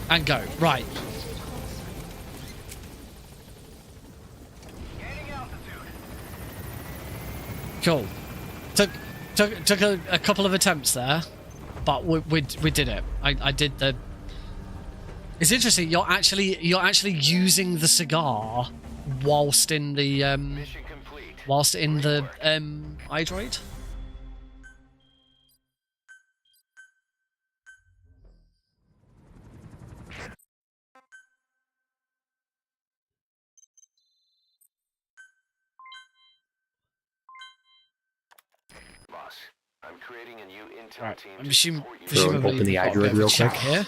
Speaker 1: And go. Right. Cool. Took a couple of attempts there, but we did it. I did the. It's interesting. You're actually using the cigar whilst in the iDroid.
Speaker 4: Boss, I'm creating a new intel
Speaker 1: Right.
Speaker 4: team.
Speaker 1: I'm presumably
Speaker 3: open the
Speaker 1: we've got a
Speaker 3: iDroid
Speaker 1: bit of a
Speaker 3: real
Speaker 1: chat
Speaker 3: quick.
Speaker 1: here.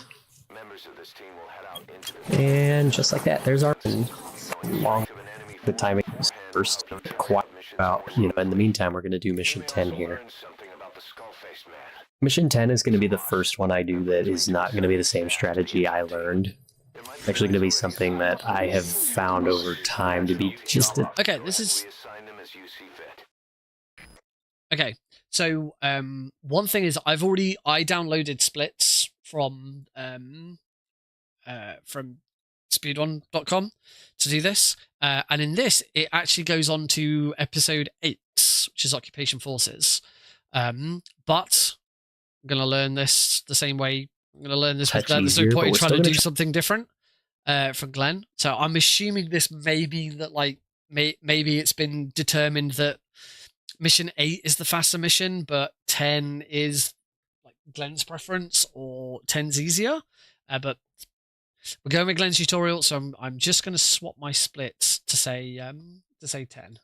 Speaker 4: Members of this team will head out into the
Speaker 3: And just like that, there's our long. The timing is first quite about, you know, in the meantime, we're going to do mission 10 here. Mission 10 is going to be the first one I do that is not going to be the same strategy I learned. It's actually going to be something that I have found over time to be just a...
Speaker 1: Okay, this is... Okay, so one thing is I downloaded splits from speedrun.com to do this, and in this it actually goes on to episode 8, which is occupation forces, but I'm going to learn this the same way. I'm going to learn this with Glenn. There's no point in trying to do something different from Glenn. So I'm assuming this may be that, like, maybe it's been determined that mission 8 is the faster mission, but 10 is like Glenn's preference, or 10's easier. But we're going with Glenn's tutorial, so I'm just going to swap my splits to say 10.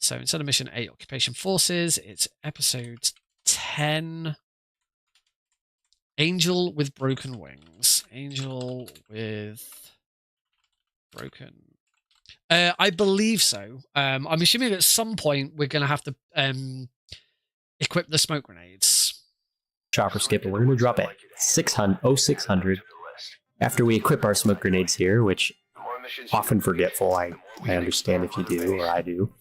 Speaker 1: So instead of mission 8, occupation forces, it's episode 10. Angel with broken wings. Angel with broken. I believe so. I'm assuming at some point we're going to have to equip the smoke grenades.
Speaker 3: Chopper skip, and we're going to drop it 600 after we equip our smoke grenades here, which often forgetful. I understand if you do, or I do.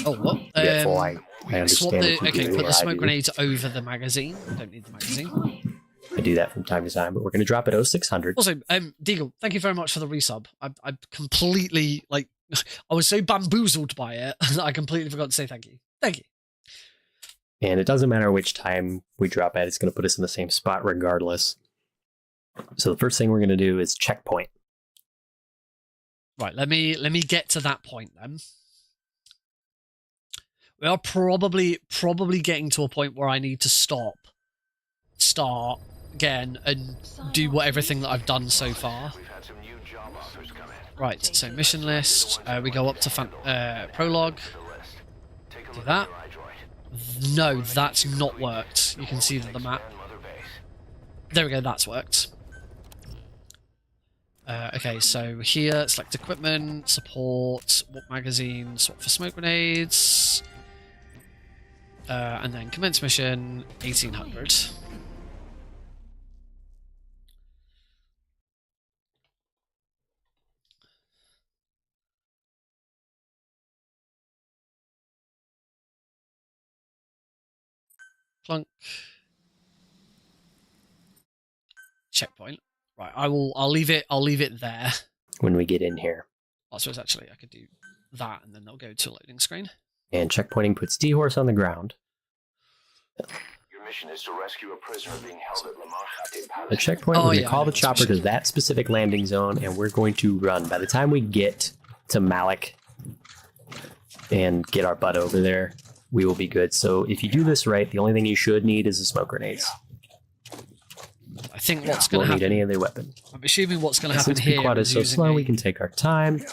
Speaker 1: Oh, what?
Speaker 3: Forgetful, I understand if you do,
Speaker 1: put the smoke
Speaker 3: do.
Speaker 1: grenades over the magazine. Don't need the magazine.
Speaker 3: I do that from time to time, but we're going to drop it 0600.
Speaker 1: Also, Deagle, thank you very much for the resub. I completely, like, I was so bamboozled by it that I completely forgot to say thank you. Thank you.
Speaker 3: And it doesn't matter which time we drop at, it's going to put us in the same spot regardless. So the first thing we're going to do is checkpoint.
Speaker 1: Right, let me get to that point then. We are probably getting to a point where I need to start again and do everything that I've done so far. Right, so mission list, we go up to prologue, do that. No, that's not worked. You can see that the map. There we go, that's worked. Okay, so here, select equipment, support, walk magazine, swap for smoke grenades, and then commence mission 1800. Plunk. Checkpoint. Right, I'll leave it there.
Speaker 3: When we get in here.
Speaker 1: I suppose actually I could do that and then they'll go to a loading screen.
Speaker 3: And checkpointing puts D-Horse on the ground.
Speaker 4: Your mission is to rescue a prisoner being held at Lamar Khatib Palace.
Speaker 3: The checkpoint, we're going to call the chopper to that specific landing zone, and we're going to run. By the time we get to Malik and get our butt over there, we will be good. So if you do this right, the only thing you should need is the smoke grenades.
Speaker 1: I think what's going to happen...
Speaker 3: Won't need any other weapon.
Speaker 1: I'm assuming what's going to happen
Speaker 3: Since
Speaker 1: here
Speaker 3: Quad is so slow, we can take our time.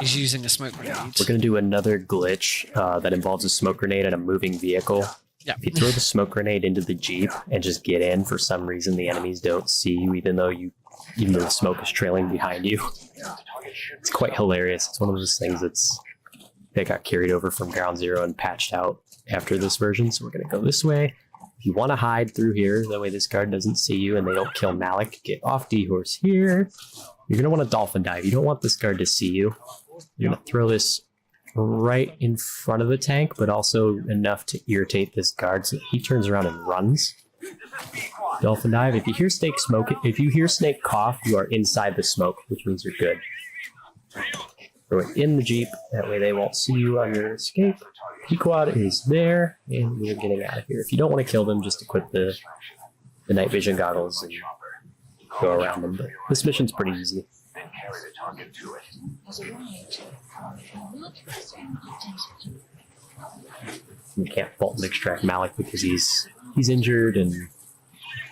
Speaker 1: Is using a smoke grenade.
Speaker 3: We're going to do another glitch that involves a smoke grenade and a moving vehicle.
Speaker 1: Yeah.
Speaker 3: If you throw the smoke grenade into the Jeep and just get in, for some reason the enemies don't see you, even though the smoke is trailing behind you. It's quite hilarious. It's one of those things that got carried over from Ground Zero and patched out after this version. So we're going to go this way. If you want to hide through here, that way this guard doesn't see you and they don't kill Malik, get off D-Horse here. You're going to want to dolphin dive. You don't want this guard to see you. You're going to throw this right in front of the tank, but also enough to irritate this guard so he turns around and runs. Dolphin dive. If you hear Snake cough, you are inside the smoke, which means you're good. throw it in the Jeep. That way they won't see you on your escape. Pequod is there, and we're getting out of here. If you don't want to kill them, just equip the night vision goggles and go around them. But this mission's pretty easy. You can't fault and extract Malik because he's injured and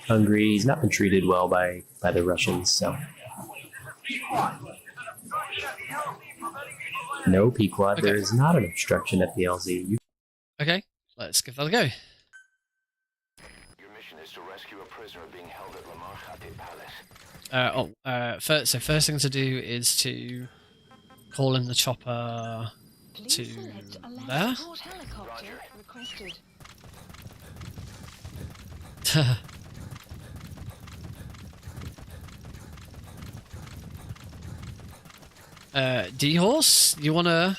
Speaker 3: hungry. He's not been treated well by the Russians, so. No, Pequod,
Speaker 1: Okay.
Speaker 3: there is not an obstruction at the LZ.
Speaker 1: Okay, let's give that a go.
Speaker 4: Your mission is to rescue a prisoner being held at Lamar Khatib Palace.
Speaker 1: First thing to do is to call in the chopper
Speaker 6: Please
Speaker 1: to
Speaker 6: select a land
Speaker 1: there.
Speaker 6: support helicopter requested.
Speaker 1: D-Horse, you wanna...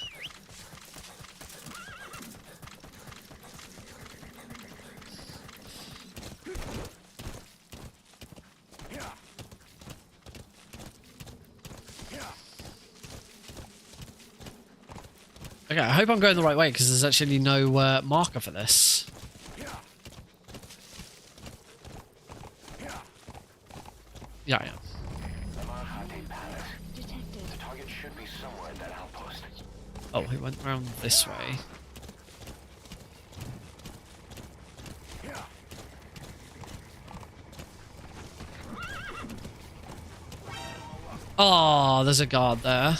Speaker 1: Okay, I hope I'm going the right way because there's actually no marker for this. Yeah, yeah.
Speaker 4: Lamar Khatib Palace. The target should be somewhere at that outpost.
Speaker 1: Oh, he went around this way. Oh, there's a guard there.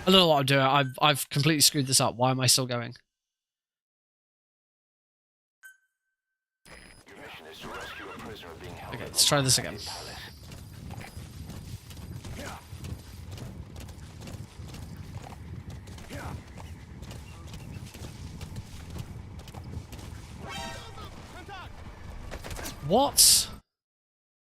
Speaker 1: I don't know what I'm doing. I've completely screwed this up. Why am I still going?
Speaker 4: Your mission is to rescue a prisoner being held
Speaker 1: Okay,
Speaker 4: at
Speaker 1: let's try this
Speaker 4: Lamar
Speaker 1: again.
Speaker 4: Khatib Palace.
Speaker 1: What?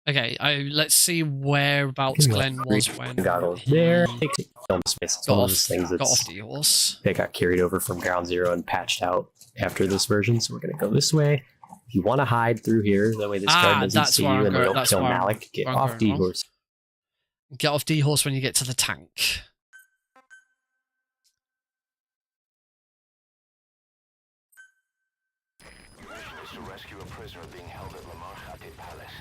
Speaker 1: Okay, let's see whereabouts Glenn was when
Speaker 3: Goggles
Speaker 1: he
Speaker 3: there. Film space. It's one of those things
Speaker 1: got
Speaker 3: that's
Speaker 1: off the horse.
Speaker 3: that got carried over from Ground Zero and patched out after this version. So we're gonna go this way. If you want to hide through here, that way this guard doesn't
Speaker 1: that's
Speaker 3: see you
Speaker 1: where I'm
Speaker 3: and they
Speaker 1: going-
Speaker 3: don't
Speaker 1: that's
Speaker 3: kill
Speaker 1: where I'm-
Speaker 3: Malik. Get
Speaker 1: where I'm
Speaker 3: off
Speaker 1: going wrong.
Speaker 3: D-Horse.
Speaker 1: Get off D-Horse when you get to the tank.
Speaker 4: Your mission is to rescue a prisoner being held at Lamar Khatib Palace.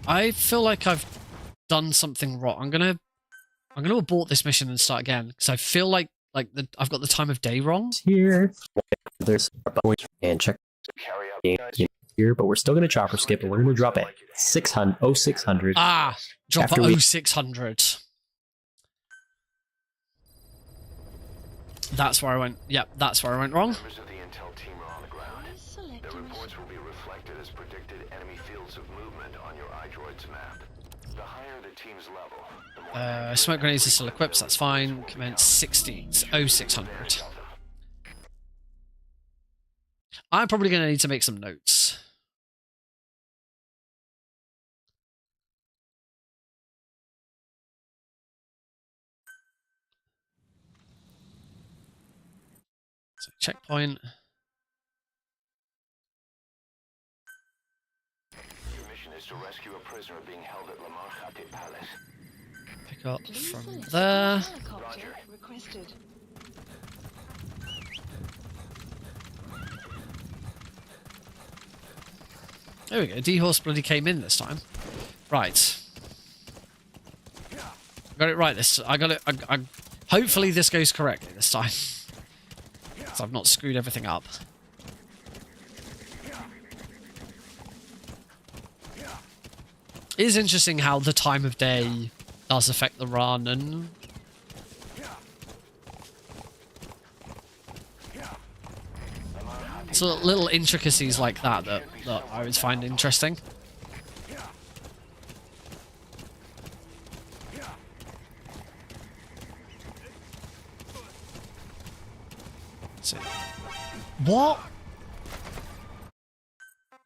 Speaker 1: I feel like I've done something wrong. I'm gonna abort this mission and start again because I feel like I've got the time of day wrong.
Speaker 3: Here, there's a point and check
Speaker 4: Carry out
Speaker 3: here, but we're still gonna chopper skip and we're gonna drop it 600.
Speaker 1: Ah, drop
Speaker 3: After
Speaker 1: at
Speaker 3: we-
Speaker 1: 0600. That's where I went. Yep, that's where I went wrong.
Speaker 4: members of the intel team are on the ground.
Speaker 6: Please select
Speaker 4: Their
Speaker 6: a mission.
Speaker 4: reports will be reflected as predicted enemy fields of movement on your iDroid's map. The higher the team's level, the more accurate
Speaker 1: Smoke grenades are still
Speaker 4: enemy
Speaker 1: equipped, so that's fine.
Speaker 4: will be
Speaker 1: Commence
Speaker 4: out.
Speaker 1: 60,
Speaker 4: There,
Speaker 1: 0600.
Speaker 4: Delta.
Speaker 1: I'm probably going to need to make some notes. So checkpoint.
Speaker 4: Your mission is to rescue a prisoner being held at Lamar Khatib Palace.
Speaker 1: Pick up
Speaker 6: Please
Speaker 1: from
Speaker 6: select a
Speaker 1: there.
Speaker 6: helicopter requested.
Speaker 1: There we go. D-Horse bloody came in this time. Right. I got it right this. I got it. Hopefully this goes correctly this time. So I've not screwed everything up. It is interesting how the time of day does affect the run, and it's little intricacies like that that I always find interesting. So, what?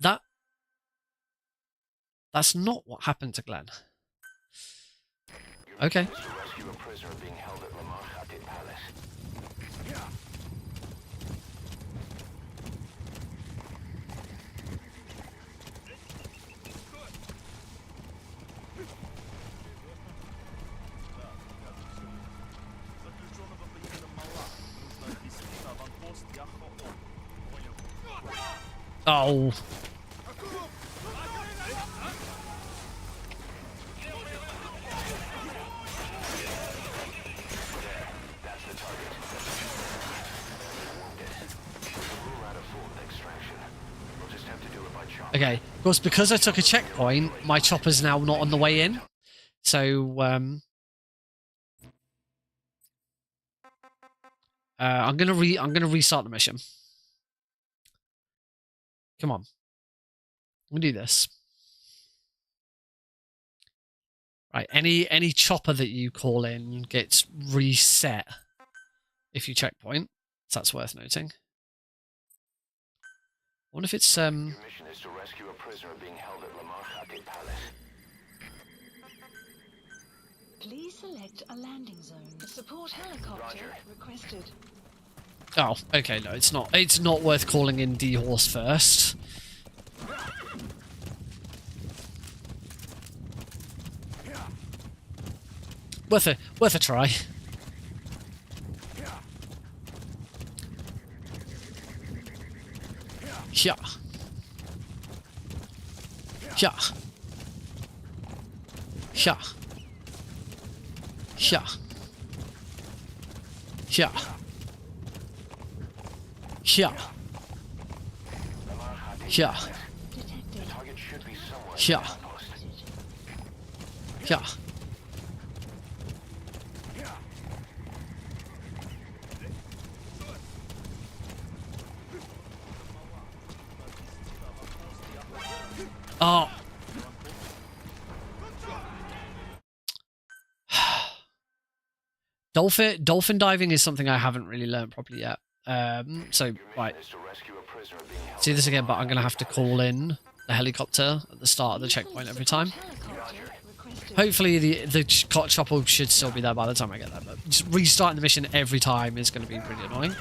Speaker 1: That That's not what happened to Glenn. Okay. Oh. Okay, of course, because I took a checkpoint, my chopper's now not on the way in. So, I'm gonna restart the mission. Come on. We'll do this. Right, any chopper that you call in gets reset if you checkpoint. So that's worth noting. I wonder if it's
Speaker 4: Your mission is to rescue a prisoner being held at Lamar Khatib Palace.
Speaker 6: Please select a landing zone. Support helicopter requested.
Speaker 1: Oh, okay, no, it's not. It's not worth calling in D-Horse first. Worth a try. Yeah. Yeah. Yeah. Yeah. Yeah. Yeah. Yeah. Yeah. Yeah. Oh. Dolphin diving is something I haven't really learned properly yet. So, right. See this again, but I'm going to have to call in the helicopter at the start of the checkpoint every time. Hopefully the chopper should still be there by the time I get there, but just restarting the mission every time is going to be pretty annoying.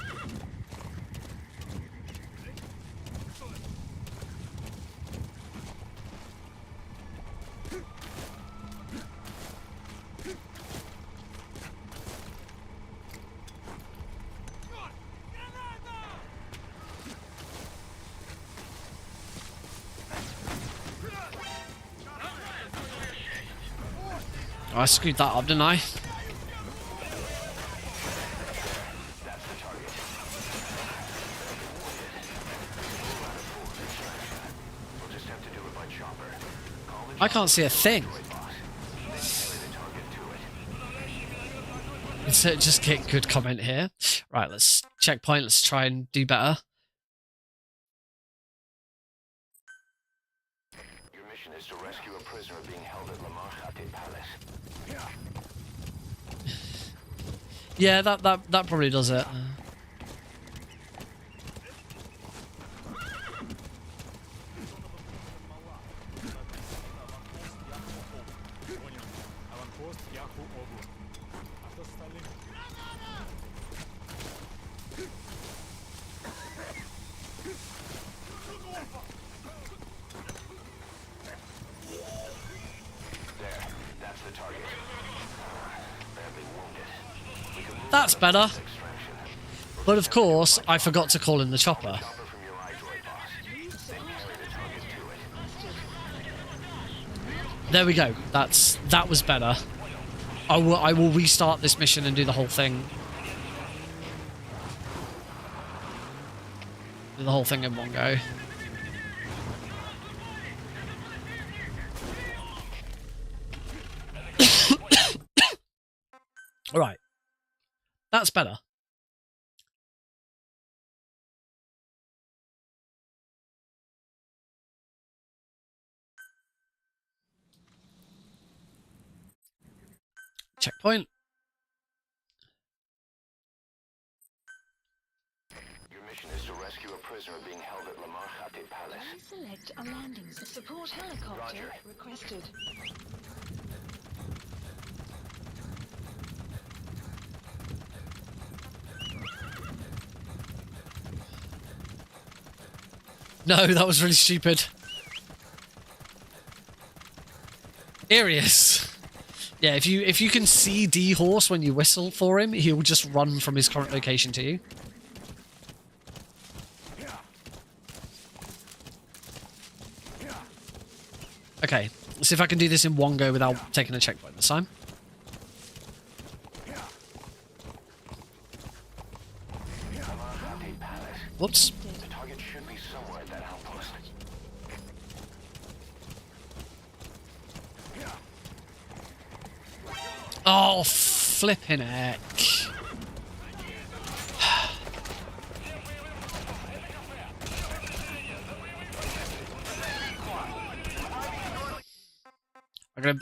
Speaker 1: Oh, I screwed that up, didn't I? I can't see a thing. Just get good comment here. Right, let's checkpoint. Let's try and do better.
Speaker 4: Your mission is to rescue a prisoner being held at Lamar Khatib Palace.
Speaker 1: Yeah, that probably does it. That's better. But of course, I forgot to call in the chopper. There we go. That was better. I will restart this mission and do the whole thing. Do the whole thing in one go. All right. That's better. Checkpoint.
Speaker 4: Your mission is to rescue a prisoner prisoner being held at Lamarchate Palace.
Speaker 6: Please select a landing zone. Support helicopter
Speaker 4: Roger.
Speaker 6: requested.
Speaker 1: No, that was really stupid. Here he is. Yeah, if you can see D-Horse when you whistle for him, he will just run from his current location to you. Okay, let's see if I can do this in one go without taking a checkpoint this time. Whoops.
Speaker 4: The target should be somewhere at that outpost.
Speaker 1: Oh, flipping heck.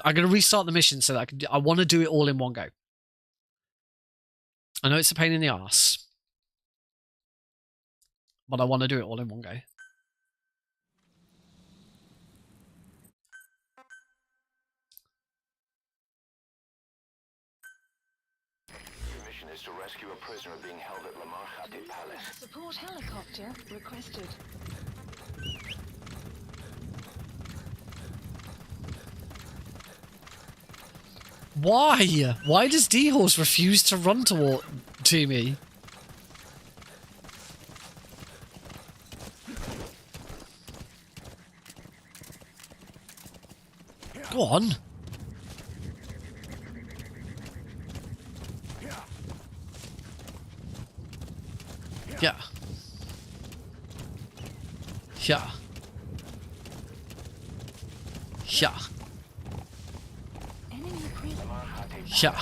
Speaker 1: I'm gonna restart the mission so that I want to do it all in one go. I know it's a pain in the ass, but I want to do it all in one go.
Speaker 4: Your mission is to rescue a prisoner being held at Lamarchate Palace.
Speaker 6: Support helicopter requested.
Speaker 1: Why? Why does D-Horse refuse to run to me? Go on. Yeah. Yeah. Yeah. Yeah.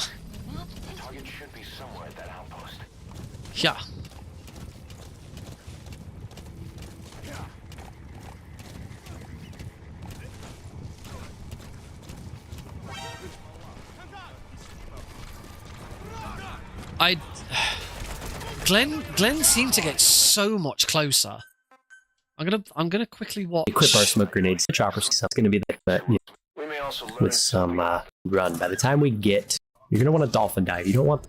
Speaker 4: The target should be somewhere at that outpost.
Speaker 1: Yeah. Glenn seemed to get so much closer. I'm gonna quickly watch.
Speaker 3: Equip our smoke grenades. The chopper's gonna be there, but you know,
Speaker 4: We may also learn
Speaker 3: with some run. By the time we get, you're gonna want a dolphin dive. You don't want.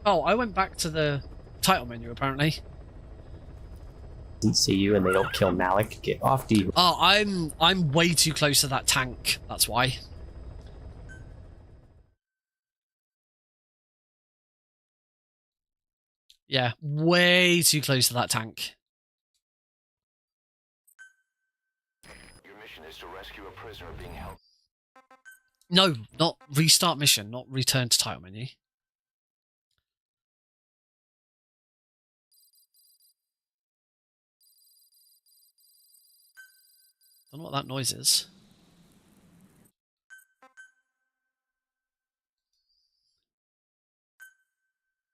Speaker 1: Oh, I went back to the title menu apparently.
Speaker 3: Doesn't see you and they don't kill Malik. Get off D.
Speaker 1: Oh, I'm way too close to that tank. That's why. Yeah, way too close to that tank.
Speaker 4: Your mission is to rescue a prisoner being held.
Speaker 1: No, not restart mission, not return to title menu. Don't know what that noise is.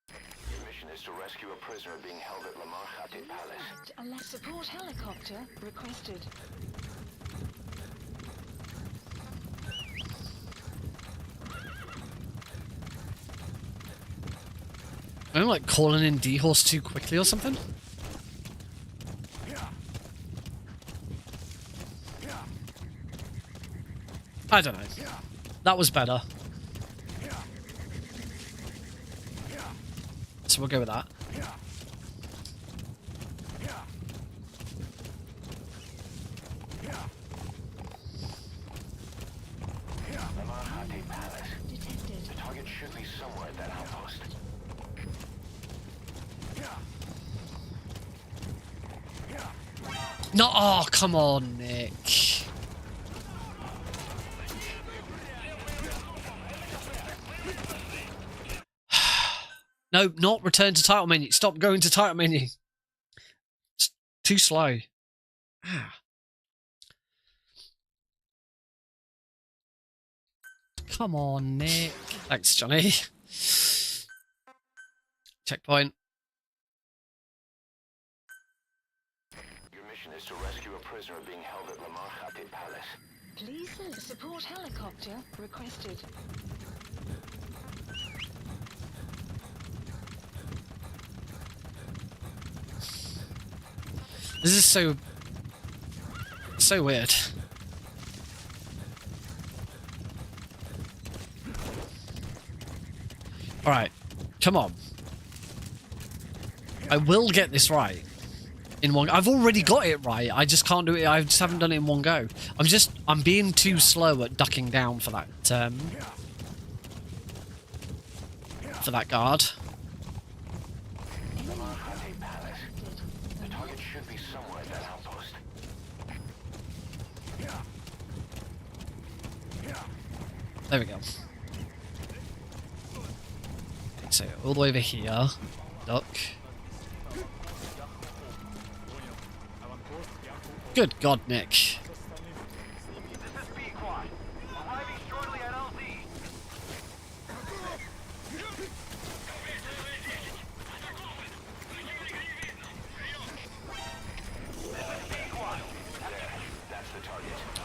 Speaker 4: Your mission is to rescue a prisoner being held at Lamarchate Palace.
Speaker 6: Support helicopter requested.
Speaker 1: I'm like calling in D-Horse too quickly or something. I don't know. That was better. So we'll go with that.
Speaker 4: Lamarchate Palace.
Speaker 6: Detected.
Speaker 4: The target should be somewhere at that outpost.
Speaker 1: No, oh, come on, Nick. No, not return to title menu. Stop going to title menu. It's too slow. Ah. Come on, Nick. Thanks, Johnny. Checkpoint.
Speaker 4: Your mission is to rescue a prisoner being held at Lamarchate Palace.
Speaker 6: Please support helicopter requested.
Speaker 1: This is so weird. Alright, come on. I will get this right in one. I've already got it right. I just can't do it. I just haven't done it in one go. I'm being too slow at ducking down for that guard.
Speaker 4: The target should be somewhere at that outpost.
Speaker 1: There we go. So all the way over here. Duck. Good God, Nick.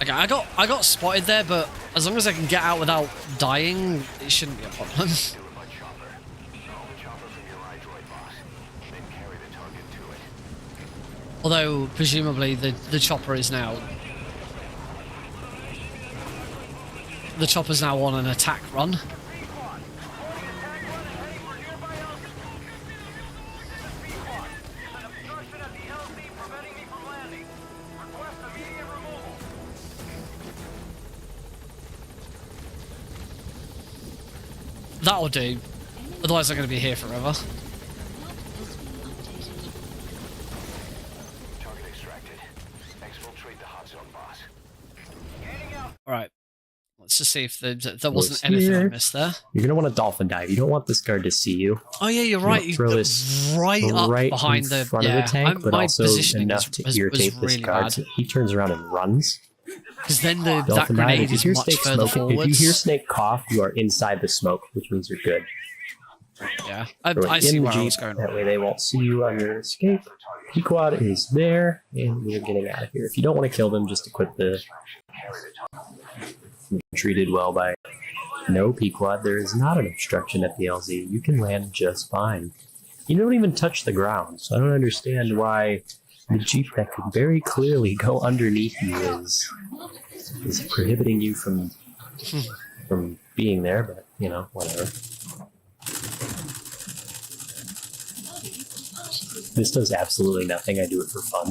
Speaker 1: Okay, I got spotted there, but as long as I can get out without dying, it shouldn't be a problem. Although, presumably, the chopper is now... The chopper's now on an attack run. That'll do. Otherwise, I'm going to be here forever. Alright. Let's just see if there wasn't anything I missed there.
Speaker 3: You're going to want to dolphin dive. You don't want this guard to see you.
Speaker 1: Oh yeah, you're right. He's
Speaker 3: throw this
Speaker 1: right up behind
Speaker 3: in
Speaker 1: the
Speaker 3: front of the tank, but
Speaker 1: my
Speaker 3: also enough to irritate this
Speaker 1: really
Speaker 3: guard.
Speaker 1: bad.
Speaker 3: So he turns around and runs.
Speaker 1: Because then that
Speaker 3: Dolphin dive.
Speaker 1: grenade
Speaker 3: If you
Speaker 1: is
Speaker 3: hear
Speaker 1: much
Speaker 3: Snake
Speaker 1: further
Speaker 3: smoking, if you
Speaker 1: forwards.
Speaker 3: hear Snake cough, you are inside the smoke, which means you're good.
Speaker 1: Yeah,
Speaker 3: Throw
Speaker 1: I
Speaker 3: it
Speaker 1: see
Speaker 3: in the
Speaker 1: where I was
Speaker 3: Jeep,
Speaker 1: going.
Speaker 3: that way they won't see you on your escape. Pequod is there, and we're getting out of here. If you don't want to kill them, just equip the... You're treated well by... No, Pequod, there is not an obstruction at the LZ. You can land just fine. You don't even touch the ground, so I don't understand why the Jeep that could very clearly go underneath you is prohibiting you from being there, but, you know, whatever. This does absolutely nothing. I do it for fun.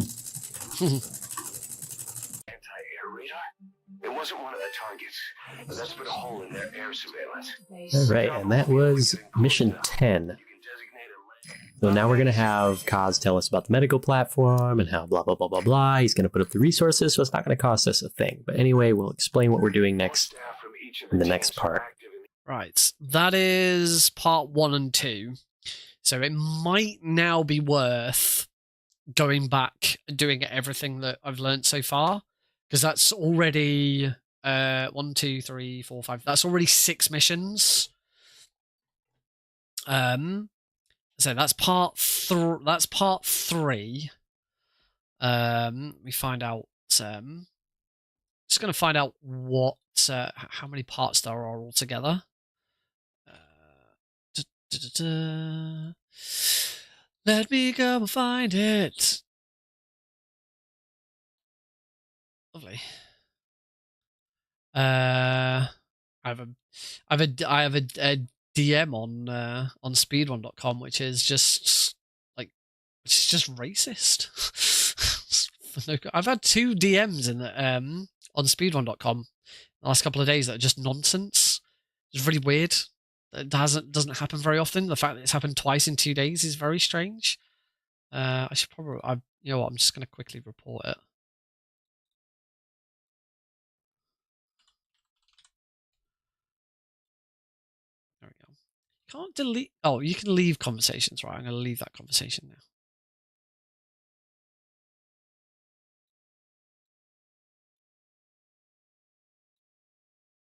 Speaker 4: Anti-air radar? It wasn't one of the targets, but that's put a hole in their air surveillance.
Speaker 3: Alright, and that was mission 10. So now we're going to have Kaz tell us about the medical platform and how blah blah blah blah blah. He's going to put up the resources, so it's not going to cost us a thing. But anyway, we'll explain what we're doing next in the next part.
Speaker 1: Right, that is part 1 and 2. So it might now be worth going back and doing everything that I've learned so far, because that's already 1, 2, 3, 4, 5. That's already 6 missions. So that's part 3. That's part 3. We find out. Just going to find out what how many parts there are altogether. Let me go and find it. Lovely. I have a DM on speedrun.com, which is just racist. I've had 2 DMs in on speedrun.com the last couple of days that are just nonsense. It's really weird. It doesn't happen very often. The fact that it's happened twice in 2 days is very strange. I should probably, you know what? I'm just going to quickly report it. There we go. Can't delete. Oh, you can leave conversations, right? I'm going to leave that conversation now.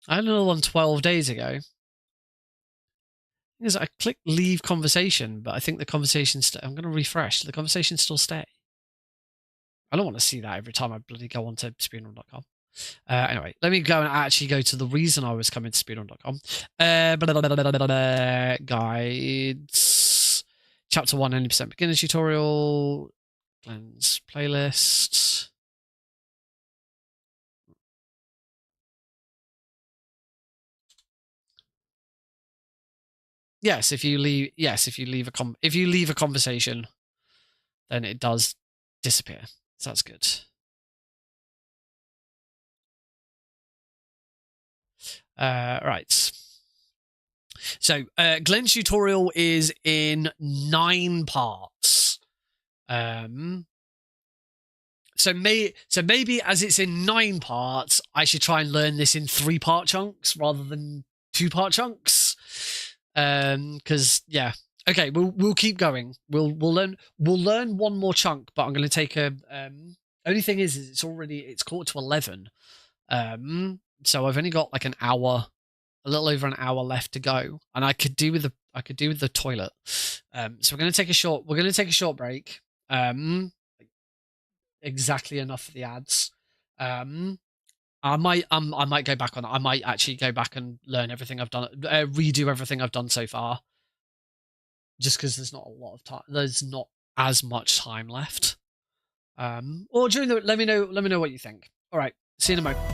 Speaker 1: I had another one 12 days ago. Is I click leave conversation, but I think the conversation's I'm going to refresh. The conversation still stay. I don't want to see that every time I bloody go onto speedrun.com. Anyway, let me go and actually go to the reason I was coming to speedrun.com. Guides. Chapter 1, 90% beginner tutorial. Glenn's Playlist. Yes, if you leave a conversation, then it does disappear. So that's good. Right. So Glenn's tutorial is in 9 parts. So maybe as it's in 9 parts, I should try and learn this in 3-part chunks rather than 2-part chunks. Because yeah, okay, we'll keep going. We'll learn 1 more chunk, but I'm going to take a. Only thing is it's 11:15. So I've only got like an hour, a little over an hour left to go, and I could do with the toilet. So we're going to take a short break. Exactly enough for the ads. I might go back on. I might actually go back and learn everything I've done, redo everything I've done so far. Just because there's not a lot of time. There's not as much time left. Or during the, let me know what you think. All right, see you in a moment.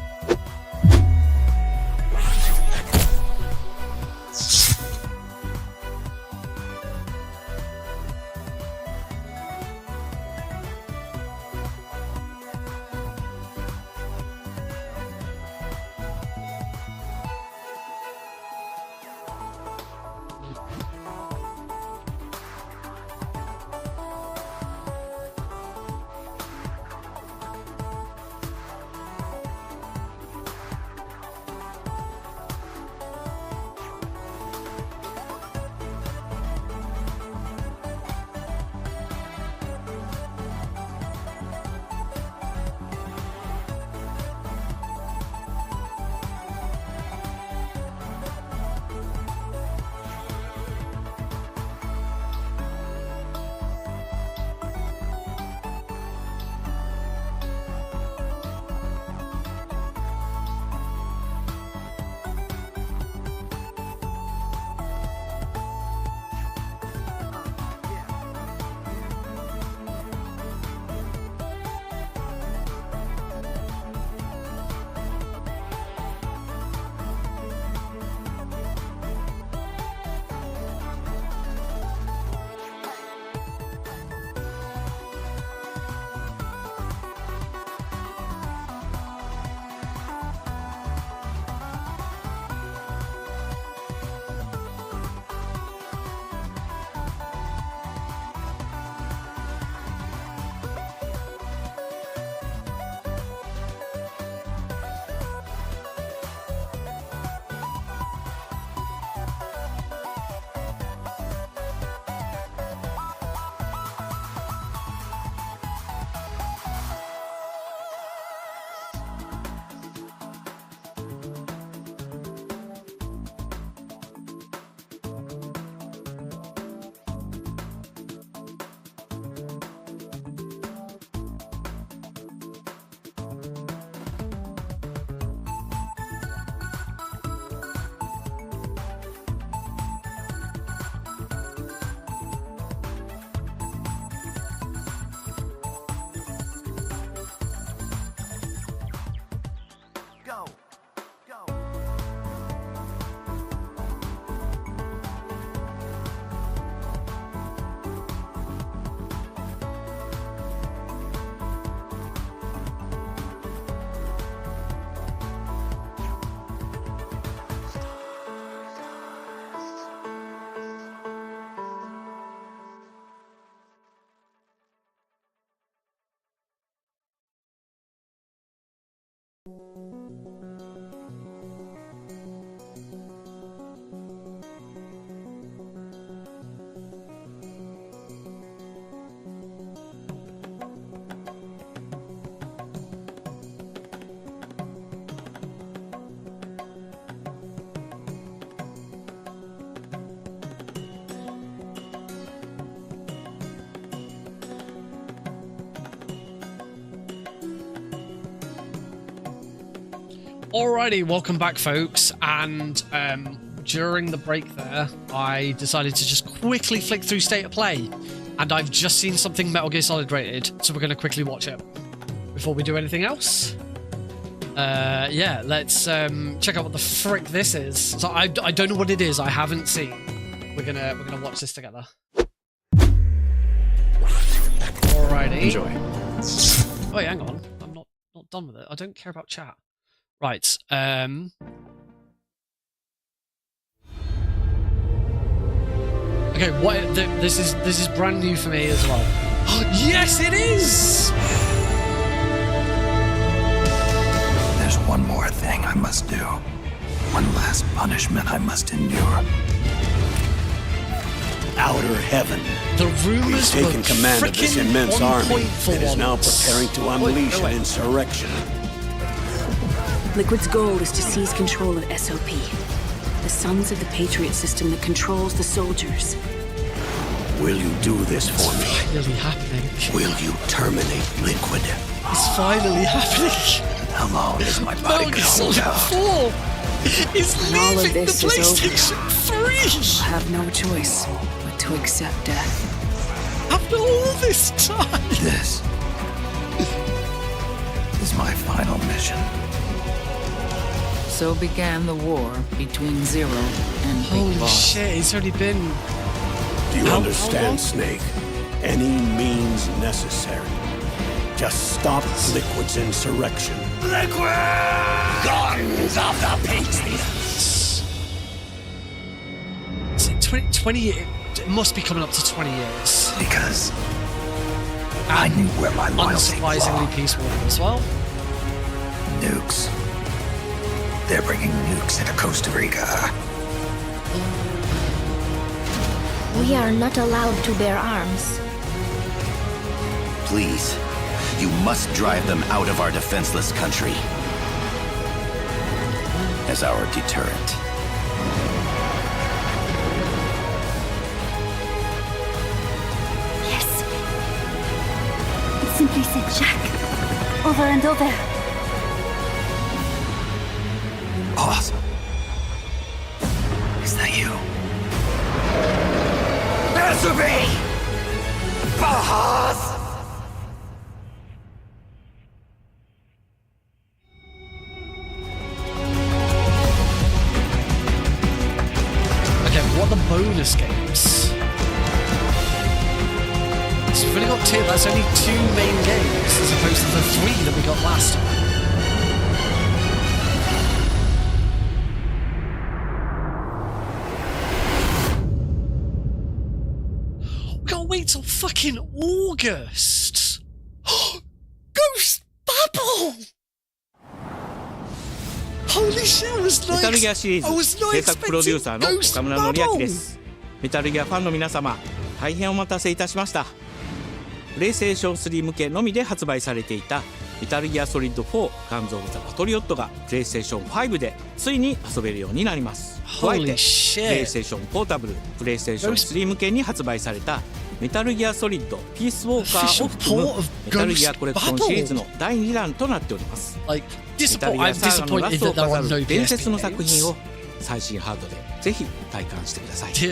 Speaker 1: Alrighty, welcome back, folks. And during the break there, I decided to just quickly flick through State of Play And I've just seen something Metal Gear Solid rated, so we're going to quickly watch it before we do anything else. Yeah, let's check out what the frick this is. So I don't know what it is. I haven't seen. We're gonna watch this together. Alrighty.
Speaker 3: Enjoy.
Speaker 1: Oh, hang on. I'm not done with it. I don't care about chat. Right. Okay. What? This is brand new for me as well. Yes, it is.
Speaker 7: There's one more thing I must do. One last punishment I must endure.
Speaker 2: Outer heaven.
Speaker 1: The rumors
Speaker 2: He's taken command of this immense army and is now preparing to unleash an insurrection.
Speaker 10: Liquid's goal is to seize control of SOP, the Sons of the Patriot system that controls the soldiers.
Speaker 2: Will you do this for me?
Speaker 1: It's finally happening.
Speaker 2: Will you terminate Liquid?
Speaker 1: It's finally happening.
Speaker 7: How long is my body gonna hold out?
Speaker 1: 4 is
Speaker 10: When all of
Speaker 1: leaving the
Speaker 10: this is over,
Speaker 1: PlayStation 3.
Speaker 10: I'll have no choice but to accept death.
Speaker 1: After all this time.
Speaker 7: This is my final mission.
Speaker 11: So began the war between Zero and Big
Speaker 1: Holy
Speaker 11: Boss.
Speaker 1: shit, it's already been...
Speaker 2: Do you
Speaker 1: How
Speaker 2: understand,
Speaker 1: long?
Speaker 2: Snake? Any means necessary. Just stop Liquid's insurrection. Liquid! Guns of the Patriots!
Speaker 1: Is it 20 years? It must be coming up to 20 years.
Speaker 7: Because I knew where my loyalty
Speaker 1: Unsurprisingly
Speaker 7: belonged.
Speaker 1: peaceful as well.
Speaker 7: Nukes. They're bringing nukes into Costa Rica.
Speaker 12: We are not allowed to bear arms.
Speaker 7: Please, you must drive them out of our defenseless country. As our deterrent.
Speaker 12: Yes. It simply said Jack. Over and over.
Speaker 7: Boss. Is that you? Answer me! Boss!
Speaker 1: Okay, what are the bonus games? So we've only got 2, that's only 2 main games as opposed to the 3 that we got last time. We gotta wait till fucking August! Ghost Bubble! Holy shit, I was
Speaker 13: メタルギア
Speaker 1: not
Speaker 13: シリー
Speaker 1: I was
Speaker 13: ズ
Speaker 1: not
Speaker 13: 制作プロデューサーの
Speaker 1: expecting
Speaker 13: 岡村
Speaker 1: Ghost
Speaker 13: 紀明で
Speaker 1: Bubble!
Speaker 13: す。メタルギアファンの皆様、大変お待たせいたしました。プレイステーション3向けのみで発売されていたメタルギアソリッド4ガンズ・オブ・ザ・パトリオットがプレイステーション5でついに遊べるようになります。加えて、プレイステーションポータブル、プレイステーション3向けに発売されたメタルギアソリッドピースウォーカーを含むメタルギアコレクションシリーズの第2弾となっております。メタルギアサーガのラストを飾る伝説の作品を最新ハードでぜひ体感してください。そし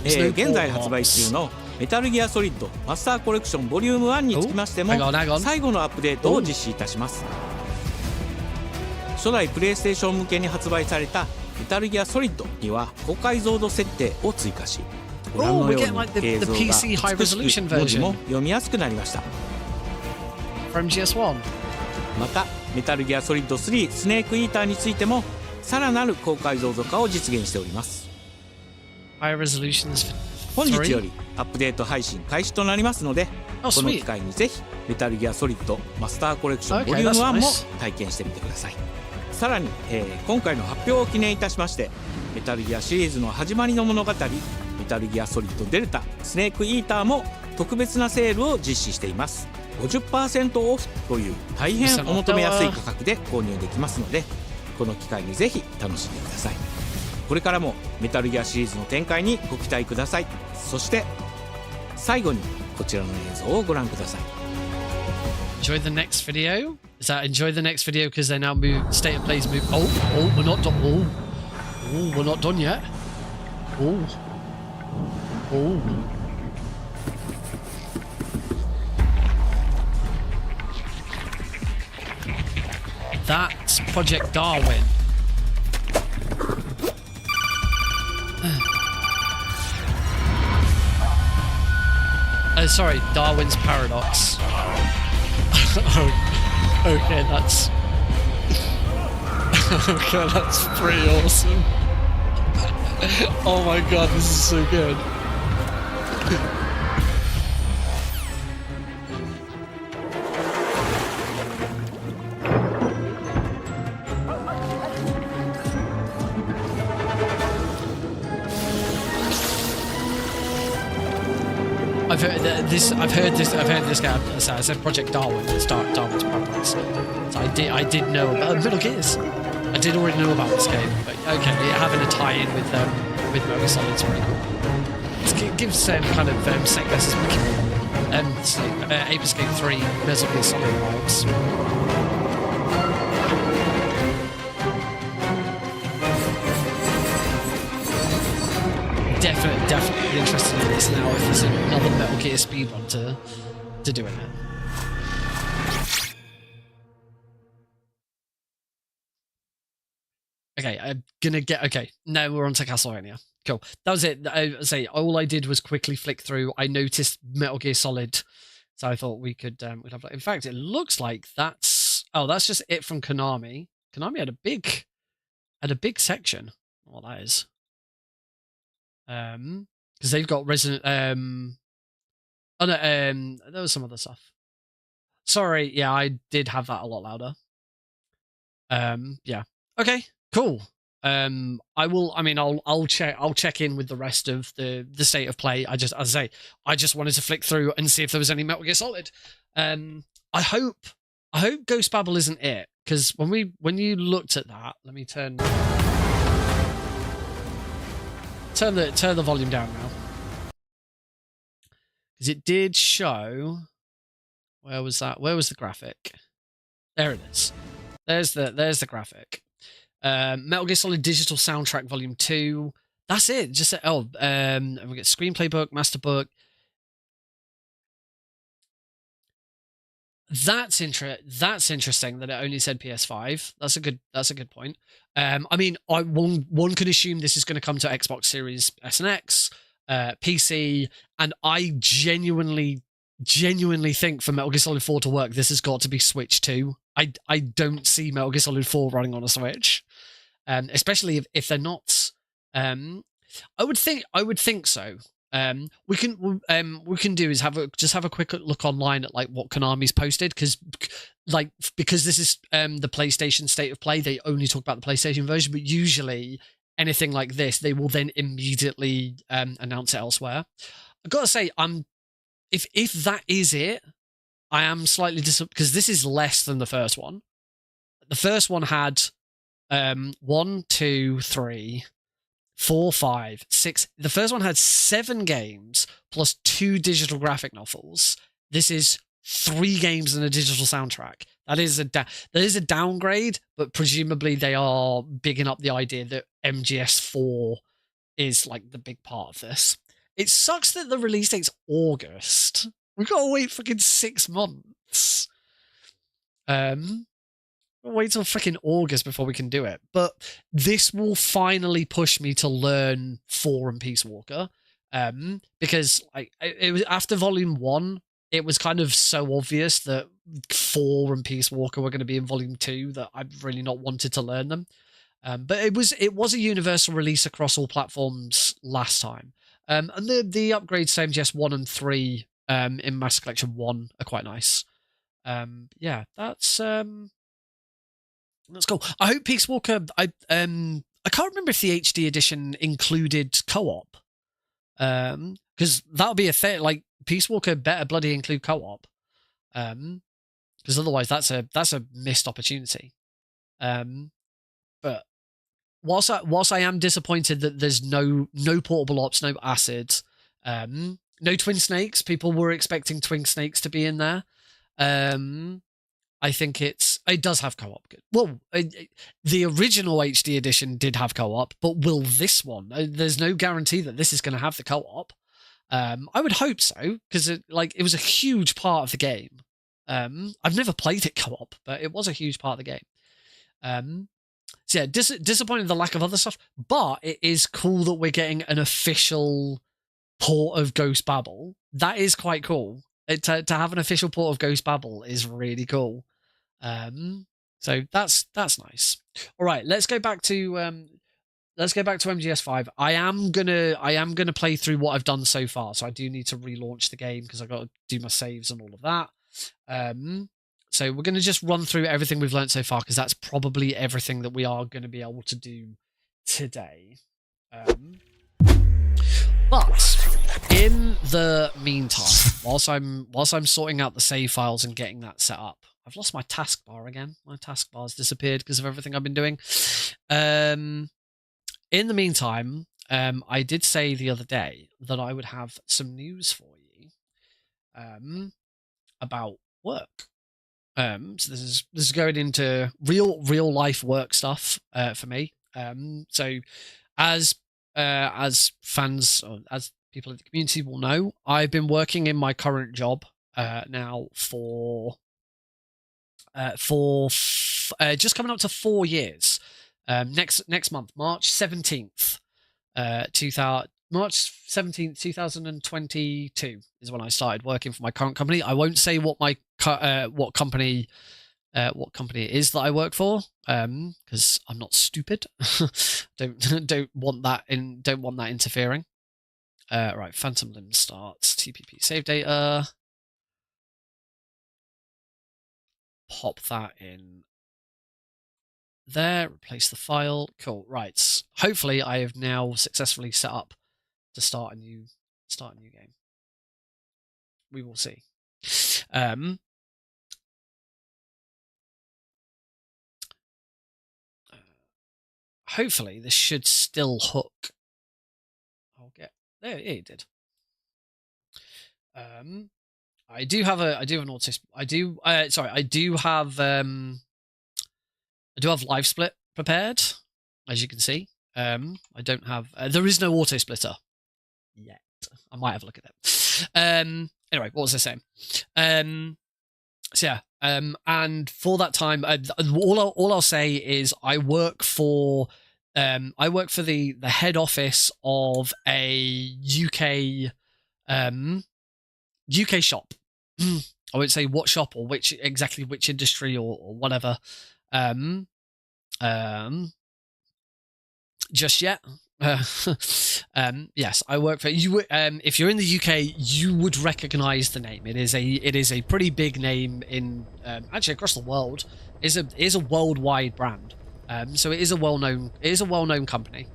Speaker 13: て現在発売中のメタルギアソリッドマスターコレクションボリューム1につきましても最後のアップデートを実施いたします。初代プレイステーション向けに発売されたメタルギアソリッドには高解像度設定を追加し、ご覧のように映像が美しく文字も読みやすくなりました。またメタルギアソリッド3スネークイーターについてもさらなる高解像度化を実現しております。本日よりアップデート配信開始となりますので、この機会にぜひメタルギアソリッドマスターコレクションボリューム1も体験してみてください。さらに、今回の発表を記念いたしまして、メタルギアシリーズの始まりの物語メタルギアソリッドデルタスネークイーターも特別なセールを実施しています。50% オフという大変お求めやすい価格で購入できますので、この機会にぜひ楽しんでください。これからもメタルギアシリーズの展開にご期待ください。そして最後にこちらの映像をご覧ください。
Speaker 1: Enjoy the next video? Is that enjoy the next video because they now move state of plays move? Oh, we're not done. Oh, we're not done yet. Oh. Ooh. That's Project Darwin. Sorry, Darwin's Paradox. Oh, okay, that's... okay, that's pretty awesome. Oh my god, this is so good. I've heard this guy say, I said Project Darwin, it's Darwin's Paradox. So I did know about Metal Gears. I did already know about this game, but okay, having a tie-in with Metal Gear Solid is pretty cool. It gives kind of Snake vs. Ape Escape 3 Metal Gear Solid vibes. Definitely interested in this now if there's another Metal Gear speedrun to do in it. Okay, I'm gonna get... Okay, now we're on to Castlevania. Cool. That was it. I say all I did was quickly flick through. I noticed Metal Gear Solid, so I thought we could we'd have... In fact, it looks like that's... Oh, that's just it from Konami. Konami had a big section. What that is. Because they've got Resident oh no, there was some other stuff. Sorry, yeah, I did have that a lot louder. Yeah. Okay, cool. I'll check in with the rest of the state of play. I just wanted to flick through and see if there was any Metal Gear Solid. I hope Ghost Babel isn't it, because when you looked at that, let me turn the volume down now, because it did show. Where was that? Where was the graphic? There it is. There's the graphic. Metal Gear Solid Digital Soundtrack Volume 2. That's it. Just we get screenplay book, master book. That's interesting that it only said PS5. That's a good point. One could assume this is going to come to Xbox Series S and X, PC, and I genuinely think for Metal Gear Solid 4 to work, this has got to be Switch 2. I don't see Metal Gear Solid 4 running on a Switch, especially if they're not. I would think so. We can do is have a quick look online at like what Konami's posted, because this is the PlayStation State of Play. They only talk about the PlayStation version, but usually anything like this, they will then immediately announce it elsewhere. I've got to say, if that is it, I am slightly disappointed, because this is less than the first one. The first one had 1, 2, 3, 4, 5, 6. The first one had 7 games plus 2 digital graphic novels. This is 3 games and a digital soundtrack. That is a downgrade, but presumably they are bigging up the idea that MGS4 is like the big part of this. It sucks that the release date's August. We've got to wait fucking 6 months. We'll wait till freaking August before we can do it. But this will finally push me to learn 4 and Peace Walker. Because it was after Volume 1, it was kind of so obvious that 4 and Peace Walker were going to be in Volume 2 that I've really not wanted to learn them. But it was a universal release across all platforms last time. And the upgrades to MGS 1 and 3 in Master Collection 1 are quite nice. Yeah, that's cool. I hope Peace Walker. I can't remember if the HD edition included co-op. Because that'll be a thing. Like Peace Walker better bloody include co-op. Because otherwise that's a missed opportunity. But whilst I am disappointed that there's no portable ops, no acid, no Twin Snakes. People were expecting Twin Snakes to be in there. I think it does have co-op. Well, the original HD edition did have co-op, but will this one? There's no guarantee that this is going to have the co-op. I would hope so, because it was a huge part of the game. I've never played it co-op, but it was a huge part of the game. So yeah, disappointed the lack of other stuff, but it is cool that we're getting an official port of Ghost Babel. That is quite cool. To have an official port of Ghost Babel is really cool. So that's nice. All right, let's go back to MGS5. I am gonna play through what I've done so far. So I do need to relaunch the game because I've got to do my saves and all of that. So we're going to just run through everything we've learned so far, because that's probably everything that we are going to be able to do today. But in the meantime, whilst I'm sorting out the save files and getting that set up, I've lost my taskbar again. My taskbar's disappeared because of everything I've been doing. In the meantime, I did say the other day that I would have some news for you about work. So this is going into real life work stuff for me. So as fans, or as people in the community will know, I've been working in my current job now for just coming up to 4 years. Next month, March 17th, 2022 is when I started working for my current company. I won't say what my what company it is that I work for, because I'm not stupid. don't want that interfering. Right, Phantom Limb starts. TPP save data. Pop that in there. Replace the file. Cool. Right. Hopefully, I have now successfully set up to start a new game. We will see. Hopefully this should still hook. I'll get there. Yeah, it did. I do have an auto. I do have live split prepared, as you can see. I don't have. There is no auto splitter yet. I might have a look at that. Anyway, what was I saying? So yeah. And for that time, all I'll say is I work for the head office of a UK shop. I won't say what shop or which industry or whatever. Just yet. Yes, I work for you. If you're in the UK, you would recognise the name. It is a pretty big name in actually across the world. It is a worldwide brand. So it is a well-known company.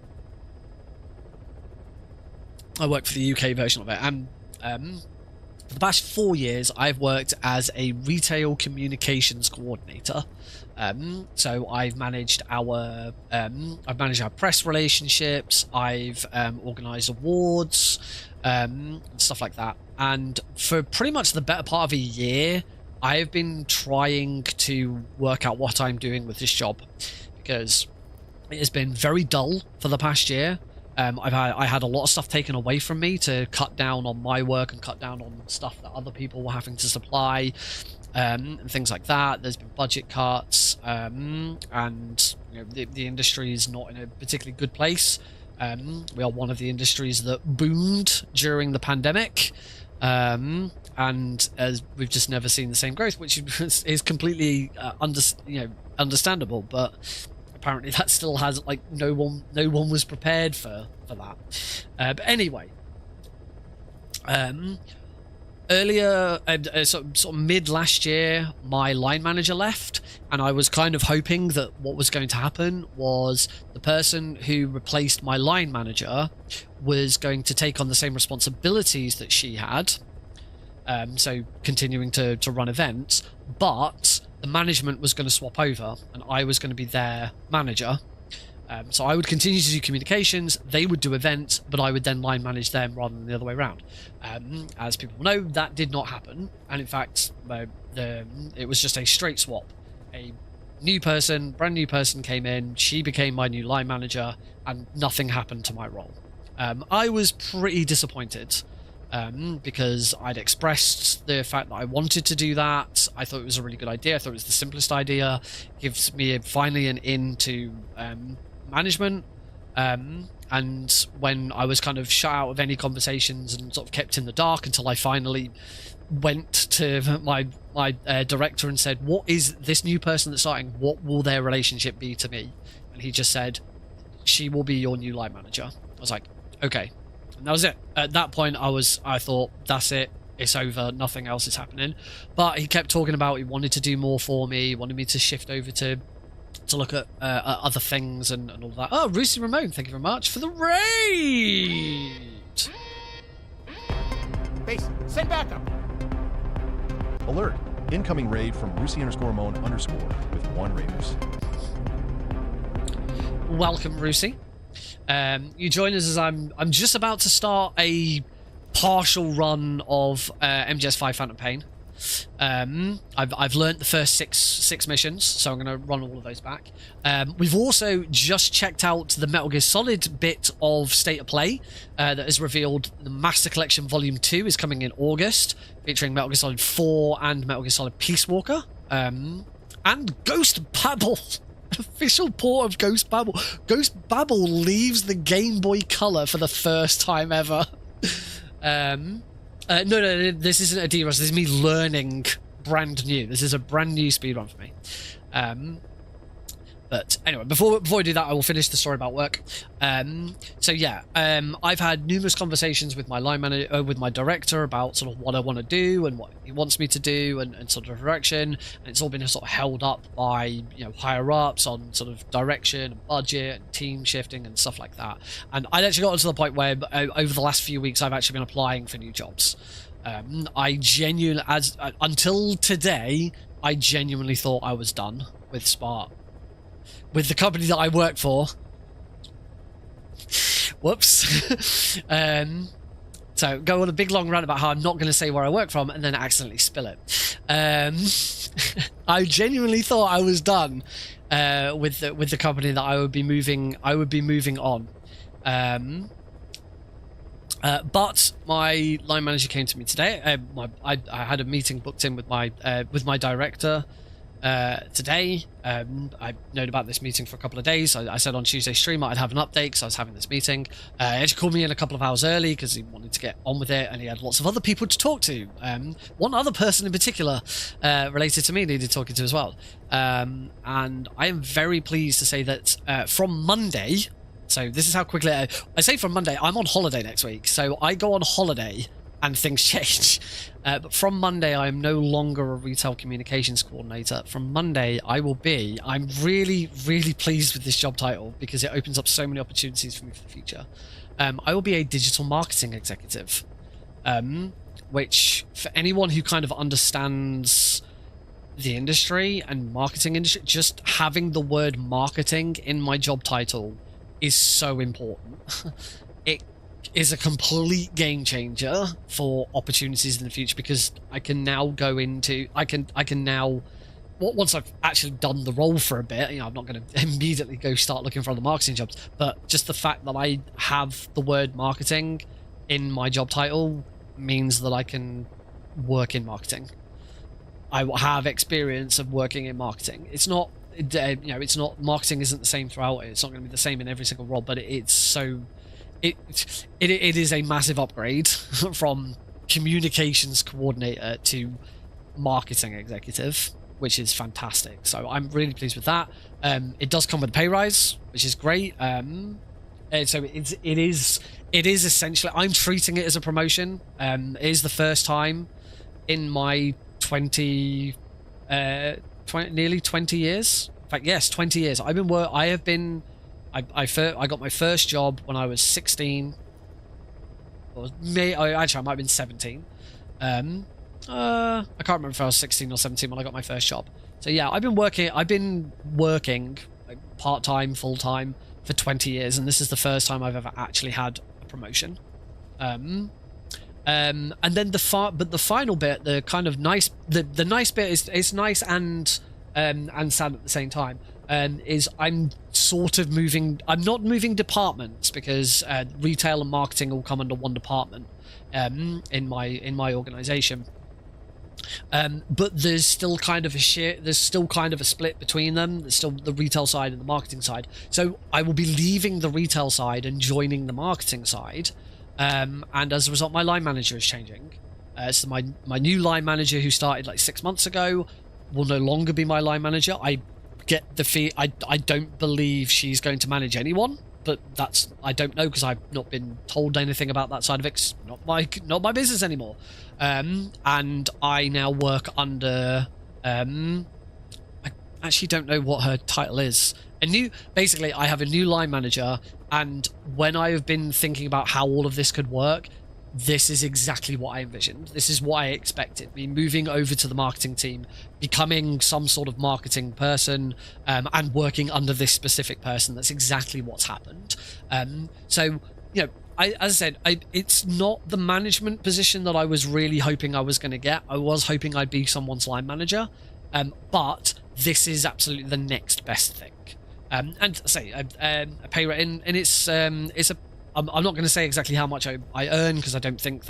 Speaker 1: I work for the UK version of it, and for the past 4 years, I've worked as a retail communications coordinator. So I've managed our press relationships. I've organised awards, stuff like that. And for pretty much the better part of a year, I've been trying to work out what I'm doing with this job, because it has been very dull for the past year. I had a lot of stuff taken away from me to cut down on my work and cut down on stuff that other people were having to supply, and things like that. There's been budget cuts, and you know, the industry is not in a particularly good place. We are one of the industries that boomed during the pandemic, and as we've just never seen the same growth, which is completely understandable, but apparently that still has, like, no one was prepared for that. But anyway, earlier, sort of mid last year, my line manager left, and I was kind of hoping that what was going to happen was the person who replaced my line manager was going to take on the same responsibilities that she had, so continuing to run events, but the management was going to swap over and I was going to be their manager. So I would continue to do communications, they would do events, but I would then line manage them rather than the other way around. As people know, that did not happen, and in fact it was just a straight swap. A brand new person came in, she became my new line manager, and nothing happened to my role. I was pretty disappointed, because I'd expressed the fact that I wanted to do that. I thought it was a really good idea. I thought it was the simplest idea. Gives me finally an in to management. And when I was kind of shut out of any conversations and sort of kept in the dark until I finally went to my director and said, what is this new person that's starting, what will their relationship be to me? And he just said, she will be your new line manager. I was like, okay. And that was it. At that point, I thought, that's it. It's over. Nothing else is happening. But he kept talking about he wanted to do more for me. He wanted me to shift over to look at other things and all that. Oh, Rusey Ramon, thank you very much for the raid.
Speaker 14: Base, send backup.
Speaker 15: Alert. Incoming raid from Rusey_Ramon_ with 1 Raiders.
Speaker 1: Welcome, Rusey. You join us as I'm just about to start a partial run of MGS5 Phantom Pain. I've learnt the first six missions, so I'm going to run all of those back. We've also just checked out the Metal Gear Solid bit of State of Play that has revealed the Master Collection Volume 2 is coming in August, featuring Metal Gear Solid 4 and Metal Gear Solid Peace Walker, and Ghost Babel. Official port of Ghost Babel. Ghost Babel leaves the Game Boy Color for the first time ever. No, this isn't a DRS. This is me learning brand new. This is a brand new speedrun for me. But anyway, before we do that, I will finish the story about work. So yeah, I've had numerous conversations with my line manager, with my director about sort of what I want to do and what he wants me to do and sort of direction. And it's all been sort of held up by higher ups on sort of direction and budget and team shifting and stuff like that. And I actually got to the point where over the last few weeks I've actually been applying for new jobs. Until today, I genuinely thought I was done with Spark. With the company that I work for. Whoops. So go on a big long rant about how I'm not going to say where I work from and then accidentally spill it. I genuinely thought I was done with the company that I would be moving on. But my line manager came to me today. I had a meeting booked in with my director today. I've known about this meeting for a couple of days. I said on Tuesday stream I'd have an update because I was having this meeting. He actually called me in a couple of hours early because he wanted to get on with it and he had lots of other people to talk to. One other person in particular related to me needed talking to as well. And I am very pleased to say that from Monday, so this is how quickly I say from Monday, I'm on holiday next week, so I go on holiday and things change. But from Monday, I am no longer a retail communications coordinator. From Monday, I'm really, really pleased with this job title because it opens up so many opportunities for me for the future. I will be a digital marketing executive, which for anyone who kind of understands the industry and marketing industry, just having the word marketing in my job title is so important. It is a complete game changer for opportunities in the future because I can now go into I can now once I've actually done the role for a bit, I'm not going to immediately go start looking for other marketing jobs, but just the fact that I have the word marketing in my job title means that I can work in marketing. I have experience of working in marketing. It's not it's not, marketing isn't the same throughout it. It's not going to be the same in every single role, but it's so it is a massive upgrade from communications coordinator to marketing executive, which is fantastic. So I'm really pleased with that. It does come with a pay rise, which is great. And so it is essentially, I'm treating it as a promotion. It is the first time in my nearly 20 years. In fact, yes, 20 years. I got my first job when I was 16. Actually, I might have been 17. I can't remember if I was 16 or 17 when I got my first job. So yeah, I've been working like part-time, full-time for 20 years, and this is the first time I've ever actually had a promotion. And then the final bit, the kind of nice, the nice bit is nice and sad at the same time. Is I'm sort of moving. I'm not moving departments because retail and marketing all come under one department. in my organization. But there's still kind of a split between them. There's still the retail side and the marketing side. So I will be leaving the retail side and joining the marketing side. And as a result, my line manager is changing. So my new line manager, who started like 6 months ago, will no longer be my line manager. I get the fee. I don't believe she's going to manage anyone, but I don't know, because I've not been told anything about that side of it. It's not my business anymore. And I now work under I actually don't know what her title is. Basically, I have a new line manager, and when I have been thinking about how all of this could work, this is exactly what I envisioned. This is what I expected. Me moving over to the marketing team, becoming some sort of marketing person, and working under this specific person. That's exactly what's happened. So, you know, as I said, it's not the management position that I was really hoping I was going to get. I was hoping I'd be someone's line manager, but this is absolutely the next best thing. And say a pay rate, and it's a. I'm not going to say exactly how much I earn, because I don't think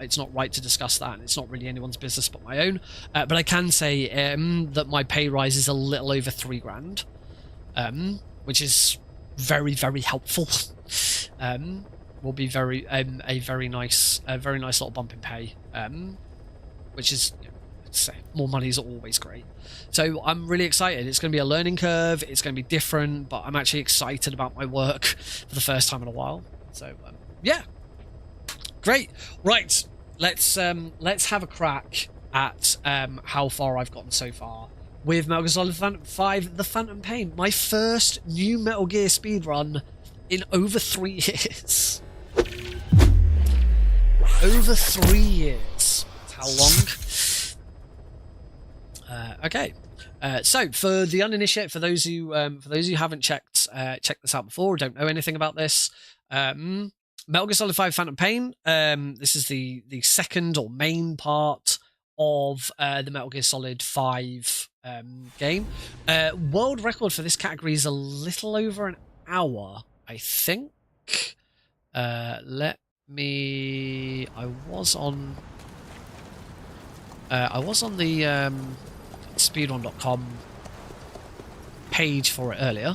Speaker 1: it's not right to discuss that, and it's not really anyone's business but my own. But I can say that my pay rise is a little over $3,000, which is very, very helpful. Will be a very nice little bump in pay, which is, you know, say, more money is always great. So I'm really excited. It's going to be a learning curve. It's going to be different, but I'm actually excited about my work for the first time in a while. So yeah, great. Right, let's have a crack at how far I've gotten so far with Metal Gear Solid 5: The Phantom Pain. My first new Metal Gear speedrun in over 3 years. Over 3 years. That's how long? Okay. So for the uninitiated, for those who haven't checked this out before, or don't know anything about this, Metal Gear Solid 5: Phantom Pain. This is the second or main part of the Metal Gear Solid 5 game. World record for this category is a little over an hour, I think. I was on the speedrun.com page for it earlier.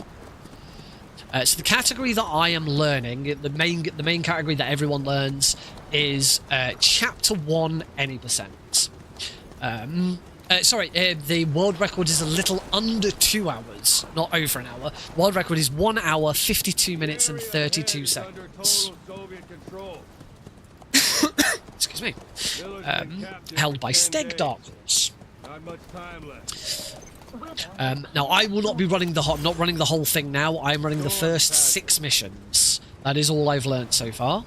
Speaker 1: So the category that I am learning, the main category that everyone learns, is Chapter 1 any percent. The world record is a little under 2 hours, not over an hour. World record is 1 hour, 52 minutes, and 32 seconds. Excuse me. Held by Steg Dark Horse. Now I will not be running the whole thing now. I'm running the first 6 missions. That is all I've learnt so far.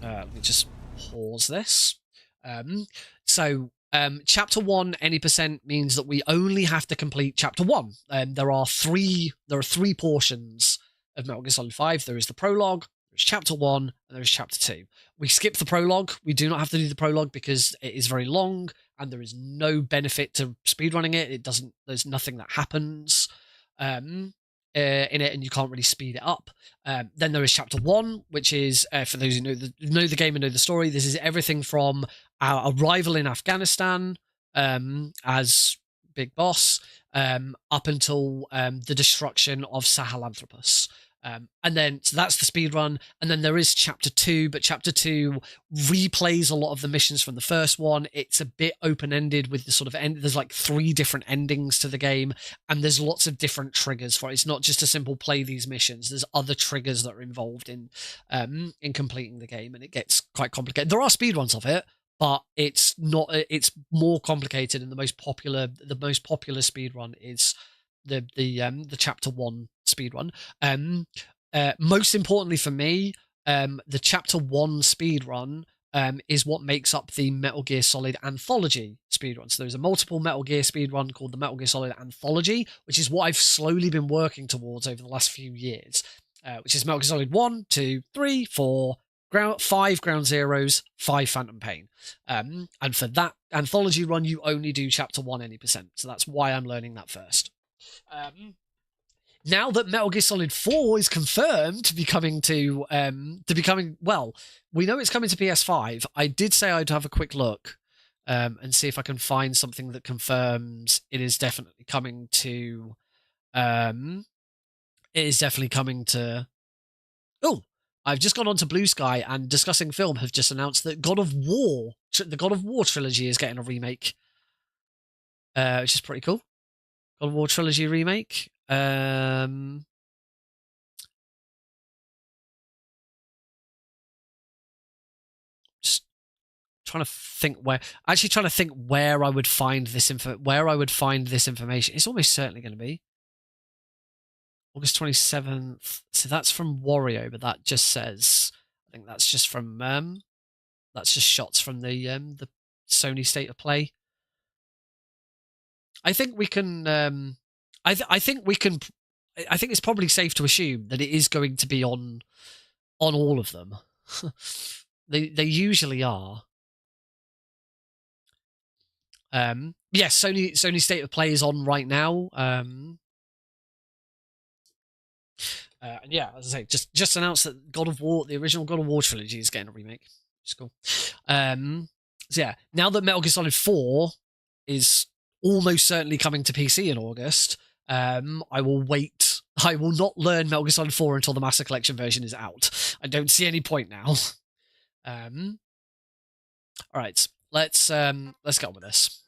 Speaker 1: Let me just pause this. Chapter 1 any percent means that we only have to complete Chapter 1. There are three portions of Metal Gear Solid 5. There is the prologue, there's Chapter 1, and there is Chapter 2. We skip the prologue. We do not have to do the prologue because it is very long, and there is no benefit to speedrunning it. There's nothing that happens in it, and you can't really speed it up. Then there is Chapter 1, which is, for those who know the game and know the story, this is everything from our arrival in Afghanistan as Big Boss up until the destruction of Sahelanthropus. And then, so that's the speed run, and then there is Chapter 2, but Chapter 2 replays a lot of the missions from the first one. It's a bit open-ended with the sort of end. There's like 3 different endings to the game, and there's lots of different triggers for it. It's not just a simple play these missions. There's other triggers that are involved in completing the game, and it gets quite complicated. There are speed runs of it, but it's more complicated, and the most popular speed run is the Chapter 1 speedrun. Most importantly for me, the Chapter 1 speedrun is what makes up the Metal Gear Solid Anthology speedrun. So there's a multiple Metal Gear speedrun called the Metal Gear Solid Anthology, which is what I've slowly been working towards over the last few years, which is Metal Gear Solid 1, 2, 3, 4, 5 Ground Zeroes, 5 Phantom Pain. And for that Anthology run, you only do Chapter 1 any percent. So that's why I'm learning that first. now that Metal Gear Solid 4 is confirmed to be coming well, we know it's coming to PS5. I did say I'd have a quick look and see if I can find something that confirms it is definitely coming to. It is definitely coming to. Oh, I've just gone on to Blue Sky, and Discussing Film have just announced that the God of War trilogy is getting a remake, which is pretty cool. God of War trilogy remake. Just trying to think where I would find this information. It's almost certainly going to be August 27th. So that's from Wario, but that just says, I think that's just from that's just shots from the Sony State of Play. I think we can I think it's probably safe to assume that it is going to be on all of them. They usually are. Yes, Sony State of Play is on right now. And yeah, as I say, just announced that the original God of War trilogy is getting a remake. Which is cool. So yeah, now that Metal Gear Solid 4 is almost certainly coming to PC in August, I will wait. I will not learn Metal Gear Solid 4 until the Master Collection version is out. I don't see any point now. All right, let's get on with this.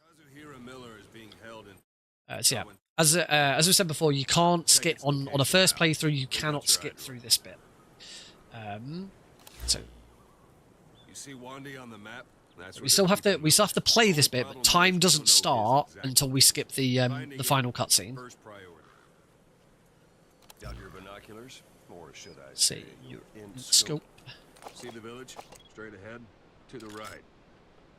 Speaker 1: So yeah, as we said before, you can't skip on a first playthrough. You cannot skip through this bit. So
Speaker 5: you see Wandy on the map?
Speaker 1: we still have to play this bit, but time doesn't start until we skip the final cutscene.
Speaker 5: Got your binoculars, or should I
Speaker 1: say your scope?
Speaker 5: See the village? Straight ahead, to the right.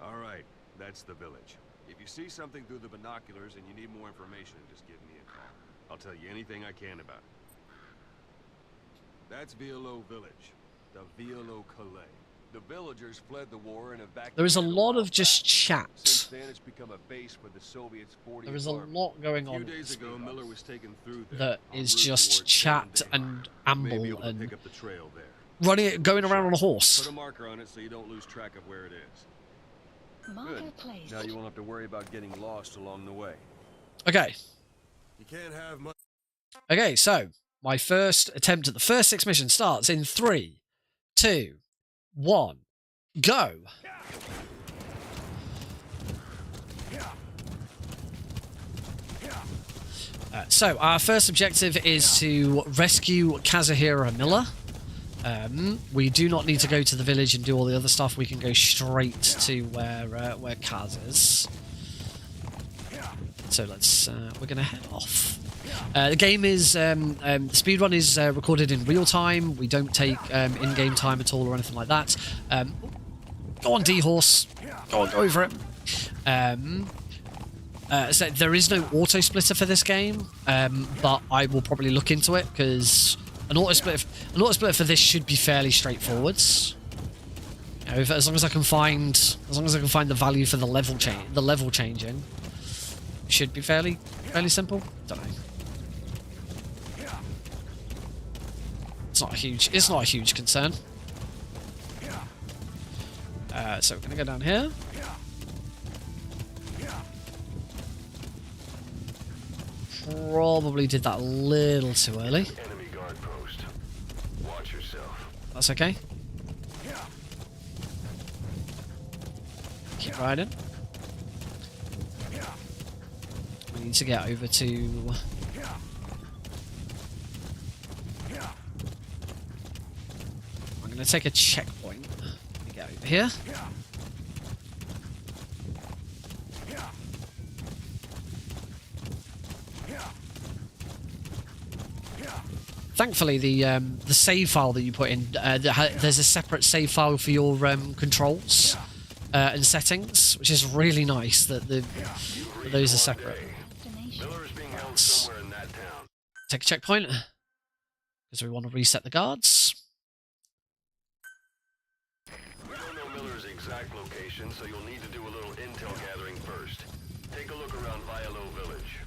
Speaker 5: All right, that's the village. If you see something through the binoculars and you need more information, just give me a call. I'll tell you anything I can about it. That's Violo Village, the Violo Calais. The villagers fled the war and evacuated.
Speaker 1: There is a lot of just chat.
Speaker 5: Since then, it's become a base for the Soviets' 40th
Speaker 1: There is a lot going on.
Speaker 5: A few days ago, Miller was taken through there.
Speaker 1: That is just chat and amble and pick up the trail there. Going around on a horse.
Speaker 5: Put a marker on it so you don't lose track of where it is. Good. Now you won't have to worry about getting lost along the way.
Speaker 1: Okay.
Speaker 5: You can't have much.
Speaker 1: Okay, so my first attempt at the first 6 missions starts in 3, 2, 1, go. So our first objective is to rescue Kazuhira Miller. We do not need to go to the village and do all the other stuff. We can go straight to where Kaz is. So we're gonna head off. The game is the speedrun is recorded in real time. We don't take in-game time at all or anything like that. Go on, D-Horse. Go over it. So there is no auto splitter for this game, but I will probably look into it because an auto splitter for this should be fairly straightforward. You know, as long as I can find the value for the level changing, should be fairly simple. Don't know. It's not a huge concern. So we're gonna go down here. Probably did that a little too early.
Speaker 4: Enemy guard post. Watch yourself.
Speaker 1: That's okay. Keep riding. We need to get over to. I'm going to take a checkpoint. Let me get over here. Thankfully, the save file that you put in, there's a separate save file for your controls and settings, which is really nice that those are separate. Take a checkpoint because we want to reset the guards.
Speaker 4: We don't know Miller's exact location, so you'll need to do a little intel gathering first. Take a look around Violo Village.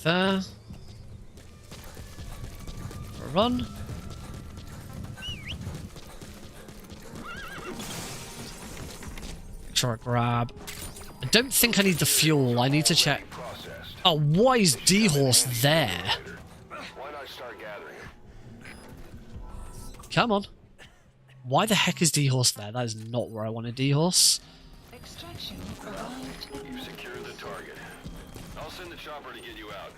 Speaker 1: there. For a run. Make sure I grab. I don't think I need the fuel. I need to check. Oh, why is D-Horse there? Come on. Why the heck is D-Horse there? That is not where I want a D-Horse.
Speaker 6: Extraction arrived.
Speaker 4: You secure the target. I'll send the chopper to get you out.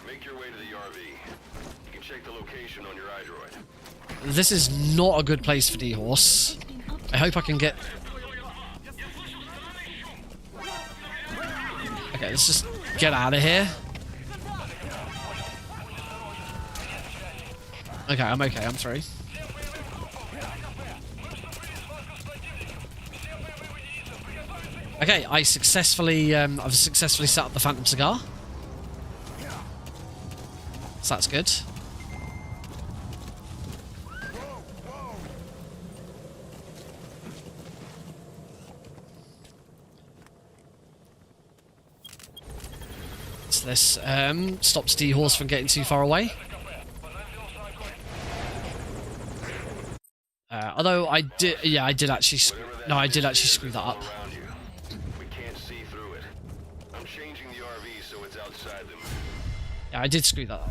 Speaker 4: Make your way to the RV. You can check the location on your iDroid.
Speaker 1: This is not a good place for D-Horse. I hope I can get... Okay, let's just get out of here. Okay, I'm okay. I'm through. Okay, I've successfully set up the Phantom Cigar. So that's good. So this stops D-Horse from getting too far away. Although I did, yeah, I did actually screw that up. Yeah, I did screw that up.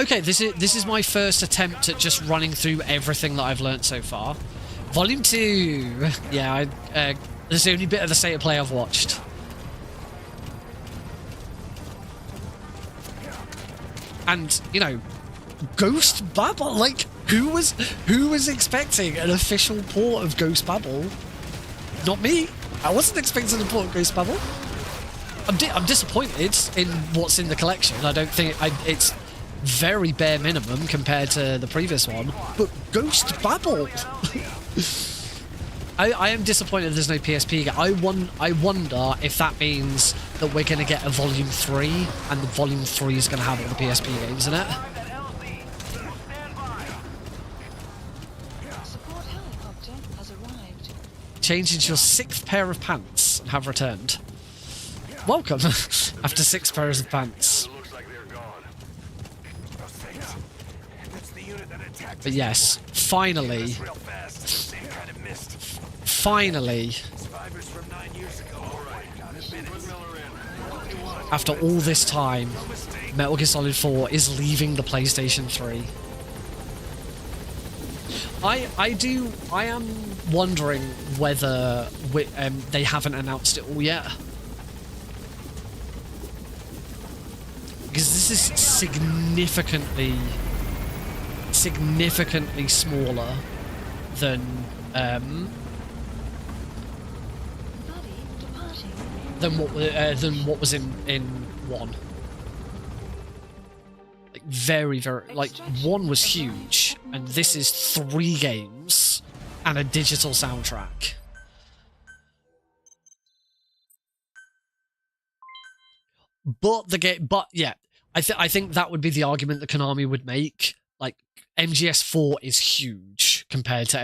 Speaker 1: Okay, this is my first attempt at just running through everything that I've learnt so far. Volume 2. Yeah, this is the only bit of the state of play I've watched. And, you know, Ghost Babel, like, who was expecting an official port of Ghost Babel? Not me. I wasn't expecting a port of Ghost Babel. I'm disappointed in what's in the collection. I don't think it's very bare minimum compared to the previous one. But Ghost Babel, I am disappointed there's no PSP game. I wonder if that means that we're going to get a Volume 3, and the Volume 3 is going to have all the PSP games in it.
Speaker 6: Support helicopter has arrived.
Speaker 1: Change into your 6th pair of pants and have returned. Welcome, after 6 pairs of pants. But yes, finally, after all this time, Metal Gear Solid 4 is leaving the PlayStation 3. I am wondering whether they haven't announced it all yet. Because this is significantly smaller than what was in 1. Like very like 1 was huge, and this is 3 games and a digital soundtrack. But yeah, I think that would be the argument that Konami would make. Like, MGS4 is huge compared to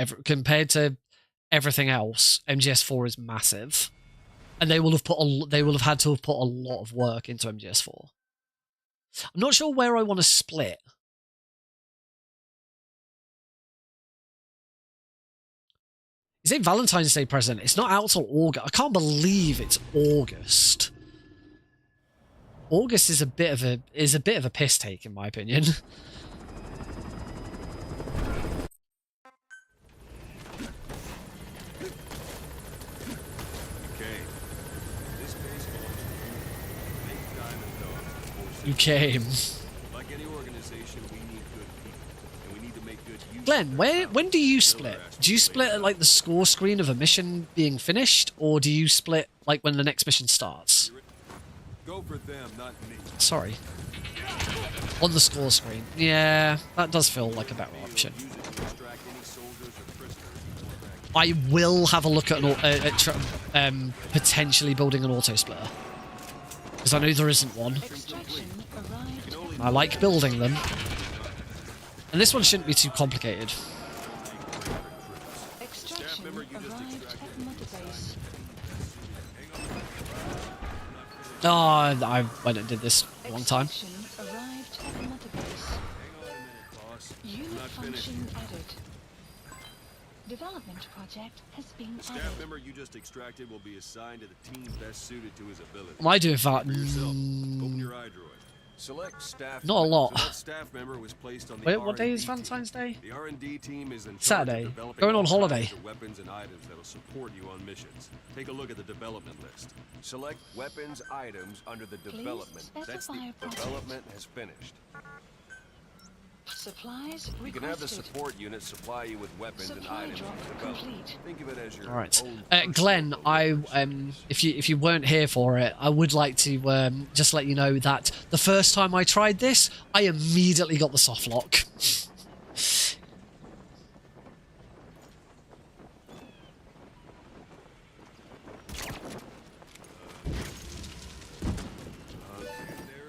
Speaker 1: everything else. MGS4 is massive, and they will have had to have put a lot of work into MGS4. I'm not sure where I want to split. Is it Valentine's Day present? It's not out till August. I can't believe it's August. August is a bit of a piss take, in my opinion. You came.
Speaker 5: Like any organization, we need good people, and we need to make good use.
Speaker 1: Glenn, when do you split? Do you split at like the score screen of a mission being finished, or do you split like when the next mission starts?
Speaker 5: Go for them, not me.
Speaker 1: Sorry. On the score screen. Yeah, that does feel like a better option. I will have a look at potentially building an auto splitter, because I know there isn't one. I like building them, and this one shouldn't be too complicated. Oh, I went and did this a long time.
Speaker 6: Arrived at Mother Base.
Speaker 5: Hang on a minute, boss.
Speaker 6: Unit
Speaker 5: Not finished.
Speaker 6: function added. Development project has been
Speaker 5: The staff
Speaker 6: added.
Speaker 5: member you just extracted will be assigned to the team best suited to his ability.
Speaker 1: What am I doing for that?
Speaker 5: Open your eye droid. Select staff.
Speaker 1: Not a lot.
Speaker 5: So that staff member was placed on the
Speaker 1: Wait, what day
Speaker 5: R&D
Speaker 1: is Valentine's Day?
Speaker 5: The R&D team is in charge
Speaker 1: Saturday.
Speaker 5: of developing
Speaker 1: Going on
Speaker 5: all
Speaker 1: holiday.
Speaker 5: kinds of weapons and items that'll support you on missions. Take a look at the development list. Select weapons items under the development. That's
Speaker 6: specify
Speaker 5: the
Speaker 6: a project.
Speaker 5: development has finished.
Speaker 6: Supplies
Speaker 5: You can have the
Speaker 6: requested.
Speaker 5: support unit supply you with weapons and
Speaker 6: Supply
Speaker 5: items
Speaker 6: drop
Speaker 5: to develop.
Speaker 6: complete.
Speaker 5: Think of it as your
Speaker 1: All right,
Speaker 5: own personal
Speaker 1: Glenn. I if you weren't here for it, I would like to just let you know that the first time I tried this, I immediately got the soft lock.
Speaker 5: There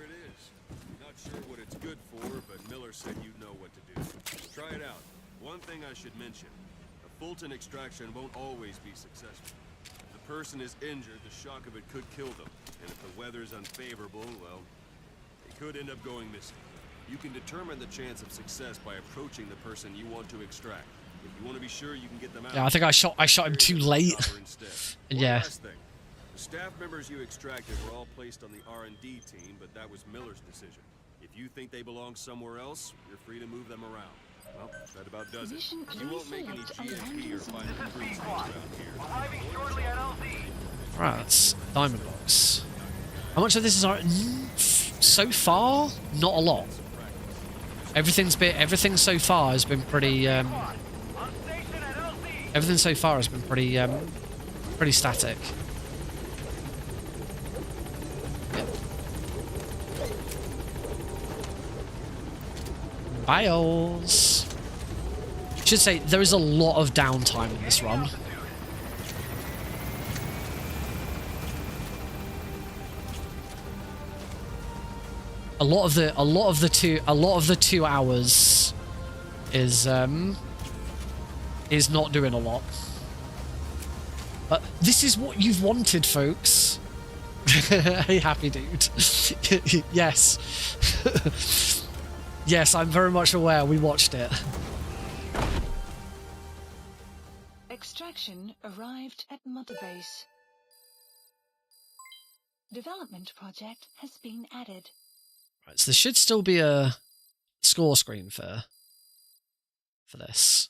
Speaker 5: it is. Not sure what it's good for, but Miller said you'd know what to do. Try it out. One thing I should mention. A Fulton extraction won't always be successful. If the person is injured, the shock of it could kill them. And if the weather's unfavorable, well, they could end up going missing. You can determine the chance of success by approaching the person you want to extract. If you want to be sure you can get them out...
Speaker 1: Yeah, I think I shot him too late. Yeah.
Speaker 5: Last thing. The staff members you extracted were all placed on the R&D team, but that was Miller's decision. If you think they belong somewhere else, you're free to move them around. Well, that about does it.
Speaker 6: Mission
Speaker 5: You won't make any
Speaker 6: select
Speaker 5: GMP or final improvements around here.
Speaker 1: Right, that's diamond box. How much of this is our... So far, not a lot. Everything so far has been pretty... everything so far has been pretty static. Yep. Bios. Should say there is a lot of downtime in this run. A lot of the 2 hours is not doing a lot. But this is what you've wanted, folks. Hey, happy dude. Yes. Yes, I'm very much aware. We watched it.
Speaker 6: Extraction arrived at Mother Base. Development project has been added.
Speaker 1: Right, so there should still be a score screen for this.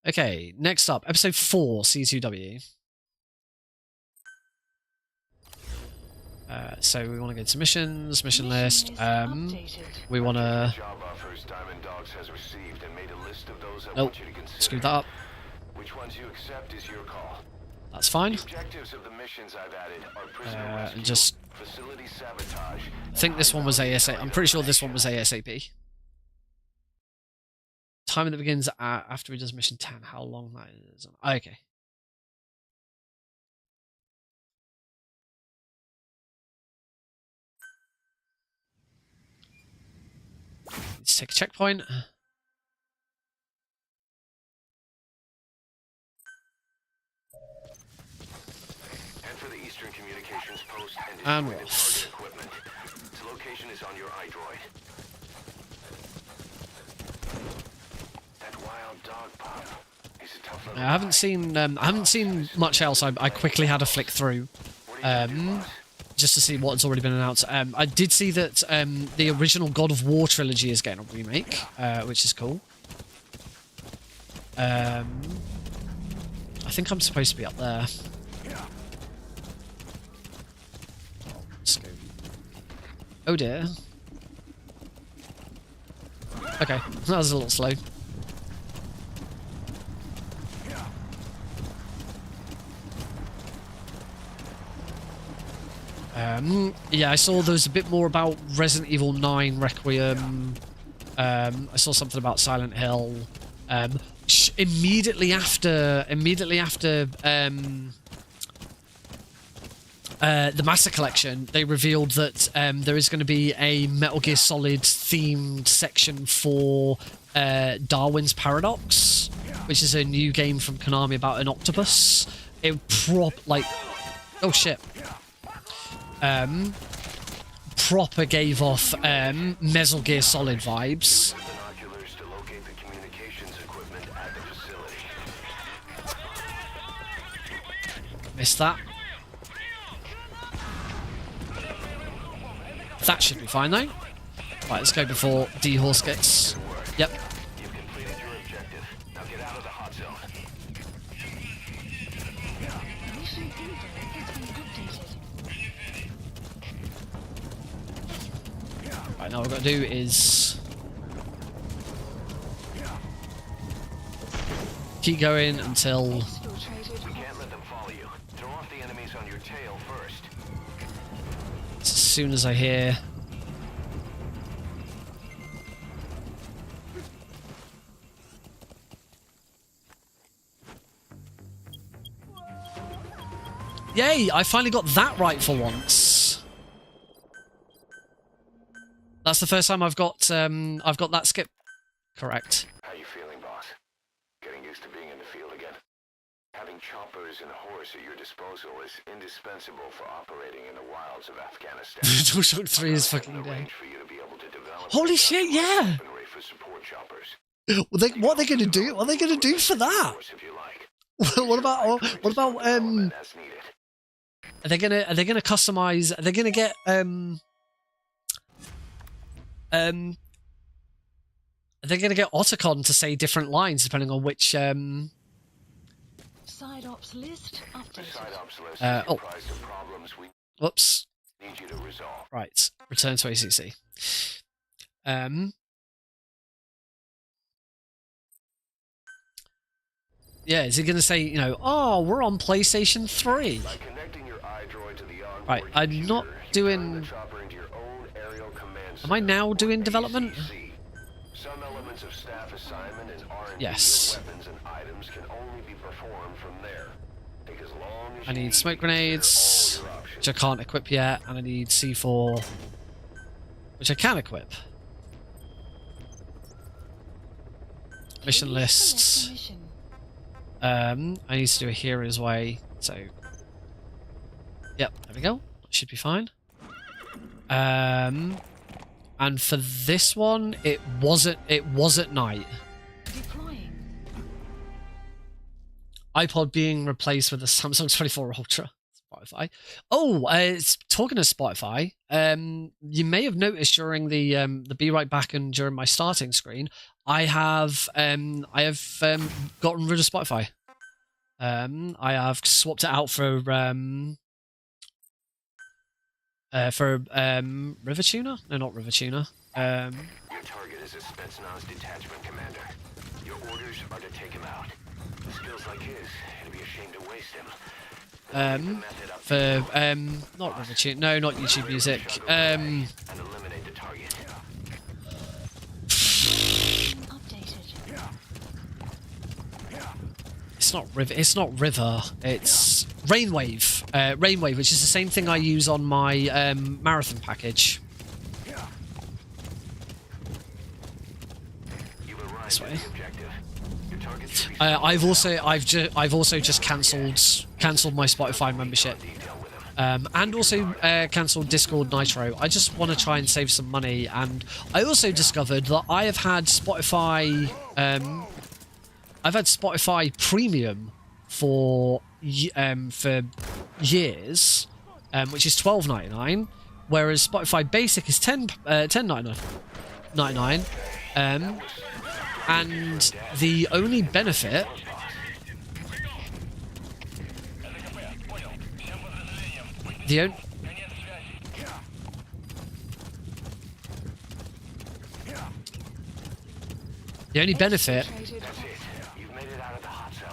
Speaker 1: Okay, next up, episode 4, C2W. So we want to go to missions, mission list. We want to... Nope, screw that up.
Speaker 4: Which ones you accept is your call.
Speaker 1: That's fine.
Speaker 4: The objectives of the missions I've added are prisoner rescue,
Speaker 1: and just...
Speaker 4: facility sabotage.
Speaker 1: I think this one was ASAP. I'm pretty sure this one was ASAP. Time that begins after he does mission 10. How long that is? Okay. Let's take a checkpoint.
Speaker 4: Enter the Eastern Communications Post
Speaker 1: And
Speaker 4: destroy the target equipment. Its location is on your iDroid. That wild dog pup. He's a tough little
Speaker 1: I haven't seen much else. I quickly had a flick through, just to see what's already been announced. I did see that the original God of War trilogy is getting a remake, which is cool. I think I'm supposed to be up there. Let's go. Oh dear. Okay, that was a little slow. Yeah, I saw there was a bit more about Resident Evil 9 Requiem. I saw something about Silent Hill. Immediately after the Master Collection, they revealed that there is going to be a Metal Gear Solid themed section for Darwin's Paradox. which is a new game from Konami about an octopus, it oh shit. Proper gave off Metal Gear Solid vibes. Missed that. That should be fine though. Right, let's go before D-Horse gets... Yep. Right, now what I've got to do is... keep going until... as soon as I hear... Yay! I finally got that right for once. That's the first time I've got that skip correct.
Speaker 4: How you feeling, boss? Getting used to being in the field again? Having choppers and a horse at your disposal is indispensable for operating in the wilds of Afghanistan.
Speaker 1: DualShock 3 is fucking dead. Holy shit! Yeah. What are they going to do? What are they going to do for that? What about Are they gonna customize? Are they gonna get Are they gonna get Otacon to say different lines depending on which
Speaker 6: Side ops list updated.
Speaker 1: Oh. Whoops. Right. Return to ACC. Yeah, is he going to say, you know, oh, we're on PlayStation 3? Right, I'm not doing... Am I now doing development? Yes. I need smoke grenades, which I can't equip yet, and I need C4, which I can equip. Mission lists. I need to do a Hero's Way, so... Yep, there we go. Should be fine. And for this one, it was at night. iPod being replaced with a Samsung 24 Ultra. Spotify. Oh, talking of Spotify, you may have noticed during the Be Right Back and during my starting screen, I have gotten rid of Spotify. I have swapped it out for River Tuner? No, not River Tuner.
Speaker 4: Your target is a Spetsnaz detachment commander. Your orders are to take him out. With skills like his, it'd be a shame to waste him.
Speaker 1: For not River Tuner. No, not YouTube Music.
Speaker 4: And eliminate the target.
Speaker 1: It's not River. It's not River. It's Rainwave. Rainwave, which is the same thing I use on my marathon package. This way. I've also just cancelled my Spotify membership, and also cancelled Discord Nitro. I just want to try and save some money, and I also discovered that I have had Spotify. I've had Spotify Premium for years, which is $12.99, whereas Spotify Basic is $10.99. And the only benefit the only benefit
Speaker 4: You've made it out of the hot zone.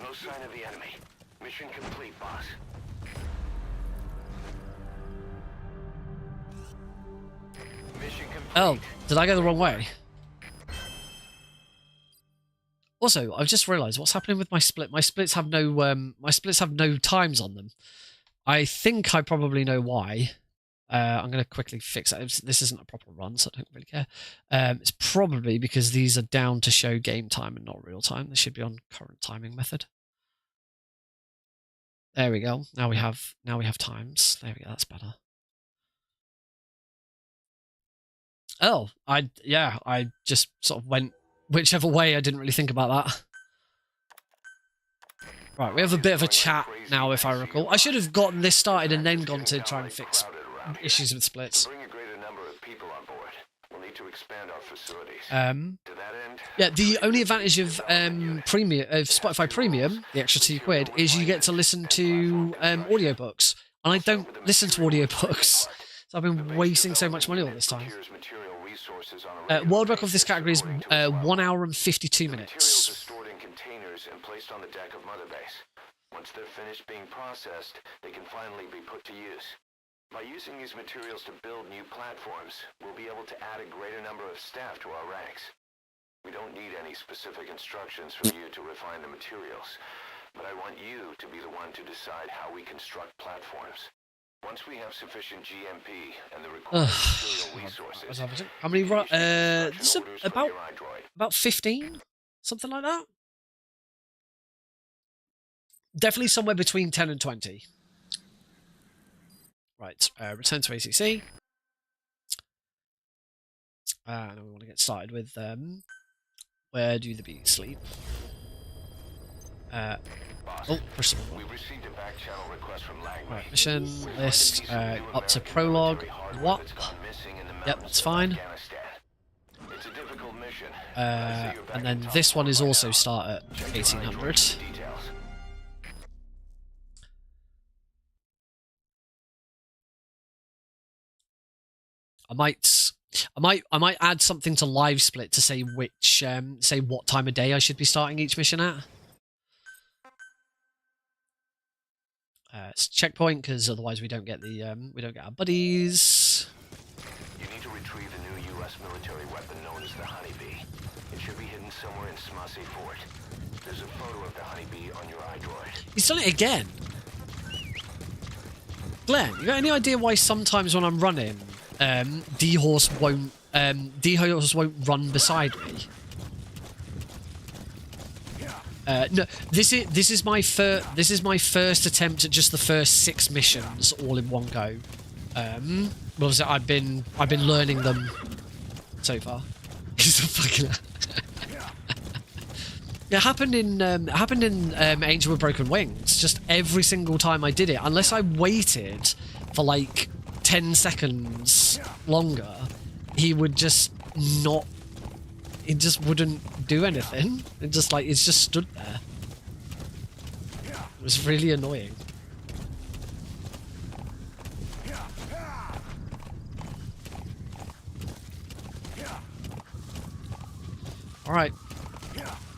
Speaker 4: No sign of the enemy. Mission complete, boss. Mission complete.
Speaker 1: Oh, did I go the wrong way? Also, I've just realised what's happening with my split. My splits have no times on them. I think I probably know why. I'm going to quickly fix that. This isn't a proper run, so I don't really care. It's probably because these are down to show game time and not real time. They should be on current timing method. There we go. Now we have times. There we go. That's better. Oh, I just sort of went whichever way. I didn't really think about that. Right, we have a bit of a chat now, if I recall. I should have gotten this started and then gone to try and fix issues with splits. Yeah, the only advantage of Spotify Premium, the extra £2, is you get to listen to audiobooks, and I don't listen to audiobooks, so I've been wasting so much money all this time. World record of this category is 1 hour and 52 minutes.
Speaker 4: And placed on the deck of Mother Base. Once they're finished being processed, they can finally be put to use. By using these materials to build new platforms, we'll be able to add a greater number of staff to our ranks. We don't need any specific instructions from you to refine the materials, but I want you to be the one to decide how we construct platforms. Once we have sufficient GMP and the required material resources,
Speaker 1: how many? This is about 15, something like that. Definitely somewhere between 10 and 20. Right, return to ACC. And we want to get started with where do the bees sleep? Push the button. Right, mission list up to prologue. What? Yep, that's fine. And then this one is also start at 1800. I might add something to live split to say which say what time of day I should be starting each mission at. It's checkpoint because otherwise we don't get our buddies.
Speaker 4: You need to retrieve the new U.S. military weapon known as the Honeybee. It should be hidden somewhere in Smassi Fort. There's a photo of the Honeybee on your iDroid.
Speaker 1: He's done it again. Glenn, you got any idea why sometimes when I'm running, D-Horse won't run beside me? No, this is my first attempt at just the first 6 missions all in one go. Well, I've been learning them so far. It happened in Angel with Broken Wings. Just every single time I did it, unless I waited for like 10 seconds longer, he would just not. He just wouldn't do anything. It just stood there. It was really annoying. All right,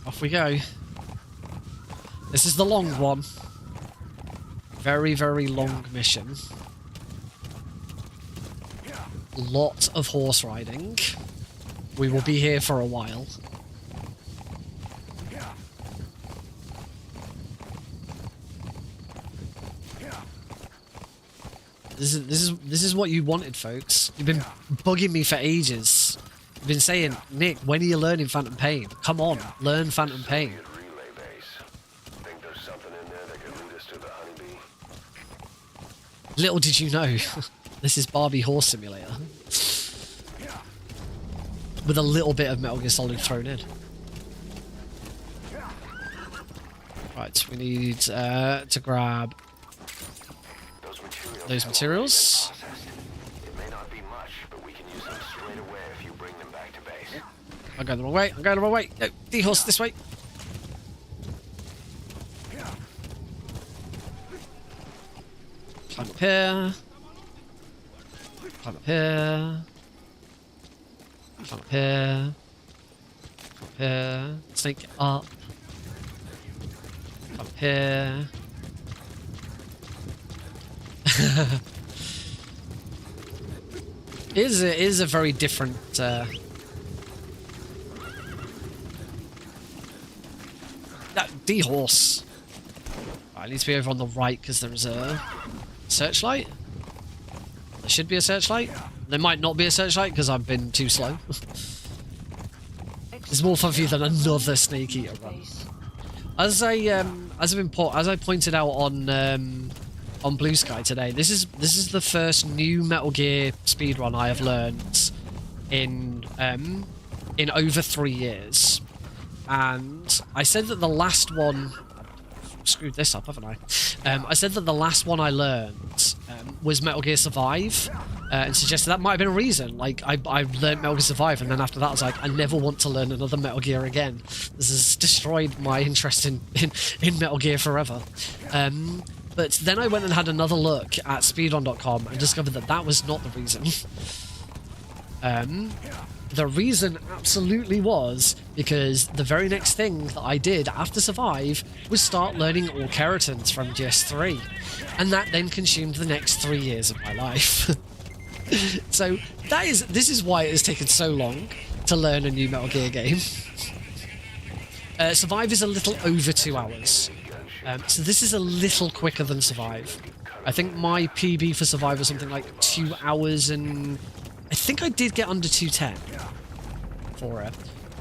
Speaker 1: off we go. This is the long one. Very, very long mission. Lot of horse riding. We will be here for a while. This is what you wanted, folks. You've been bugging me for ages. You've been saying, Nick, when are you learning Phantom Pain? Come on, learn Phantom Pain. Little did you know, this is Barbie Horse Simulator. With a little bit of Metal Gear Solid thrown in. Right, we need to grab those materials. I'm going the wrong way. I'm going the wrong way. No, D-Horse this way. Climb up here. Climb up here. Climb up here. Climb up here. Snake up. Climb up here. It is a very different that D-Horse. Right, I need to be over on the right because there is a searchlight. There should be a searchlight. There might not be a searchlight because I've been too slow. It's more fun for you than another Snake Eater run. As I pointed out on Blue Sky today, this is the first new Metal Gear speedrun I have learned in over 3 years, and I said that the last one. Screwed this up, haven't I? I said that the last one I learned was Metal Gear Survive, and suggested that might have been a reason. Like, I learned Metal Gear Survive, and then after that I was like, I never want to learn another Metal Gear again. This has destroyed my interest in Metal Gear forever. But then I went and had another look at Speedrun.com and discovered that that was not the reason. The reason absolutely was because the very next thing that I did after Survive was start learning all keratins from GS3, and that then consumed the next 3 years of my life. So this is why it has taken so long to learn a new Metal Gear game. Survive is a little over 2 hours, so this is a little quicker than Survive. I think my PB for Survive was something like 2 hours and I think I did get under 2:10 for it,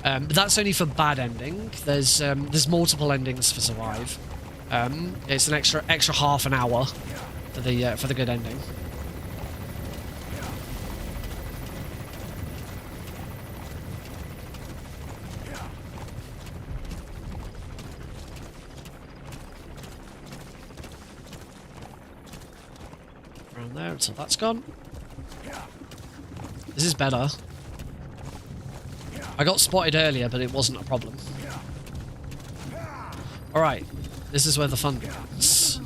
Speaker 1: but that's only for bad ending. There's multiple endings for Survive. It's an extra half an hour for the good ending. Around there until that's gone. This is better. I got spotted earlier, but it wasn't a problem. Alright, this is where the fun begins.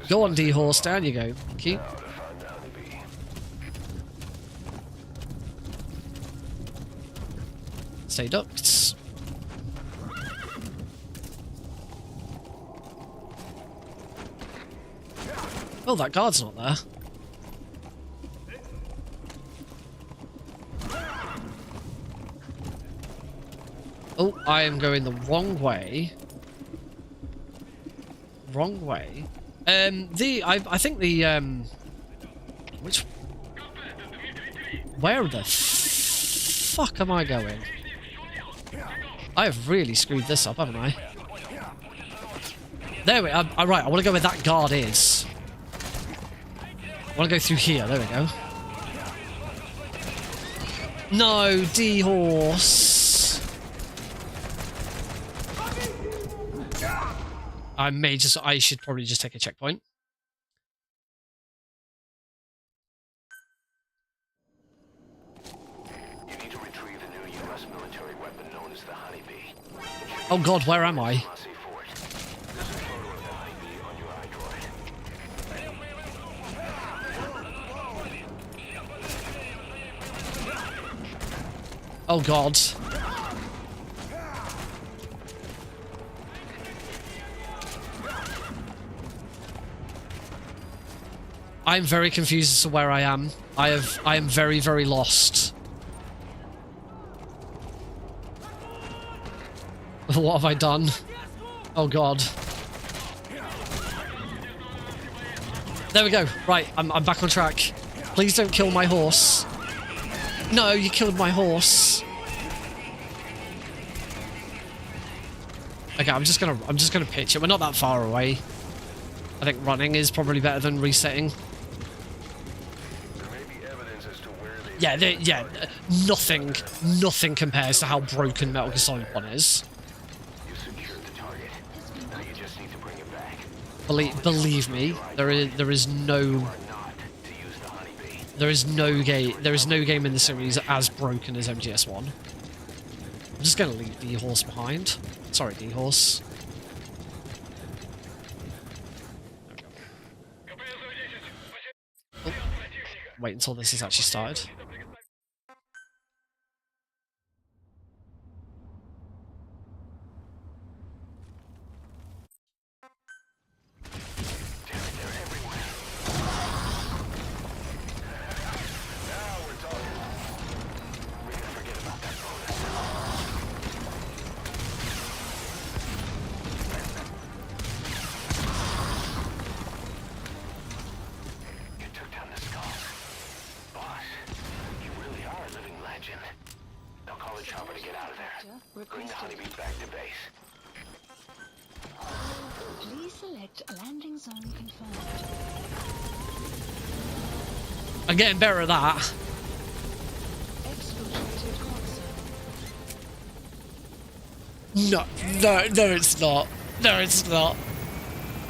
Speaker 1: Go on, D-Horse, down you go. Thank you. Stay ducked. Oh, that guard's not there. Oh, I am going the wrong way. Wrong way. I think the which? Where the fuck am I going? I have really screwed this up, haven't I? There we are. Right, I want to go where that guard is. I want to go through here. There we go. No, D-Horse. I should probably just take a checkpoint.
Speaker 4: You need to retrieve the new U.S. military weapon known as the Honeybee.
Speaker 1: Oh god, where am I? Oh god. I'm very confused as to where I am. I am very, very lost. What have I done? Oh god. There we go. Right, I'm back on track. Please don't kill my horse. No, you killed my horse. Okay, I'm just gonna pitch it. We're not that far away. I think running is probably better than resetting. Yeah, nothing compares to how broken Metal Gear Solid 1 is. Believe me, there is no game in the series as broken as MGS1. I'm just gonna leave D-Horse behind. Sorry, D-Horse. Oh, wait until this is actually started.
Speaker 4: Bring the honeybees back to base.
Speaker 6: Please select a landing zone confirmed.
Speaker 1: I'm getting better at that.
Speaker 6: Exfiltrated hot zone.
Speaker 1: No, it's not. No, it's not.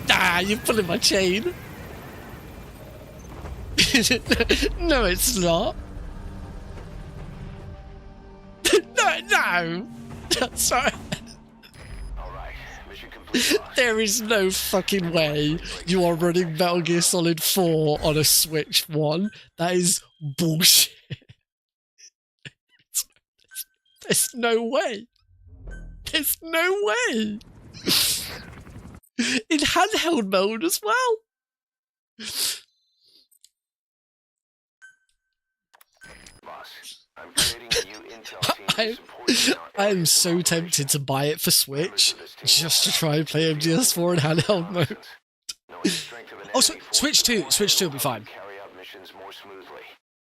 Speaker 1: Ah, you're pulling my chain. No, it's not. No. Sorry. There is no fucking way you are running Metal Gear Solid 4 on a Switch 1. That is bullshit. There's no way. There's no way. In handheld mode as well.
Speaker 4: I'm creating a new intel team to support
Speaker 1: I am so tempted to buy it for Switch just to try and play MGS4 in handheld mode. Oh, Switch 2 will be fine.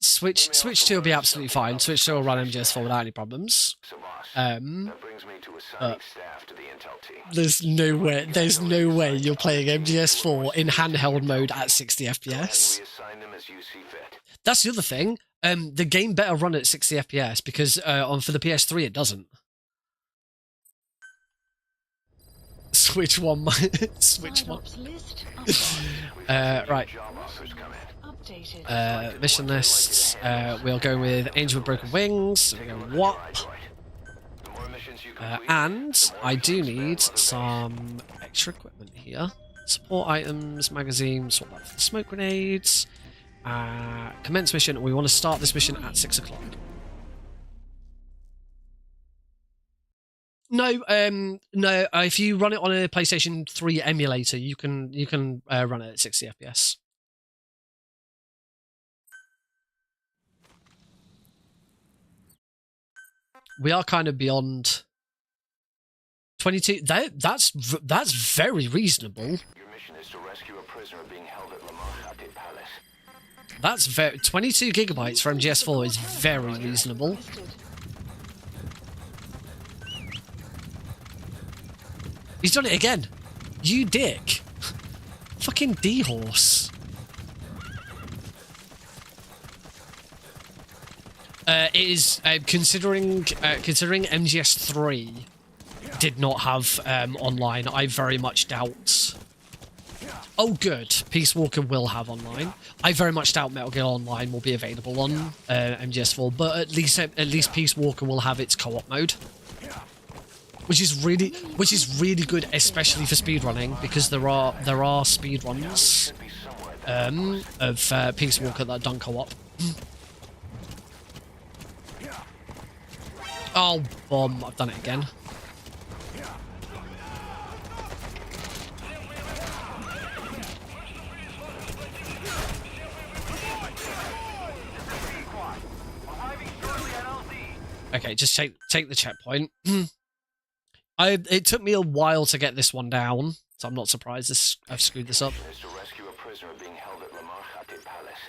Speaker 1: Switch 2 will be absolutely fine. Switch 2 will run MGS4 without any problems. There's no way you're playing MGS4 in handheld mode at 60 FPS. That's the other thing. The game better run at 60 FPS because for the PS3 it doesn't. Switch 1. Right. Mission lists. We'll go with Angel with Broken Wings. We'll go WAP. And I do need some extra equipment here. Support items, magazines, sort of smoke grenades. Commence mission. We want to start this mission at 6 o'clock. No, if you run it on a PlayStation 3 emulator, you can run it at 60 FPS. We are kind of beyond 22. That's very reasonable.
Speaker 4: Your mission is to rescue a prisoner being held at Lamar Palace.
Speaker 1: That's 22 gigabytes for MGS4 is very reasonable. He's done it again. You dick. Fucking D-horse. It is considering MGS3 did not have online. I very much doubt. Oh, good. Peace Walker will have online. I very much doubt Metal Gear Online will be available on MGS4, but at least Peace Walker will have its co-op mode, which is really good, especially for speedrunning, because there are speedruns of Peace Walker that are done co-op. Oh, bomb! I've done it again. Okay, just take the checkpoint. It took me a while to get this one down, so I'm not surprised I've screwed this up.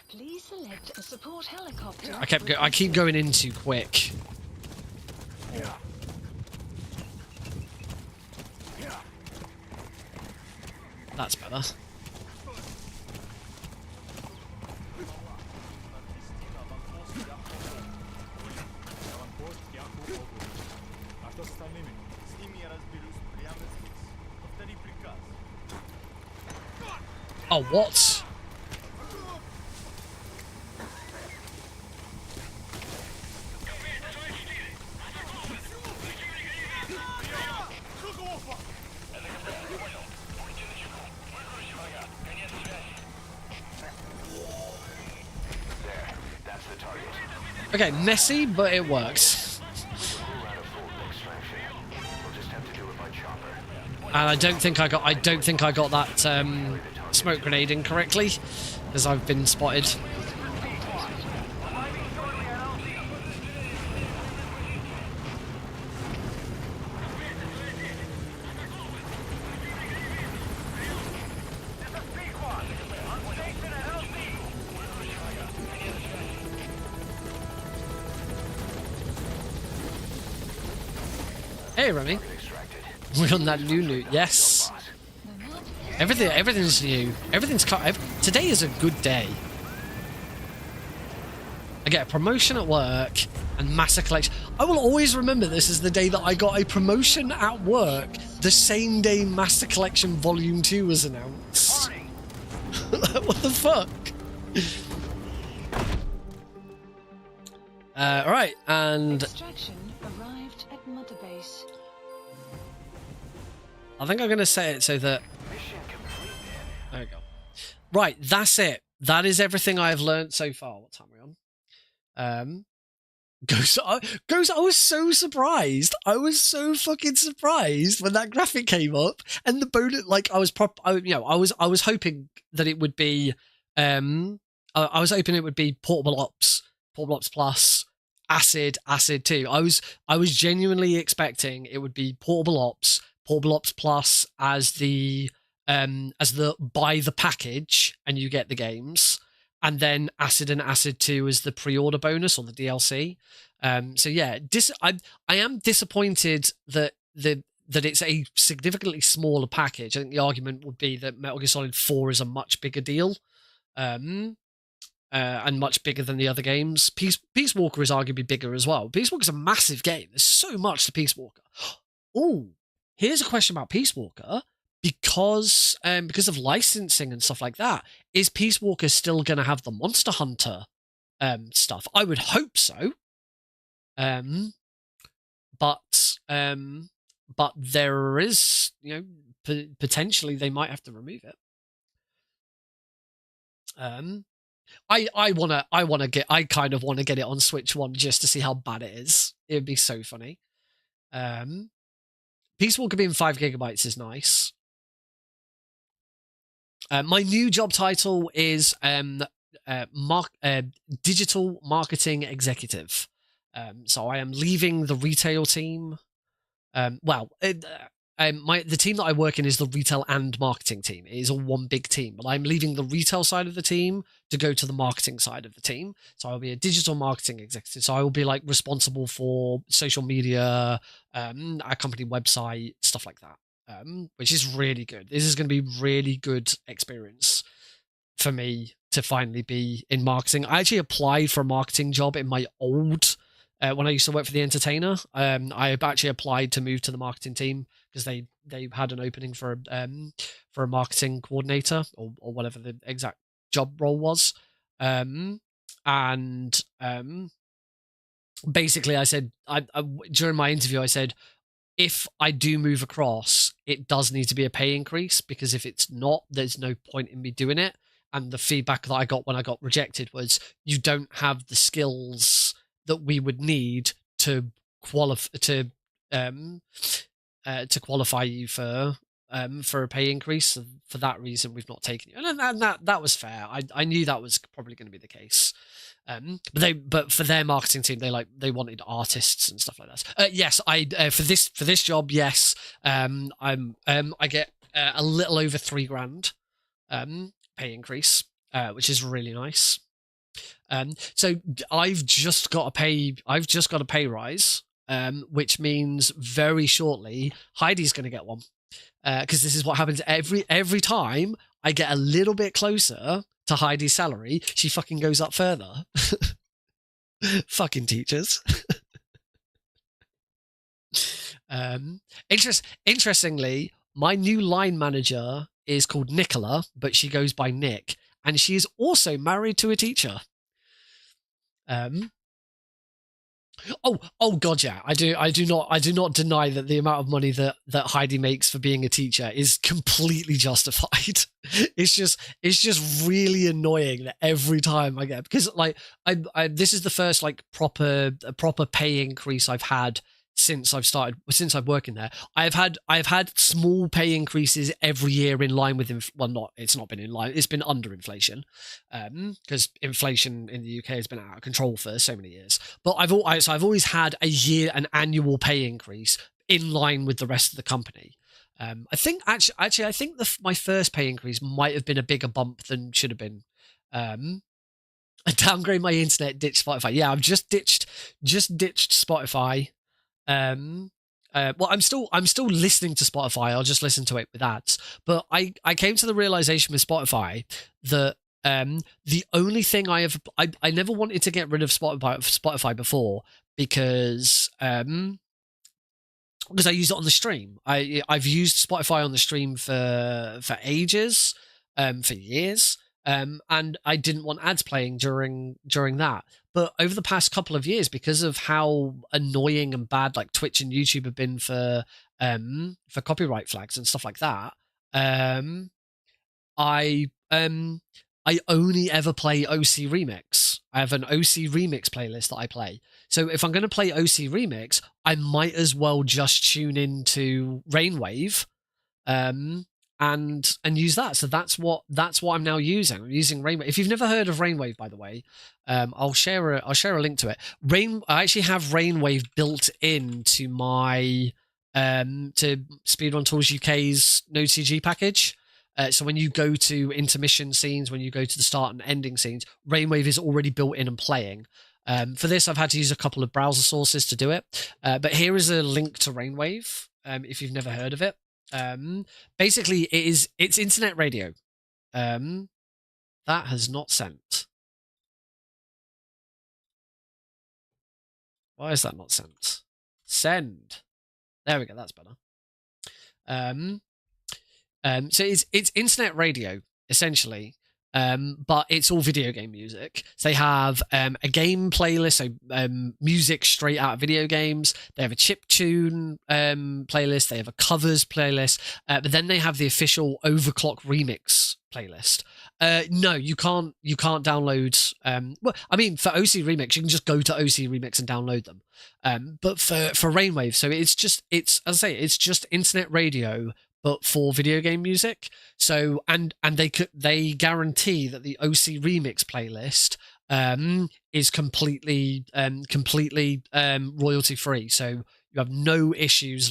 Speaker 6: Please select a support helicopter.
Speaker 1: I keep going in too quick. That's better. Oh, what? Okay, messy, but it works. And I don't think I got that smoke grenade incorrectly, because I've been spotted. Hey, Remy. We're on that new. Yes. Everything's new. Today is a good day. I get a promotion at work and master collection. I will always remember this as the day that I got a promotion at work, the same day Master Collection Volume 2 was announced. What the fuck? Alright, and...
Speaker 6: Extraction arrived at Mother Base.
Speaker 1: I think I'm going to say it so that... There we go. Right, that's it. That is everything I've learned so far. What time are we on? Ghost, I was so surprised. I was so fucking surprised when that graphic came up and the bonus, like I was hoping that it would be, I was hoping it would be Portable Ops Plus, Acid 2. I was genuinely expecting it would be Portable Ops Plus as the buy the package and you get the games. And then Acid and Acid 2 as the pre-order bonus or the DLC. So yeah, I am disappointed that it's a significantly smaller package. I think the argument would be that Metal Gear Solid 4 is a much bigger deal, and much bigger than the other games. Peace Walker is arguably bigger as well. Peace Walker is a massive game. There's so much to Peace Walker. Oh, here's a question about Peace Walker. Because of licensing and stuff like that, is Peace Walker still going to have the Monster Hunter stuff? I would hope so. But there is, potentially they might have to remove it. I kind of want to get it on Switch 1 just to see how bad it is. It would be so funny. Peace Walker being 5 gigabytes is nice. My new job title is Digital Marketing Executive. So I am leaving the retail team. The team that I work in is the retail and marketing team. It is all one big team, but I'm leaving the retail side of the team to go to the marketing side of the team. So I'll be a digital marketing executive. So I will be like responsible for social media, our company website, stuff like that. Which is really good. This is going to be really good experience for me to finally be in marketing. I actually applied for a marketing job in my old, when I used to work for The Entertainer. I actually applied to move to the marketing team because they had an opening for a marketing coordinator or whatever the exact job role was. Basically I said, during my interview, I said, if I do move across, it does need to be a pay increase, because if it's not, there's no point in me doing it. And the feedback that I got when I got rejected was, you don't have the skills that we would need to qualify you for a pay increase. So for that reason, we've not taken you. And that was fair. I knew that was probably going to be the case. But for their marketing team, they wanted artists and stuff like that. Yes, for this job, yes, I get a little over $3,000 pay increase, which is really nice. So I've just got a pay rise, which means very shortly Heidi's going to get one, because this is what happens every time I get a little bit closer to Heidi's salary, she fucking goes up further. Fucking teachers. Interestingly, my new line manager is called Nicola, but she goes by Nick, and she is also married to a teacher. Oh god, yeah. I do not deny that the amount of money that Heidi makes for being a teacher is completely justified. It's just really annoying that every time I get, because like this is the first like proper pay increase I've had since I've working there. I've had small pay increases every year in line with it's not been in line, it's been under inflation, because inflation in the UK has been out of control for so many years. But I've always had an annual pay increase in line with the rest of the company. I think my first pay increase might have been a bigger bump than should have been. I downgrade my internet, ditch Spotify. Yeah, I've just ditched Spotify. well, I'm still listening to Spotify. I'll just listen to it with ads. But I came to the realization with Spotify that the only thing I never wanted to get rid of Spotify before because I use it on the stream. I've used Spotify on the stream for ages, for years. And I didn't want ads playing during that. But over the past couple of years, because of how annoying and bad like Twitch and YouTube have been for copyright flags and stuff like that, I only ever play OC Remix. I have an OC Remix playlist that I play. So if I'm going to play OC Remix, I might as well just tune into Rainwave, and use that. So that's what I'm now using. I'm using Rainwave. If you've never heard of Rainwave, by the way, I'll share a link to it. I actually have Rainwave built into my to Speedrun Tools UK's NodeCG package. So when you go to intermission scenes, when you go to the start and ending scenes, Rainwave is already built in and playing. For this, I've had to use a couple of browser sources to do it. But here is a link to Rainwave, if you've never heard of it. Basically, it's internet radio. That has not sent. Why is that not sent? Send. There we go. That's better. So it's internet radio essentially, but it's all video game music. So they have a game playlist, so music straight out of video games. They have a chiptune playlist. They have a covers playlist, but then they have the official Overclock remix playlist. No, you can't download. Well, I mean, for OC Remix, you can just go to OC Remix and download them. But for Rainwave, so it's as I say, it's just internet radio, but for video game music. So and they guarantee that the OC Remix playlist is completely royalty free. So you have no issues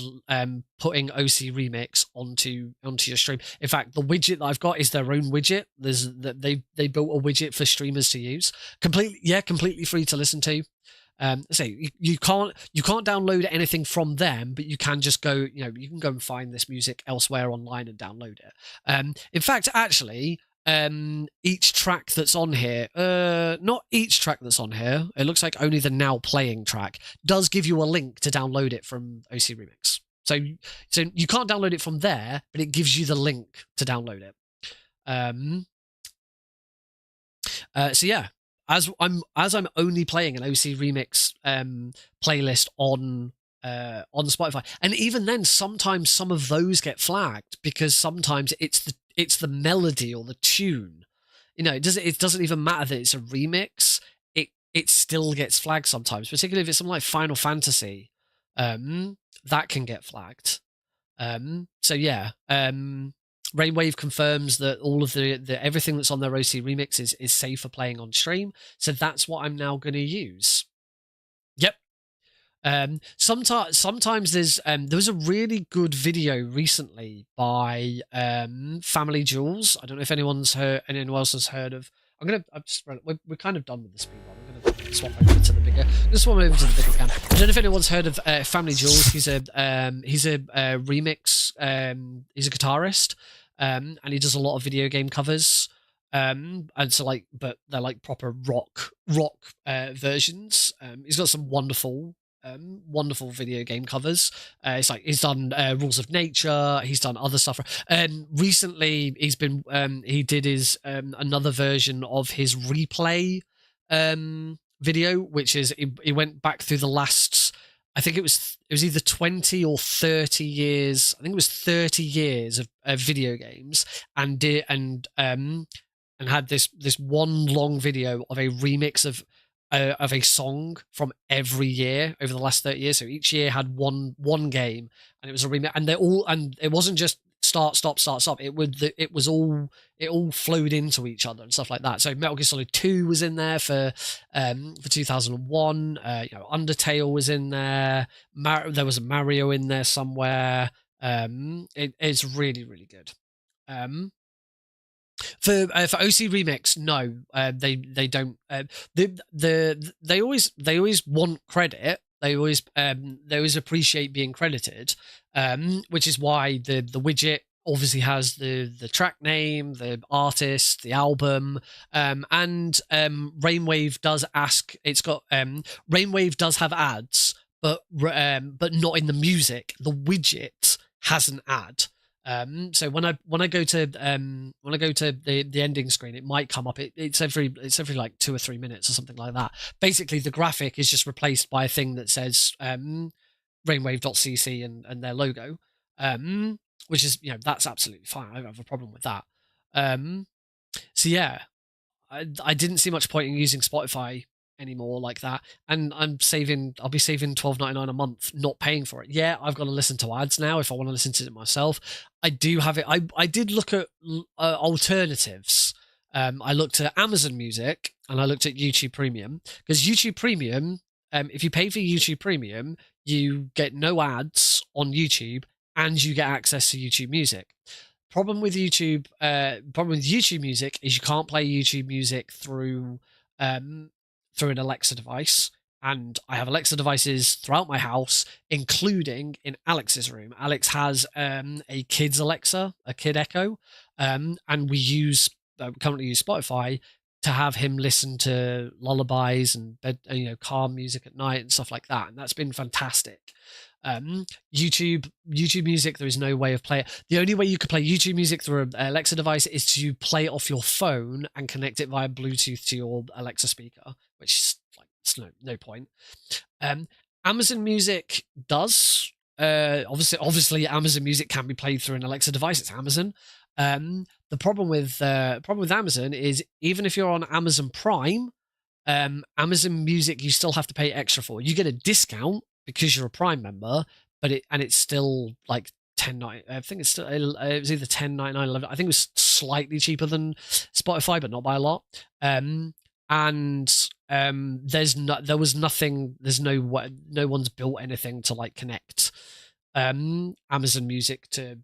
Speaker 1: putting OC Remix onto your stream. In fact, the widget that I've got is their own widget. They built a widget for streamers to use. Completely free to listen to. You can't download anything from them, but you can just go, you can go and find this music elsewhere online and download it. In fact, actually, each track that's on here, not each track that's on here, it looks like only the now playing track does give you a link to download it from OC Remix. So you can't download it from there, but it gives you the link to download it. So yeah. As I'm only playing an OC Remix playlist on Spotify, and even then, sometimes some of those get flagged because sometimes it's the melody or the tune. It doesn't even matter that it's a remix. It still gets flagged sometimes, particularly if it's something like Final Fantasy. That can get flagged. So yeah. Rainwave confirms that all of the everything that's on their OC Remix is safe for playing on stream. So that's what I'm now going to use. Yep. Sometimes there was a really good video recently by Family Jewels. I don't know if anyone else has heard of. We're kind of done with the speed run. I'm going to swap over to the bigger. Can. I don't know if anyone's heard of Family Jewels. He's a remix. He's a guitarist, and he does a lot of video game covers. And so but they're like proper rock versions. He's got some wonderful video game covers. He's done Rules of Nature. He's done other stuff. Recently he's been he did his another version of his replay video, which is he went back through the last, I think it was either 20 or 30 years. I think it was 30 years of video games, and had this one long video of a remix of a song from every year over the last 30 years. So each year had one game, and it was a remix, and it wasn't just start, stop, start, stop. It all flowed into each other and stuff like that. So Metal Gear Solid 2 was in there for 2001. Undertale was in there. There was a Mario in there somewhere. It's really, really good. For OC Remix, no, they don't. They always want credit. They always appreciate being credited, which is why the widget obviously has the track name, the artist, the album, and Rainwave does ask. It's got Rainwave does have ads, but not in the music. The widget has an ad. So when I go to the ending screen, it might come up. It's every like 2 or 3 minutes or something like that. Basically, the graphic is just replaced by a thing that says rainwave.cc and their logo, which is, that's absolutely fine. I don't have a problem with that. So yeah, I didn't see much point in using Spotify anymore like that, and I'll be saving $12.99 a month not paying for it. Yeah, I've got to listen to ads now if I want to listen to it myself. I do have it. I did look at alternatives. I looked at Amazon Music and I looked at YouTube Premium, because YouTube Premium, if you pay for YouTube Premium, you get no ads on YouTube and you get access to YouTube Music. Problem with YouTube Music is you can't play YouTube Music through an Alexa device, and I have Alexa devices throughout my house, including in Alex's room. Alex has a kid's Alexa, a Kid Echo, and we currently use Spotify to have him listen to lullabies and calm music at night and stuff like that, and that's been fantastic. YouTube Music, there is no way of playing. The only way you could play YouTube Music through an Alexa device is to play it off your phone and connect it via Bluetooth to your Alexa speaker, which is like, it's no point. Amazon Music does. Obviously, Amazon Music can be played through an Alexa device. It's Amazon. The problem with Amazon is, even if you're on Amazon Prime, Amazon Music you still have to pay extra for. You get a discount because you're a Prime member, but it's still like $10.99. I think it's still, it was either $10.99, $11. I think it was slightly cheaper than Spotify, but not by a lot. No one's built anything to like connect Amazon Music to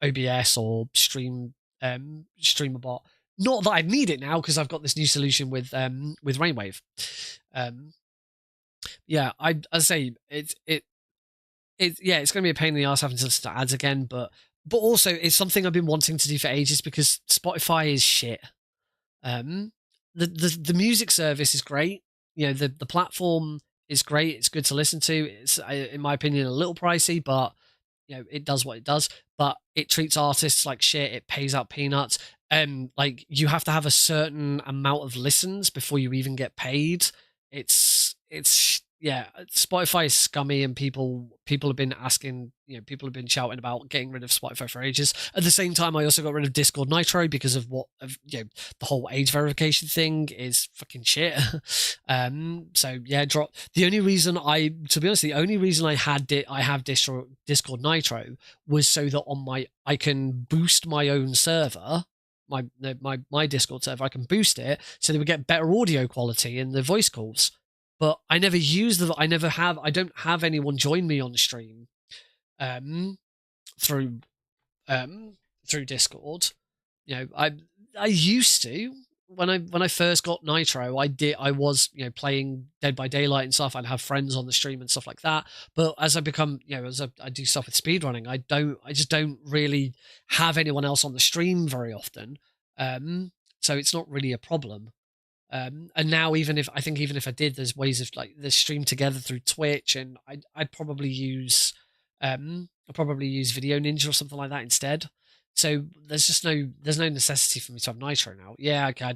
Speaker 1: OBS or Streamerbot. Not that I need it now, because I've got this new solution with Rainwave. Yeah, I say it's going to be a pain in the ass having to listen to ads again, but also it's something I've been wanting to do for ages, because Spotify is shit. The music service is great. The platform is great. It's good to listen to. It's, in my opinion, a little pricey, but it does what it does. But it treats artists like shit. It pays out peanuts. Like, you have to have a certain amount of listens before you even get paid. It's Spotify is scummy, and people have been asking, people have been shouting about getting rid of Spotify for ages. At the same time, I also got rid of Discord Nitro because of the whole age verification thing is fucking shit. So yeah, drop. The only reason I have Discord Nitro was so that I can boost my own server. My Discord server, I can boost it so that we get better audio quality in the voice calls. But I never use I don't have anyone join me on stream through Discord. I used to, when I first got Nitro, I was playing Dead by Daylight and stuff. I'd have friends on the stream and stuff like that. But as I become, as I do stuff with speedrunning, I just don't really have anyone else on the stream very often. So it's not really a problem. And now, even if I did, there's ways of there's stream together through Twitch, and I'd probably use Video Ninja or something like that instead. So there's no necessity for me to have Nitro now. Yeah, okay, I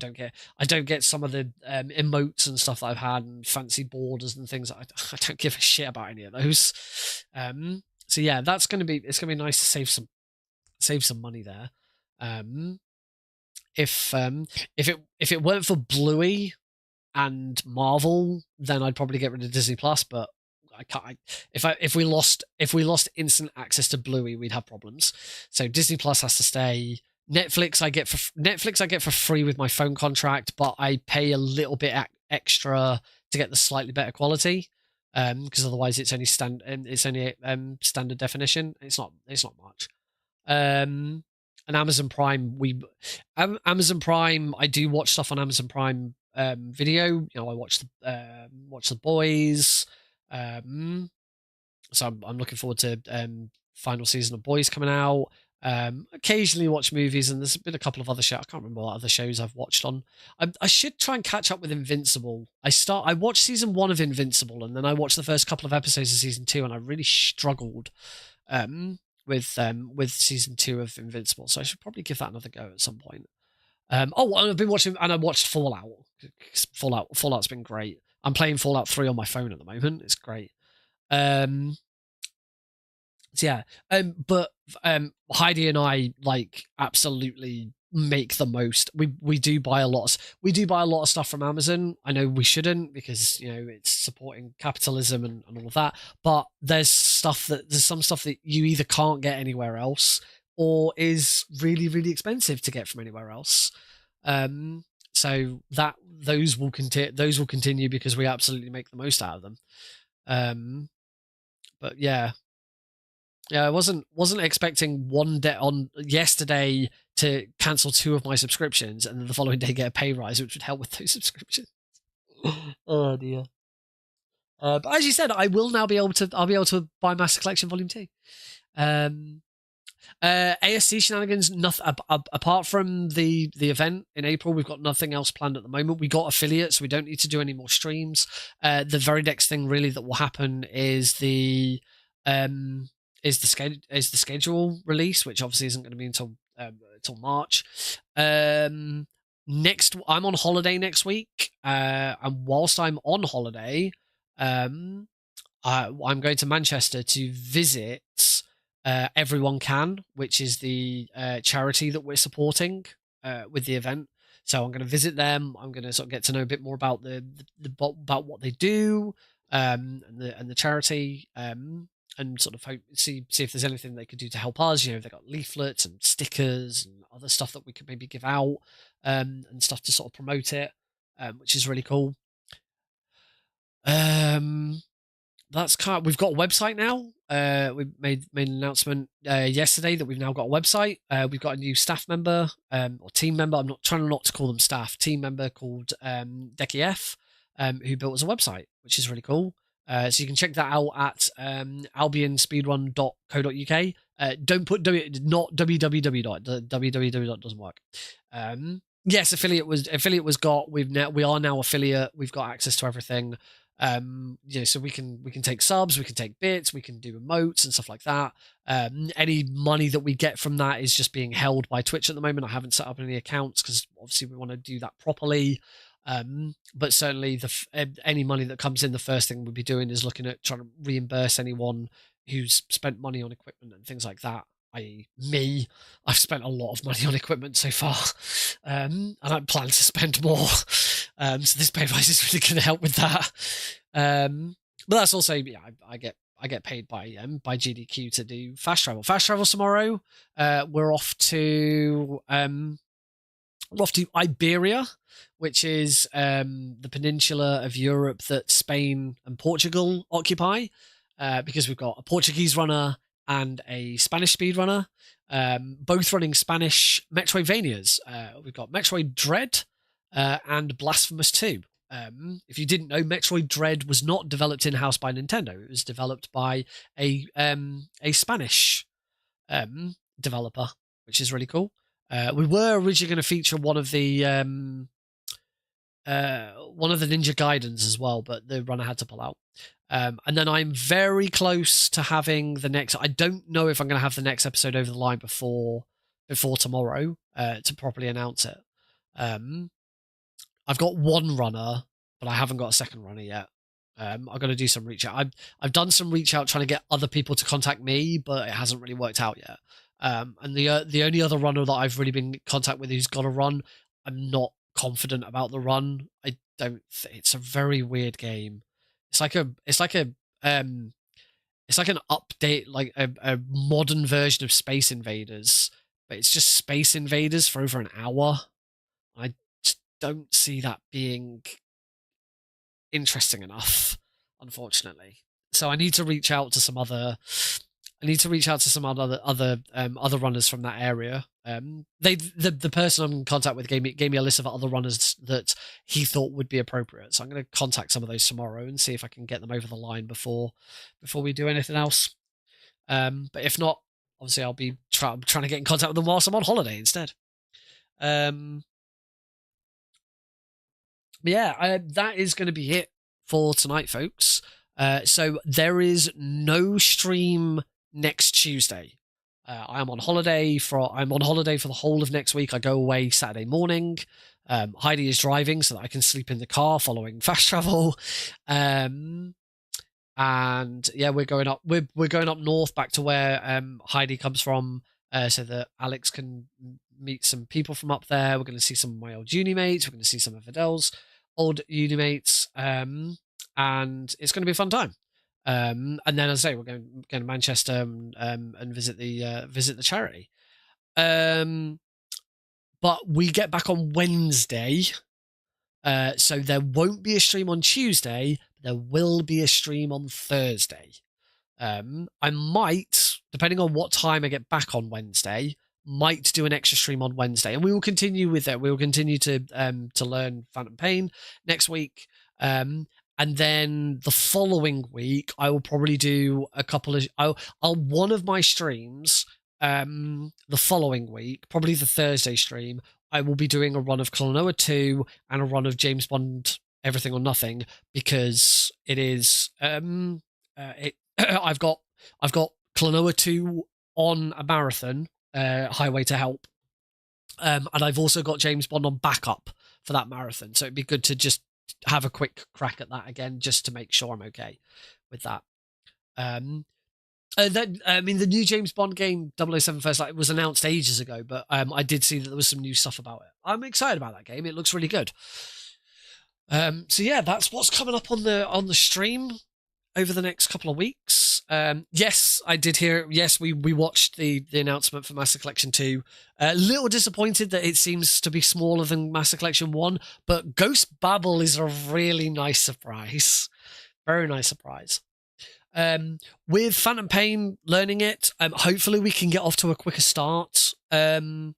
Speaker 1: don't get some of the emotes and stuff that I've had, and fancy borders and things. I don't give a shit about any of those. So yeah, it's gonna be nice to save some money there. If it weren't for Bluey and Marvel, then I'd probably get rid of Disney Plus. But I can't. If we lost instant access to Bluey, we'd have problems. So Disney Plus has to stay. Netflix I get for free with my phone contract, but I pay a little bit extra to get the slightly better quality, because otherwise it's only standard definition. It's not much. And Amazon Prime, I do watch stuff on Amazon Prime video. You know, I watched The Boys. So I'm looking forward to final season of Boys coming out. Occasionally watch movies, and there's been a couple of other shows. I can't remember what other shows I've watched on. I should try and catch up with Invincible. I watched season 1 of Invincible, and then I watched the first couple of episodes of season 2, and I really struggled with season 2 of Invincible. So I should probably give that another go at some point. And I've been watching, and I watched Fallout. Fallout's been great. I'm playing Fallout 3 on my phone at the moment. It's great. So yeah, but Heidi and I like absolutely make the most. We do buy a lot of stuff from Amazon. I know we shouldn't, because you know it's supporting capitalism and all of that. But there's some stuff that you either can't get anywhere else, or is really, really expensive to get from anywhere else. So that those will continue because we absolutely make the most out of them. But yeah, I wasn't expecting one day on yesterday to cancel 2 of my subscriptions and then the following day get a pay rise, which would help with those subscriptions. Oh dear. But as you said, I'll be able to buy Master Collection Volume 2. ASC shenanigans, nothing apart from the event in April. We've got nothing else planned at the moment. We got affiliates, so we don't need to do any more streams. The very next thing really that will happen is the schedule release, which obviously isn't going to be until March. I'm on holiday next week, and whilst I'm on holiday, I'm going to Manchester to visit Everyone Can, which is the charity that we're supporting with the event. So I'm going to visit them. I'm going to sort of get to know a bit more about about what they do, and the charity, and sort of see if there's anything they could do to help us. You know, they've got leaflets and stickers and other stuff that we could maybe give out, and stuff to sort of promote it, which is really cool. That's we've got a website now. We made an announcement yesterday that we've now got a website. We've got a new staff member, or team member. I'm not trying not to call them staff. Team member called Decky F, who built us a website, which is really cool. So you can check that out at albionspeedrun.co.uk. Don't put not www. www doesn't work. Yes, affiliate was got. We are now affiliate. We've got access to everything. So we can take subs, we can take bits, we can do emotes and stuff like that. Any money that we get from that is just being held by Twitch at the moment. I haven't set up any accounts because obviously we want to do that properly. But certainly any money that comes in, the first thing we'll be doing is looking at trying to reimburse anyone who's spent money on equipment and things like that. I.e. me, I've spent a lot of money on equipment so far, and I plan to spend more. So this pay rise is really going to help with that. But that's also, I get paid by GDQ to do fast travel. Fast travel tomorrow. We're off to Iberia, which is the peninsula of Europe that Spain and Portugal occupy, because we've got a Portuguese runner and a Spanish speedrunner, both running Spanish Metroidvanias. We've got Metroid Dread and Blasphemous 2. If you didn't know, Metroid Dread was not developed in-house by Nintendo. It was developed by a Spanish developer, which is really cool. We were originally going to feature one of the Ninja Gaidens as well, but the runner had to pull out. And then I'm very close to having the next. I don't know if I'm going to have the next episode over the line before tomorrow to properly announce it. I've got one runner, but I haven't got a second runner yet. I've got to do some reach out. I've done some reach out trying to get other people to contact me, but it hasn't really worked out yet. And the only other runner that I've really been in contact with who's got a run, I'm not confident about the run. It's a very weird game. It's like an update, like a modern version of Space Invaders, but it's just Space Invaders for over an hour. I just don't see that being interesting enough, unfortunately. So I need to reach out to some other I need to reach out to some other runners from that area. The person I'm in contact with gave me a list of other runners that he thought would be appropriate. So I'm going to contact some of those tomorrow and see if I can get them over the line before we do anything else. But if not, obviously I'll be trying to get in contact with them whilst I'm on holiday instead. Yeah, that is going to be it for tonight, folks. So there is no stream next Tuesday. I'm on holiday for the whole of next week. I go away Saturday morning. Heidi is driving so that I can sleep in the car following fast travel. And yeah, we're going up north back to where Heidi comes from, so that Alex can meet some people from up there. We're going to see some of my old uni mates. We're going to see some of Adele's old uni mates. And it's going to be a fun time. And then, as I say, we're going to Manchester and visit the charity. But we get back on Wednesday, so there won't be a stream on Tuesday. There will be a stream on Thursday. I might, depending on what time I get back on Wednesday, might do an extra stream on Wednesday, and we will continue with that. We will continue to learn Phantom Pain next week. And then the following week, I will probably do a couple of... one of my streams, the following week, probably the Thursday stream, I will be doing a run of Klonoa 2 and a run of James Bond Everything or Nothing, because it is... I've got Klonoa 2 on a marathon, Highway to Help, and I've also got James Bond on backup for that marathon, so it'd be good to just have a quick crack at that again, just to make sure I'm okay with that. The new James Bond game 007 First Light was announced ages ago, but I did see that there was some new stuff about it. I'm excited about that game. It looks really good. So yeah, that's what's coming up on the stream over the next couple of weeks. Yes, I did hear. Yes, we watched the announcement for Master Collection 2. A little disappointed that it seems to be smaller than Master Collection 1, but Ghost Babel is a really nice surprise. Very nice surprise. With Phantom Pain learning it, hopefully we can get off to a quicker start. I've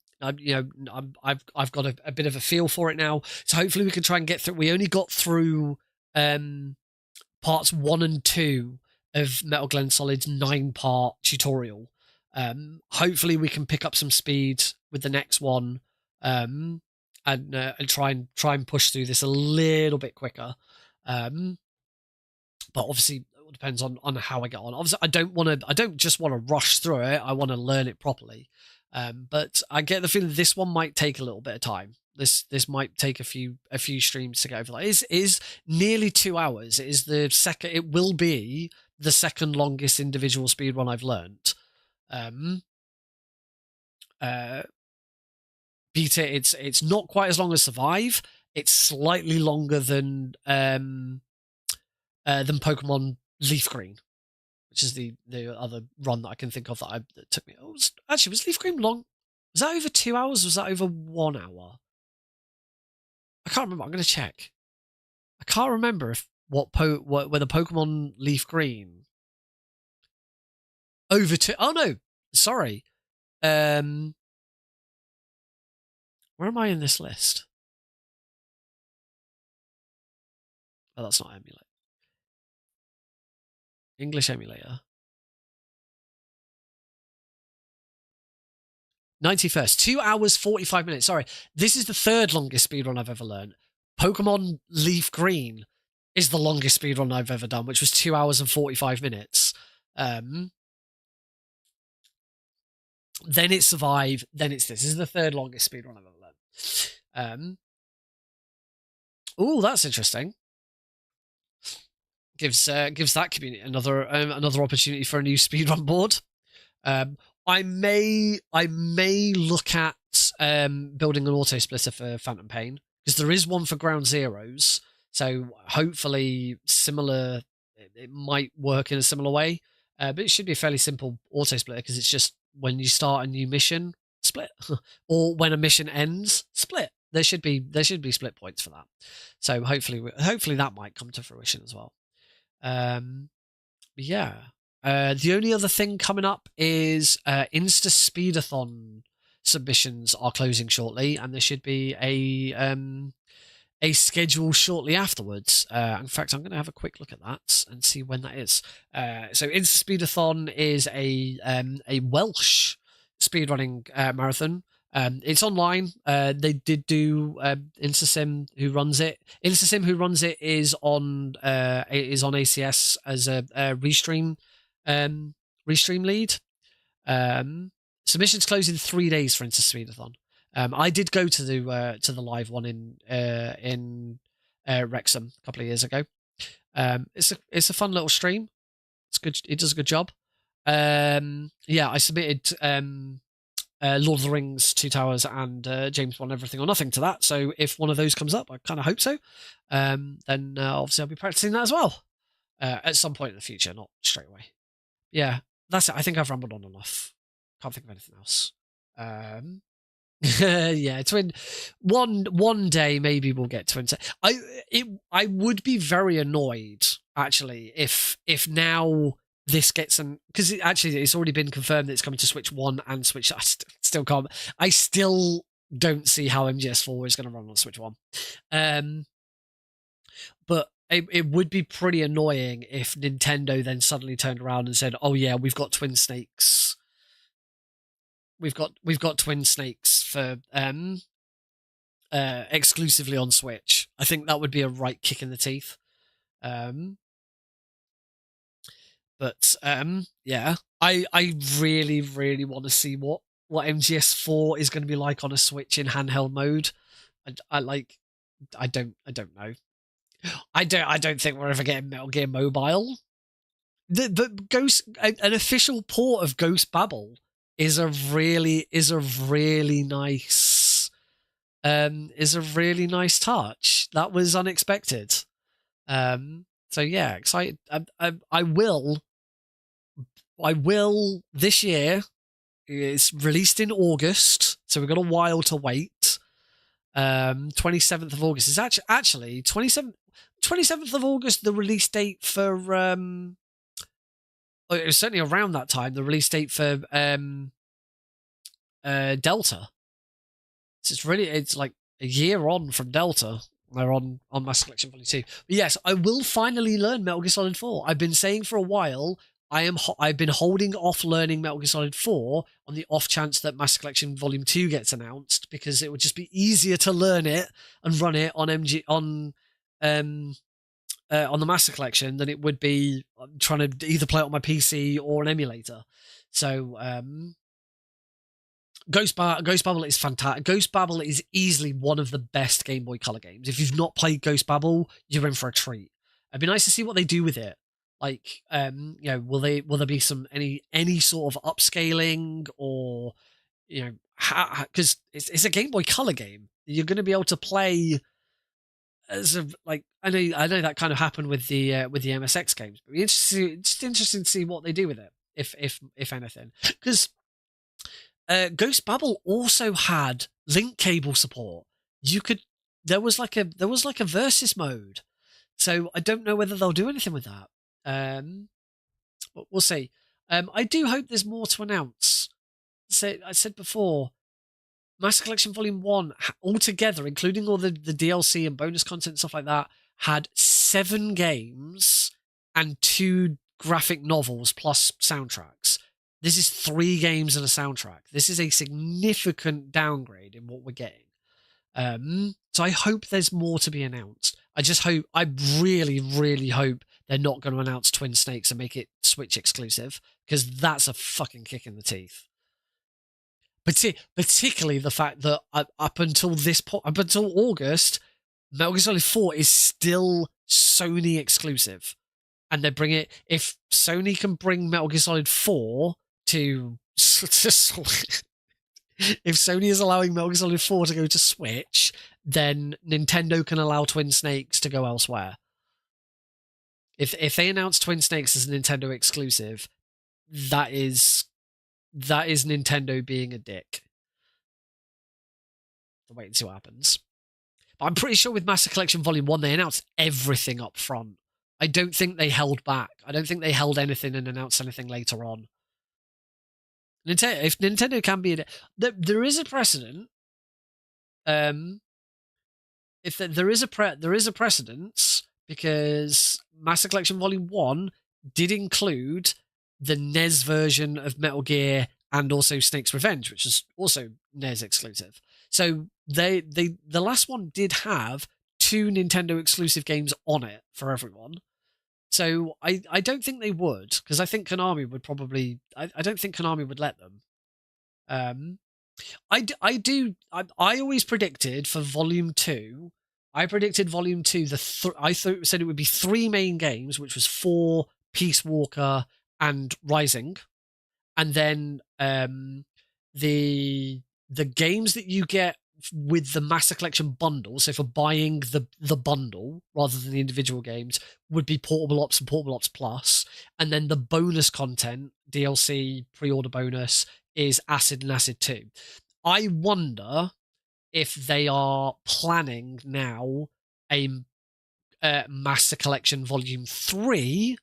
Speaker 1: got a bit of a feel for it now, so hopefully we can try and get through. We only got through parts 1 and 2 of Metal Gear Solid's 9-part tutorial. Hopefully we can pick up some speed with the next one, and try and push through this a little bit quicker. But obviously it all depends on how I get on. Obviously I don't just want to rush through it. I want to learn it properly. But I get the feeling this one might take a little bit of time. This might take a few streams to get over that. It is nearly 2 hours. It will be the second longest individual speedrun I've learnt. Beat it. It's not quite as long as Survive. It's slightly longer than Pokemon Leaf Green, which is the other run that I can think of that took me. Was Leaf Green long? Was that over 2 hours? Or was that over 1 hour? I can't remember. I'm going to check. I can't remember whether Pokemon Leaf Green over to. Oh no, sorry. Where am I in this list? Oh, that's not emulator. English emulator. 91st, 2 hours 45 minutes. Sorry, this is the third longest speedrun I've ever learned. Pokemon Leaf Green is the longest speedrun I've ever done, which was 2 hours and 45 minutes. Then it's Survive. Then it's this. This is the third longest speedrun I've ever learned. Oh, that's interesting. Gives that community another opportunity for a new speedrun board. I may look at building an auto splitter for Phantom Pain, because there is one for Ground Zeroes. So hopefully similar, it might work in a similar way. But it should be a fairly simple auto splitter, because it's just when you start a new mission, split, or when a mission ends, split. There should be split points for that. So hopefully that might come to fruition as well. Yeah. The only other thing coming up is Insta Speedathon submissions are closing shortly, and there should be a schedule shortly afterwards. In fact, I'm going to have a quick look at that and see when that is. So Insta Speedathon is a Welsh speedrunning marathon. It's online. They did do InstaSim, who runs it. InstaSim, who runs it, is on ACS as a restream lead. Submissions close in 3 days for Insta Speedathon. I did go to the live one in Wrexham a couple of years ago. It's a fun little stream. It's good. It does a good job. Yeah, I submitted Lord of the Rings, Two Towers, and James Bond Everything or Nothing to that. So if one of those comes up, I kind of hope so. Then obviously I'll be practicing that as well at some point in the future, not straight away. Yeah, that's it. I think I've rambled on enough. Can't think of anything else. Yeah, Twin. One day maybe we'll get Twin. I would be very annoyed actually if now this gets because it's already been confirmed that it's coming to Switch 1 and Switch. I still can't. I still don't see how MGS4 is going to run on Switch 1. But it would be pretty annoying if Nintendo then suddenly turned around and said, "Oh yeah, we've got Twin Snakes. We've got Twin Snakes for exclusively on Switch." I think that would be a right kick in the teeth. But yeah, I really want to see what MGS4 is going to be like on a Switch in handheld mode. I don't know. I don't think we're ever getting Metal Gear Mobile. The Ghost, an official port of Ghost Babel is a really nice touch. That was unexpected. So yeah, excited. I will this year. It's released in August, so we've got a while to wait. 27th of August is actually 27th of August, the release date for it was certainly around that time, the release date for Delta. So it's like a year on from Delta. They're on Master Collection Volume 2. But yes, I will finally learn Metal Gear Solid 4. I've been saying for a while I've been holding off learning Metal Gear Solid 4 on the off chance that Master Collection Volume 2 gets announced, because it would just be easier to learn it and run it on the Master Collection than it would be trying to either play it on my PC or an emulator. So Ghost Babel is fantastic. Ghost Babel is easily one of the best Game Boy Color games. If you've not played Ghost Babel, you're in for a treat. It'd be nice to see what they do with it. Like, will there be any sort of upscaling, or because it's a Game Boy Color game. You're going to be able to play as a, like, I know that kind of happened with the MSX games, but it's just interesting to see what they do with it, if anything, because Ghost Babel also had link cable support. There was like a versus mode, so I don't know whether they'll do anything with that. But we'll see. I do hope there's more to announce. I said before, Master Collection Volume 1 altogether, including all the DLC and bonus content and stuff like that, had 7 games and 2 graphic novels plus soundtracks. This is 3 games and a soundtrack. This is a significant downgrade in what we're getting. So I hope there's more to be announced. I really hope they're not going to announce Twin Snakes and make it Switch exclusive, because that's a fucking kick in the teeth. Particularly the fact that up until August, Metal Gear Solid 4 is still Sony exclusive, and they bring it. If Sony can bring Metal Gear Solid 4 to if Sony is allowing Metal Gear Solid 4 to go to Switch, then Nintendo can allow Twin Snakes to go elsewhere. If they announce Twin Snakes as a Nintendo exclusive, that is Nintendo being a dick. We'll wait and see what happens. But I'm pretty sure with Master Collection Volume 1, they announced everything up front. I don't think they held back. I don't think they held anything and announced anything later on. If Nintendo can be, there is a precedent. If there is a precedence, because Master Collection Volume 1 did include the NES version of Metal Gear and also Snake's Revenge, which is also NES exclusive. So the last one did have 2 Nintendo exclusive games on it for everyone. So I don't think they would, because I think Konami would probably... I don't think Konami would let them. I always predicted for Volume 2... I predicted Volume 2, I said it would be 3 main games, which was 4, Peace Walker, and Rising. And then the games that you get with the Master Collection bundle, so for buying the bundle rather than the individual games, would be Portable Ops and Portable Ops Plus. And then the bonus content, DLC, pre-order bonus, is Acid and Acid 2. I wonder if they are planning now a Master Collection Volume 3,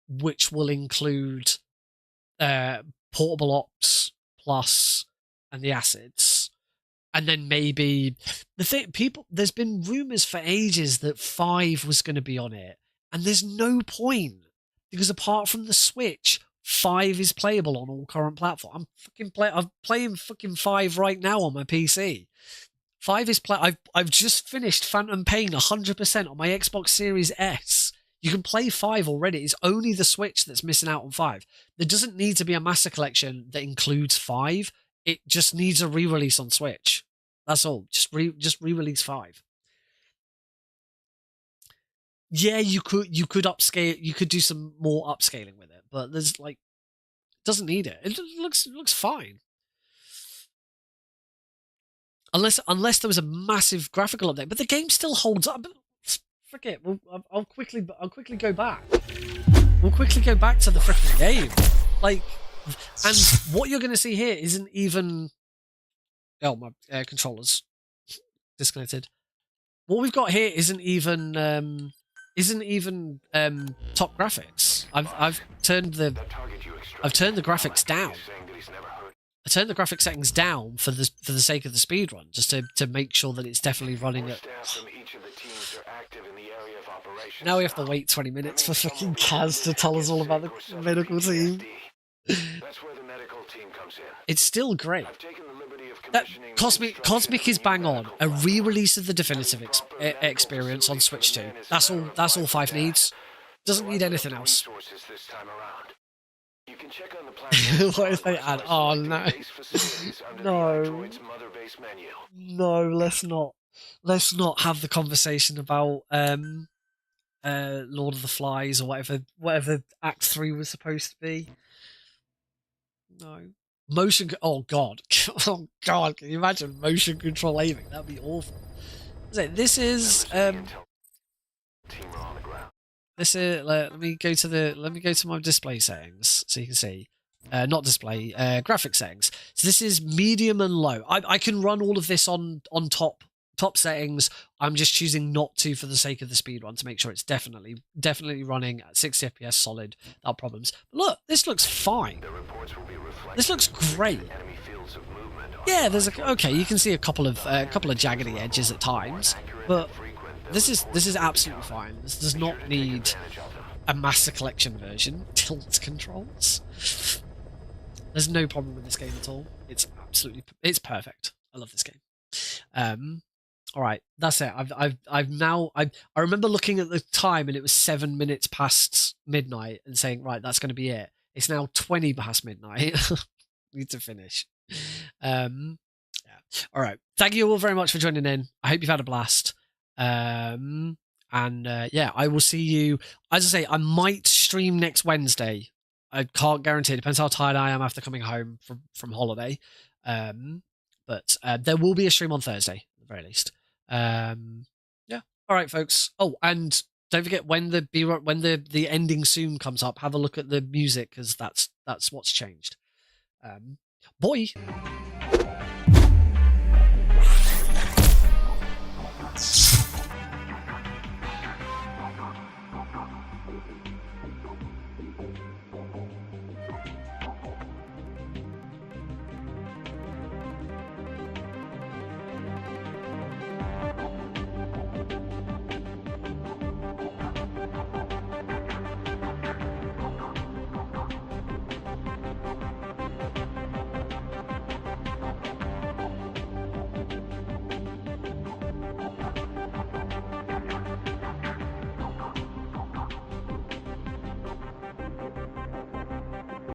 Speaker 1: which will include Portable Ops Plus and the Acids. And then maybe there's been rumors for ages that 5 was going to be on it, and there's no point, because apart from the Switch, 5 is playable on all current platforms. I'm playing fucking 5 right now on my PC. 5 is I've just finished Phantom Pain 100% on my Xbox Series S. You can play 5 already. It's only the Switch that's missing out on 5. There doesn't need to be a Master Collection that includes 5. It just needs a re-release on Switch. That's all. Just re-release 5. Yeah, you could upscale. You could do some more upscaling with it, but there's doesn't need it. It looks fine. Unless there was a massive graphical update, but the game still holds up. Forget. I'll quickly go back. We'll quickly go back to the freaking game. And what you're going to see here isn't even... Oh, my controller's disconnected. What we've got here isn't even top graphics. I've turned the graphics down. I turned the graphic settings down for the sake of the speedrun, just to make sure that it's definitely running at... Now we have to wait 20 minutes for fucking Kaz to tell us all about the medical team. It's still great. That Cosmic is bang on. A re-release of the definitive experience on Switch 2. That's all 5 needs. Doesn't need anything else. What if they add? Oh no, no, let's not have the conversation about Lord of the Flies or whatever Act 3 was supposed to be. No. Oh god. Oh god, can you imagine motion control aiming? That'd be awful. This is let me go to my display settings so you can see. Not display, graphic settings. So this is medium and low. I can run all of this on top settings. I'm just choosing not to for the sake of the speedrun, to make sure it's definitely running at 60 FPS solid without problems. But look, this looks fine. This looks great. Yeah, okay. You can see a couple of jaggedy edges at times, but this is absolutely fine. This does not need a Master Collection version. Tilt controls. There's no problem with this game at all. It's perfect. I love this game. All right, that's it. I remember looking at the time and it was 7 minutes past midnight and saying, right, that's going to be it. It's now 20 past midnight. Need to finish. Yeah. All right. Thank you all very much for joining in. I hope you've had a blast. Yeah, I will see you. As I say, I might stream next Wednesday. I can't guarantee. It depends how tired I am after coming home from holiday. But there will be a stream on Thursday, at the very least. Yeah. All right, folks. Oh, and don't forget, when the ending soon comes up, have a look at the music, because that's what's changed. Boy.